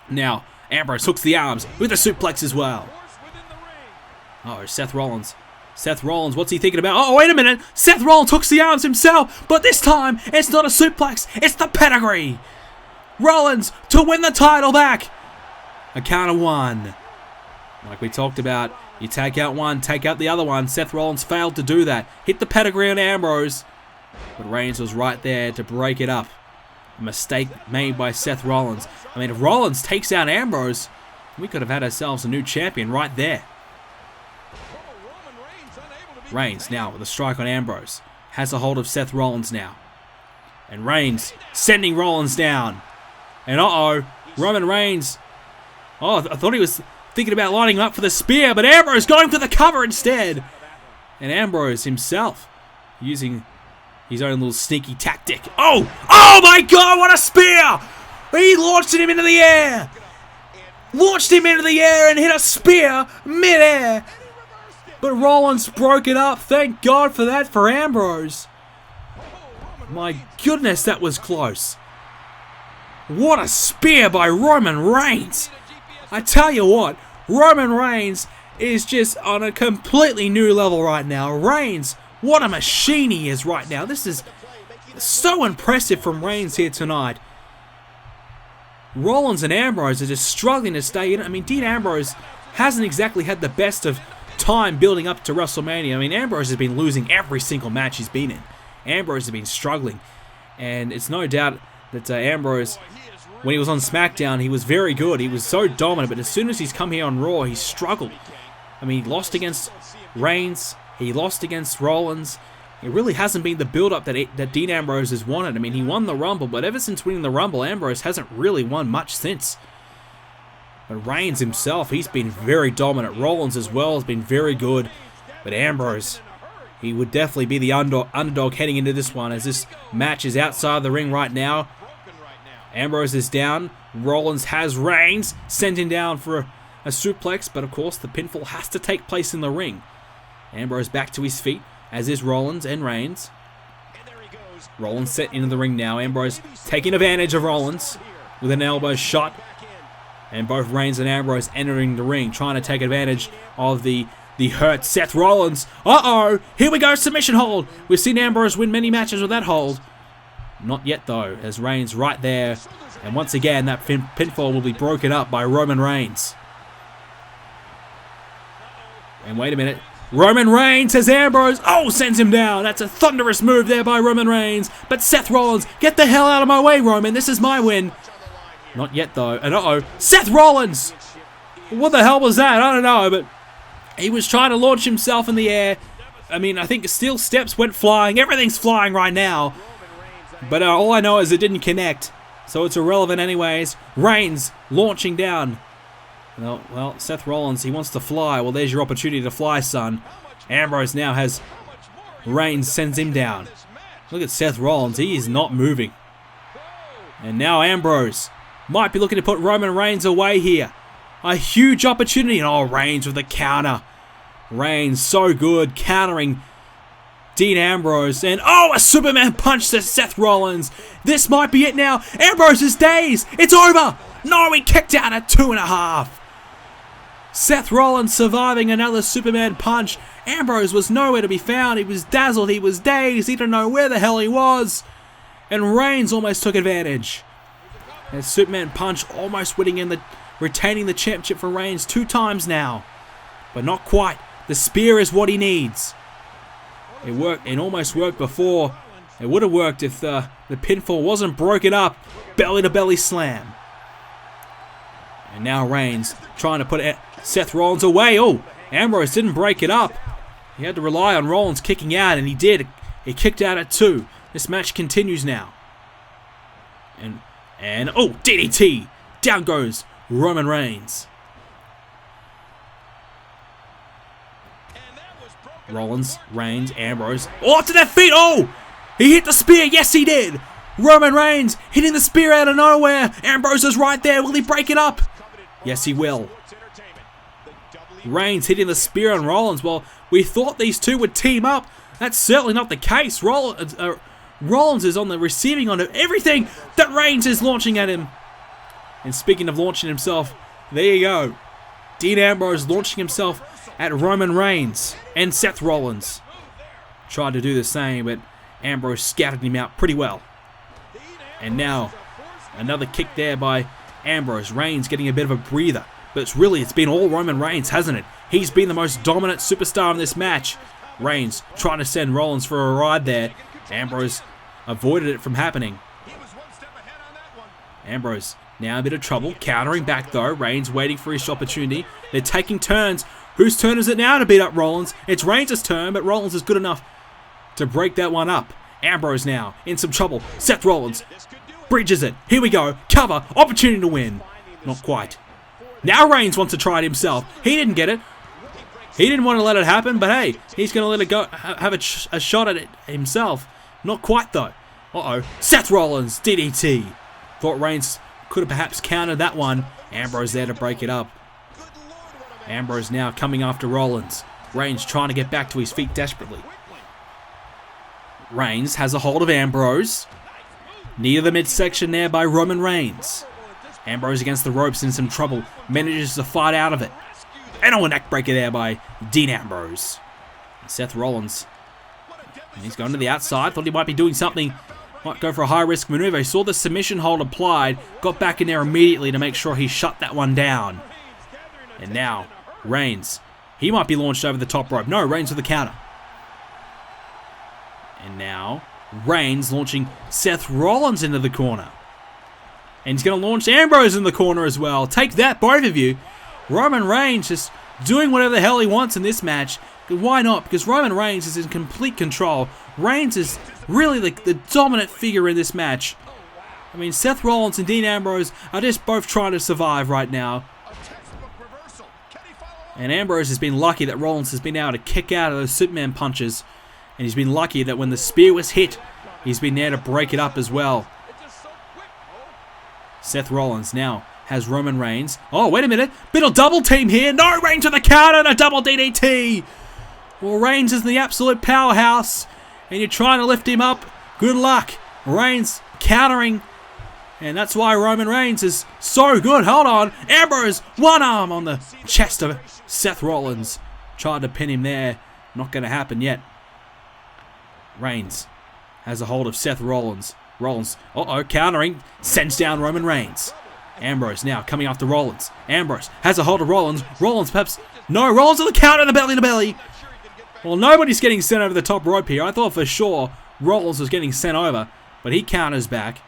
Now, Ambrose hooks the arms with a suplex as well. Oh, Seth Rollins. Seth Rollins, what's he thinking about? Oh, wait a minute. Seth Rollins hooks the arms himself, but this time, it's not a suplex, it's the pedigree. Rollins to win the title back. A count of 1. Like we talked about, you take out one, take out the other one. Seth Rollins failed to do that. Hit the pedigree on Ambrose, but Reigns was right there to break it up. A mistake made by Seth Rollins. I mean, if Rollins takes out Ambrose, we could have had ourselves a new champion right there. Reigns now with a strike on Ambrose. Has a hold of Seth Rollins now. And Reigns sending Rollins down. And uh-oh, Roman Reigns. Oh, I thought he was thinking about lining up for the spear, but Ambrose going for the cover instead. And Ambrose himself using his own little sneaky tactic. Oh! Oh my God, what a spear! He launched him into the air. Launched him into the air and hit a spear mid-air. But Rollins broke it up. Thank God for that for Ambrose. My goodness, that was close. What a spear by Roman Reigns. I tell you what, Roman Reigns is just on a completely new level right now. Reigns, what a machine he is right now. This is so impressive from Reigns here tonight. Rollins and Ambrose are just struggling to stay in it. I mean, Dean Ambrose hasn't exactly had the best of time building up to WrestleMania. I mean, Ambrose has been losing every single match he's been in. Ambrose has been struggling. And it's no doubt that Ambrose, when he was on Smackdown, he was very good. He was so dominant, but as soon as he's come here on Raw, he's struggled. I mean, he lost against Reigns. He lost against Rollins. It really hasn't been the build-up that Dean Ambrose has wanted. I mean, he won the Rumble, but ever since winning the Rumble, Ambrose hasn't really won much since. But Reigns himself, he's been very dominant. Rollins as well has been very good. But Ambrose, he would definitely be the underdog heading into this one, as this match is outside the ring right now. Ambrose is down. Rollins has Reigns, sent him down for a suplex, but of course the pinfall has to take place in the ring. Ambrose back to his feet, as is Rollins and Reigns. Rollins set into the ring now. Ambrose taking advantage of Rollins with an elbow shot. And both Reigns and Ambrose entering the ring, trying to take advantage of the hurt Seth Rollins. Uh-oh! Here we go, submission hold! We've seen Ambrose win many matches with that hold. Not yet, though, as Reigns right there. And once again, that pinfall will be broken up by Roman Reigns. And wait a minute. Roman Reigns has Ambrose. Oh, sends him down. That's a thunderous move there by Roman Reigns. But Seth Rollins, get the hell out of my way, Roman. This is my win. Not yet, though. And uh-oh, Seth Rollins! What the hell was that? I don't know, but he was trying to launch himself in the air. I mean, I think steel steps went flying. Everything's flying right now. But all I know is it didn't connect, so it's irrelevant anyways. Reigns launching down. Well, Seth Rollins, he wants to fly. Well, there's your opportunity to fly, son. Ambrose now has Reigns, sends him down. Look at Seth Rollins. He is not moving. And now Ambrose might be looking to put Roman Reigns away here. A huge opportunity. And oh, Reigns with the counter. Reigns so good, countering Dean Ambrose. And oh, a Superman punch to Seth Rollins. This might be it now. Ambrose's days. It's over. No, he kicked out at 2.5. Seth Rollins surviving another Superman punch. Ambrose was nowhere to be found. He was dazzled. He was dazed. He didn't know where the hell he was. And Reigns almost took advantage. And Superman punch almost retaining the championship for Reigns 2 times now. But not quite. The spear is what he needs. It worked. It almost worked before. It would have worked if the pinfall wasn't broken up. Belly to belly slam. And now Reigns trying to put Seth Rollins away. Oh, Ambrose didn't break it up. He had to rely on Rollins kicking out, and he did. He kicked out at 2. This match continues now. And oh, DDT. Down goes Roman Reigns. Rollins, Reigns, Ambrose. Oh, to their feet. Oh, he hit the spear. Yes, he did. Roman Reigns hitting the spear out of nowhere. Ambrose is right there. Will he break it up? Yes, he will. Reigns hitting the spear on Rollins. Well, we thought these two would team up. That's certainly not the case. Rollins is on the receiving end of everything that Reigns is launching at him. And speaking of launching himself, there you go. Dean Ambrose launching himself at Roman Reigns and Seth Rollins. Tried to do the same, but Ambrose scouted him out pretty well. And now, another kick there by Ambrose. Reigns getting a bit of a breather. But it's been all Roman Reigns, hasn't it? He's been the most dominant superstar in this match. Reigns trying to send Rollins for a ride there. Ambrose avoided it from happening. Ambrose now in a bit of trouble. Countering back though. Reigns waiting for his opportunity. They're taking turns. Whose turn is it now to beat up Rollins? It's Reigns' turn, but Rollins is good enough to break that one up. Ambrose now in some trouble. Seth Rollins bridges it. Here we go. Cover. Opportunity to win. Not quite. Now Reigns wants to try it himself. He didn't get it. He didn't want to let it happen, but hey, he's going to let it go. Have a shot at it himself. Not quite though. Uh-oh. Seth Rollins. DDT. Thought Reigns could have perhaps countered that one. Ambrose there to break it up. Ambrose now coming after Rollins. Reigns trying to get back to his feet desperately. Reigns has a hold of Ambrose. Near the midsection there by Roman Reigns. Ambrose against the ropes in some trouble. Manages to fight out of it. And a neckbreaker there by Dean Ambrose. Seth Rollins. And he's going to the outside. Thought he might be doing something. Might go for a high-risk maneuver. He saw the submission hold applied. Got back in there immediately to make sure he shut that one down. And now, Reigns. He might be launched over the top rope. No, Reigns with the counter. And now, Reigns launching Seth Rollins into the corner. And he's going to launch Ambrose in the corner as well. Take that, both of you. Roman Reigns just doing whatever the hell he wants in this match. Why not? Because Roman Reigns is in complete control. Reigns is really the dominant figure in this match. I mean, Seth Rollins and Dean Ambrose are just both trying to survive right now. And Ambrose has been lucky that Rollins has been able to kick out of those Superman punches. And he's been lucky that when the spear was hit, he's been there to break it up as well. Seth Rollins now has Roman Reigns. Oh, wait a minute. Bit of double team here. No, Reigns to the counter and a double DDT. Well, Reigns is the absolute powerhouse. And you're trying to lift him up. Good luck. Reigns countering. And that's why Roman Reigns is so good. Hold on. Ambrose, one arm on the chest of Seth Rollins. Tried to pin him there. Not going to happen yet. Reigns has a hold of Seth Rollins. Rollins, countering, sends down Roman Reigns. Ambrose now coming after Rollins. Ambrose has a hold of Rollins. Rollins perhaps, no, Rollins on the counter, the belly to belly. Well, nobody's getting sent over the top rope here. I thought for sure Rollins was getting sent over, but he counters back.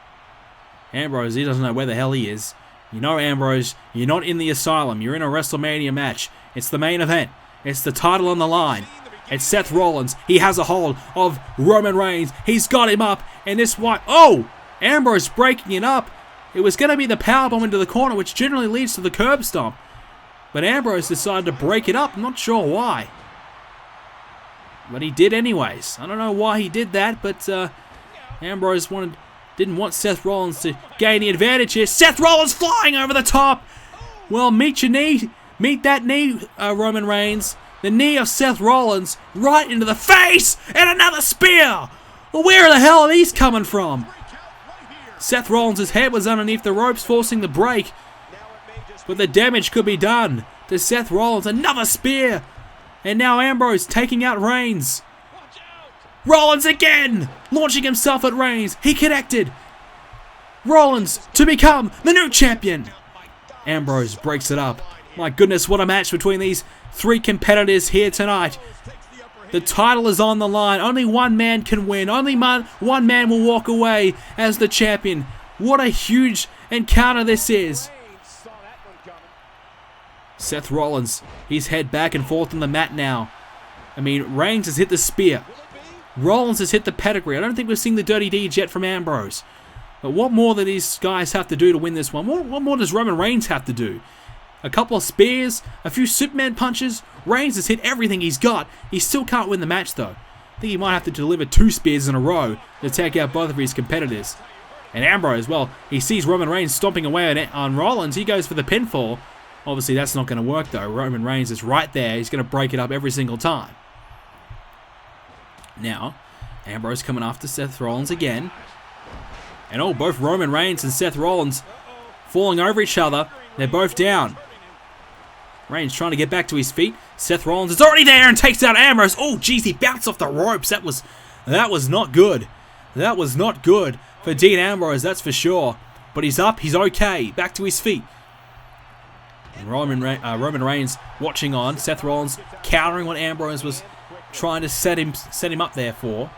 Ambrose, he doesn't know where the hell he is. You know, Ambrose, you're not in the asylum. You're in a WrestleMania match. It's the main event. It's the title on the line. It's Seth Rollins. He has a hold of Roman Reigns. He's got him up. And this one, Ambrose breaking it up. It was going to be the powerbomb into the corner, which generally leads to the curb stomp. But Ambrose decided to break it up. I'm not sure why. But he did anyways. I don't know why he did that, but Ambrose didn't want Seth Rollins to gain the advantage here. Seth Rollins flying over the top. Well, meet your knee. Meet that knee, Roman Reigns. The knee of Seth Rollins right into the face, and another spear. Well, where the hell are these coming from? Seth Rollins' head was underneath the ropes, forcing the break. But the damage could be done to Seth Rollins. Another spear. And now Ambrose taking out Reigns. Rollins again, launching himself at Reigns. He connected. Rollins to become the new champion. Ambrose breaks it up. My goodness, what a match between these three competitors here tonight. The title is on the line. Only one man can win. Only one man will walk away as the champion. What a huge encounter this is. Seth Rollins, his head back and forth on the mat now. I mean, Reigns has hit the spear. Rollins has hit the pedigree. I don't think we've seen the dirty deeds yet from Ambrose. But what more do these guys have to do to win this one? What more does Roman Reigns have to do? A couple of spears, a few Superman punches. Reigns has hit everything he's got. He still can't win the match though. I think he might have to deliver 2 spears in a row to take out both of his competitors. And Ambrose, well, he sees Roman Reigns stomping away on Rollins. He goes for the pinfall. Obviously that's not going to work though. Roman Reigns is right there. He's going to break it up every single time. Now, Ambrose coming after Seth Rollins again. And oh, both Roman Reigns and Seth Rollins falling over each other. They're both down. Reigns trying to get back to his feet. Seth Rollins is already there and takes down Ambrose. Oh, geez, he bounced off the ropes. That was not good. That was not good for Dean Ambrose, that's for sure. But he's up. He's okay. Back to his feet. And Roman Reigns watching on. Seth Rollins countering what Ambrose was trying to set him up there for.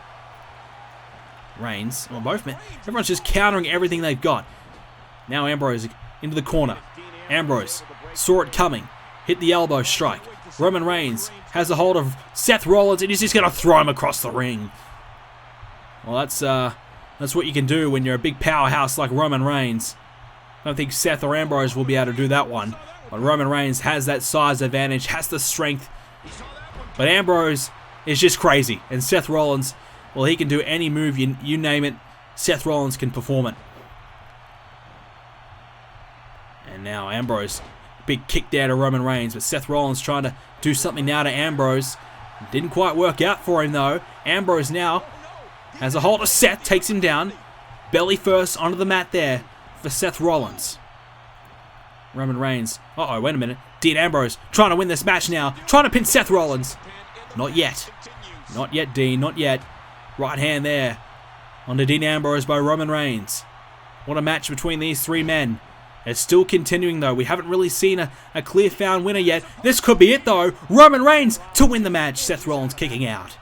Reigns, well, both men. Everyone's just countering everything they've got. Now Ambrose into the corner. Ambrose saw it coming. Hit the elbow strike. Roman Reigns has a hold of Seth Rollins and he's just going to throw him across the ring. Well, that's what you can do when you're a big powerhouse like Roman Reigns. I don't think Seth or Ambrose will be able to do that one. But Roman Reigns has that size advantage, has the strength. But Ambrose is just crazy. And Seth Rollins, well, he can do any move, you name it. Seth Rollins can perform it. And now Ambrose, big kick there to Roman Reigns. But Seth Rollins trying to do something now to Ambrose. Didn't quite work out for him though. Ambrose now has a hold of Seth, takes him down. Belly first onto the mat there for Seth Rollins. Roman Reigns. Uh-oh, wait a minute. Dean Ambrose trying to win this match now. Trying to pin Seth Rollins. Not yet. Not yet, Dean. Not yet. Right hand there. Onto Dean Ambrose by Roman Reigns. What a match between these three men. It's still continuing though. We haven't really seen a clear found winner yet. This could be it though. Roman Reigns to win the match. Seth Rollins kicking out.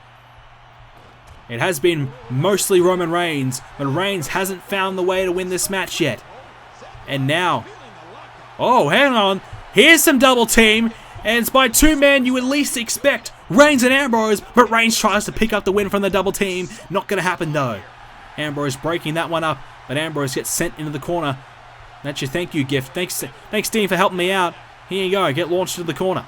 It has been mostly Roman Reigns, but Reigns hasn't found the way to win this match yet. And now, oh, hang on. Here's some double team, and it's by two men you at least expect. Reigns and Ambrose, but Reigns tries to pick up the win from the double team. Not going to happen though. Ambrose breaking that one up, but Ambrose gets sent into the corner. That's your thank you gift. Thanks Dean for helping me out. Here you go, get launched into the corner.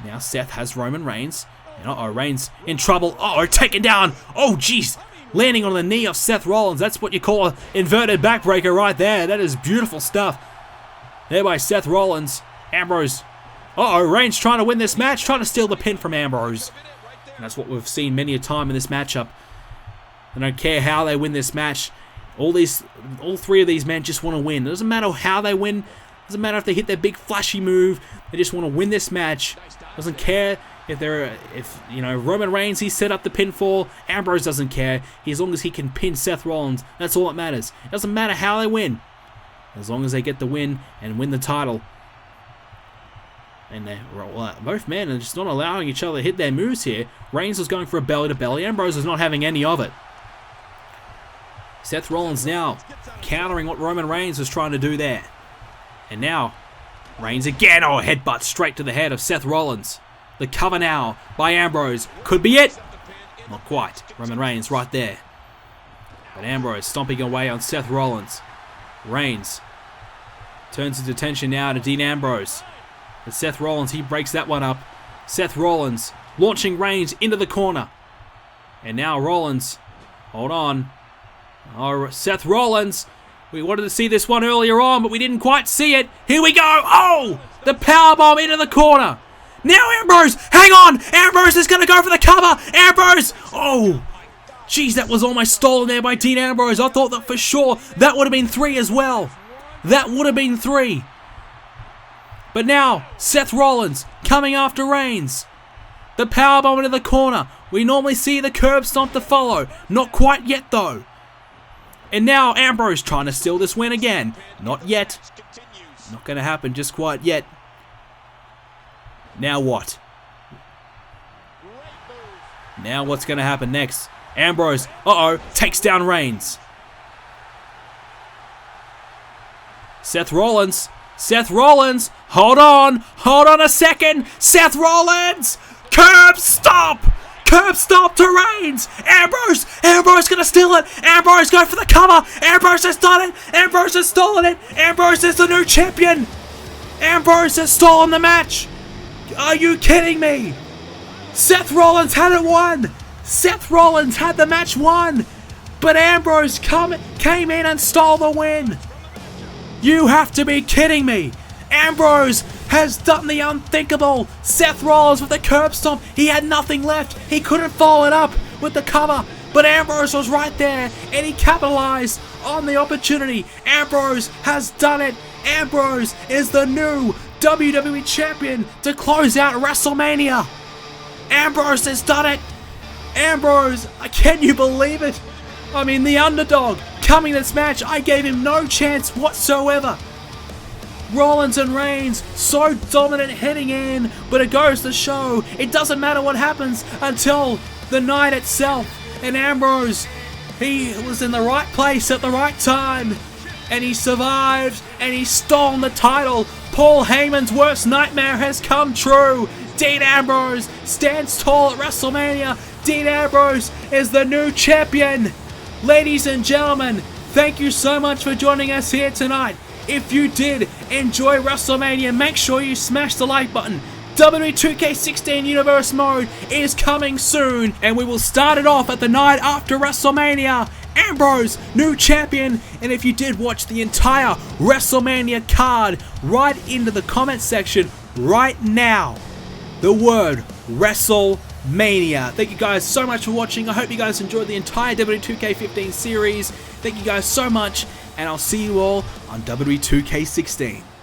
Now Seth has Roman Reigns. And uh-oh, Reigns in trouble. Uh-oh, taken down. Oh, jeez. Landing on the knee of Seth Rollins. That's what you call an inverted backbreaker right there. That is beautiful stuff. There by Seth Rollins. Ambrose. Uh-oh, Reigns trying to win this match. Trying to steal the pin from Ambrose. And that's what we've seen many a time in this matchup. I don't care how they win this match. All three of these men just want to win. It doesn't matter how they win. It doesn't matter if they hit their big flashy move. They just want to win this match. Doesn't care if Roman Reigns, he set up the pinfall. Ambrose doesn't care. As long as he can pin Seth Rollins, that's all that matters. It doesn't matter how they win, as long as they get the win and win the title. And both men are just not allowing each other to hit their moves here. Reigns was going for a belly to belly. Ambrose is not having any of it. Seth Rollins now countering what Roman Reigns was trying to do there. And now Reigns again. Oh, headbutt straight to the head of Seth Rollins. The cover now by Ambrose. Could be it. Not quite. Roman Reigns right there. But Ambrose stomping away on Seth Rollins. Reigns turns his attention now to Dean Ambrose. But Seth Rollins, he breaks that one up. Seth Rollins launching Reigns into the corner. And now Rollins. Hold on. Oh, Seth Rollins. We wanted to see this one earlier on, but we didn't quite see it. Here we go. Oh! The powerbomb into the corner. Now Ambrose. Hang on. Ambrose is going to go for the cover. Ambrose. Oh. Jeez, that was almost stolen there by Dean Ambrose. I thought that for sure that would have been 3 as well. That would have been 3. But now, Seth Rollins coming after Reigns. The powerbomb into the corner. We normally see the curb stomp to follow. Not quite yet, though. And now Ambrose trying to steal this win again. Not yet. Not going to happen just quite yet. Now what? Now what's going to happen next? Ambrose, takes down Reigns. Seth Rollins, hold on a second. Seth Rollins, curb stomp to Reigns. Ambrose gonna steal it. Ambrose going for the cover. Ambrose has done it. Ambrose has stolen it. Ambrose is the new champion. Ambrose has stolen the match. Are you kidding me? Seth Rollins had it won. Seth Rollins had the match won. But Ambrose came in and stole the win. You have to be kidding me. Ambrose has done the unthinkable. Seth Rollins with the curb stomp. He had nothing left. He couldn't follow it up. with the cover, but Ambrose was right there and he capitalized on the opportunity. Ambrose has done it. Ambrose is the new WWE Champion to close out WrestleMania. Ambrose has done it. Ambrose, can you believe it? I mean, the underdog coming to this match, I gave him no chance whatsoever. Rollins and Reigns so dominant heading in, but it goes to show it doesn't matter what happens until the night itself. And Ambrose, he was in the right place at the right time, and he survived and he stole the title. Paul Heyman's worst nightmare has come true. Dean Ambrose stands tall at WrestleMania. Dean Ambrose is the new champion. Ladies and gentlemen, thank you so much for joining us here tonight. If you did enjoy WrestleMania, make sure you smash the like button. WWE 2k15 Universe Mode is coming soon, and we will start it off at the night after WrestleMania. Ambrose, new champion. And if you did watch the entire WrestleMania card, write into the comment section right now the word WrestleMania. Thank you guys so much for watching. I hope you guys enjoyed the entire WWE 2k15 series. Thank you guys so much, and I'll see you all on WWE 2k16.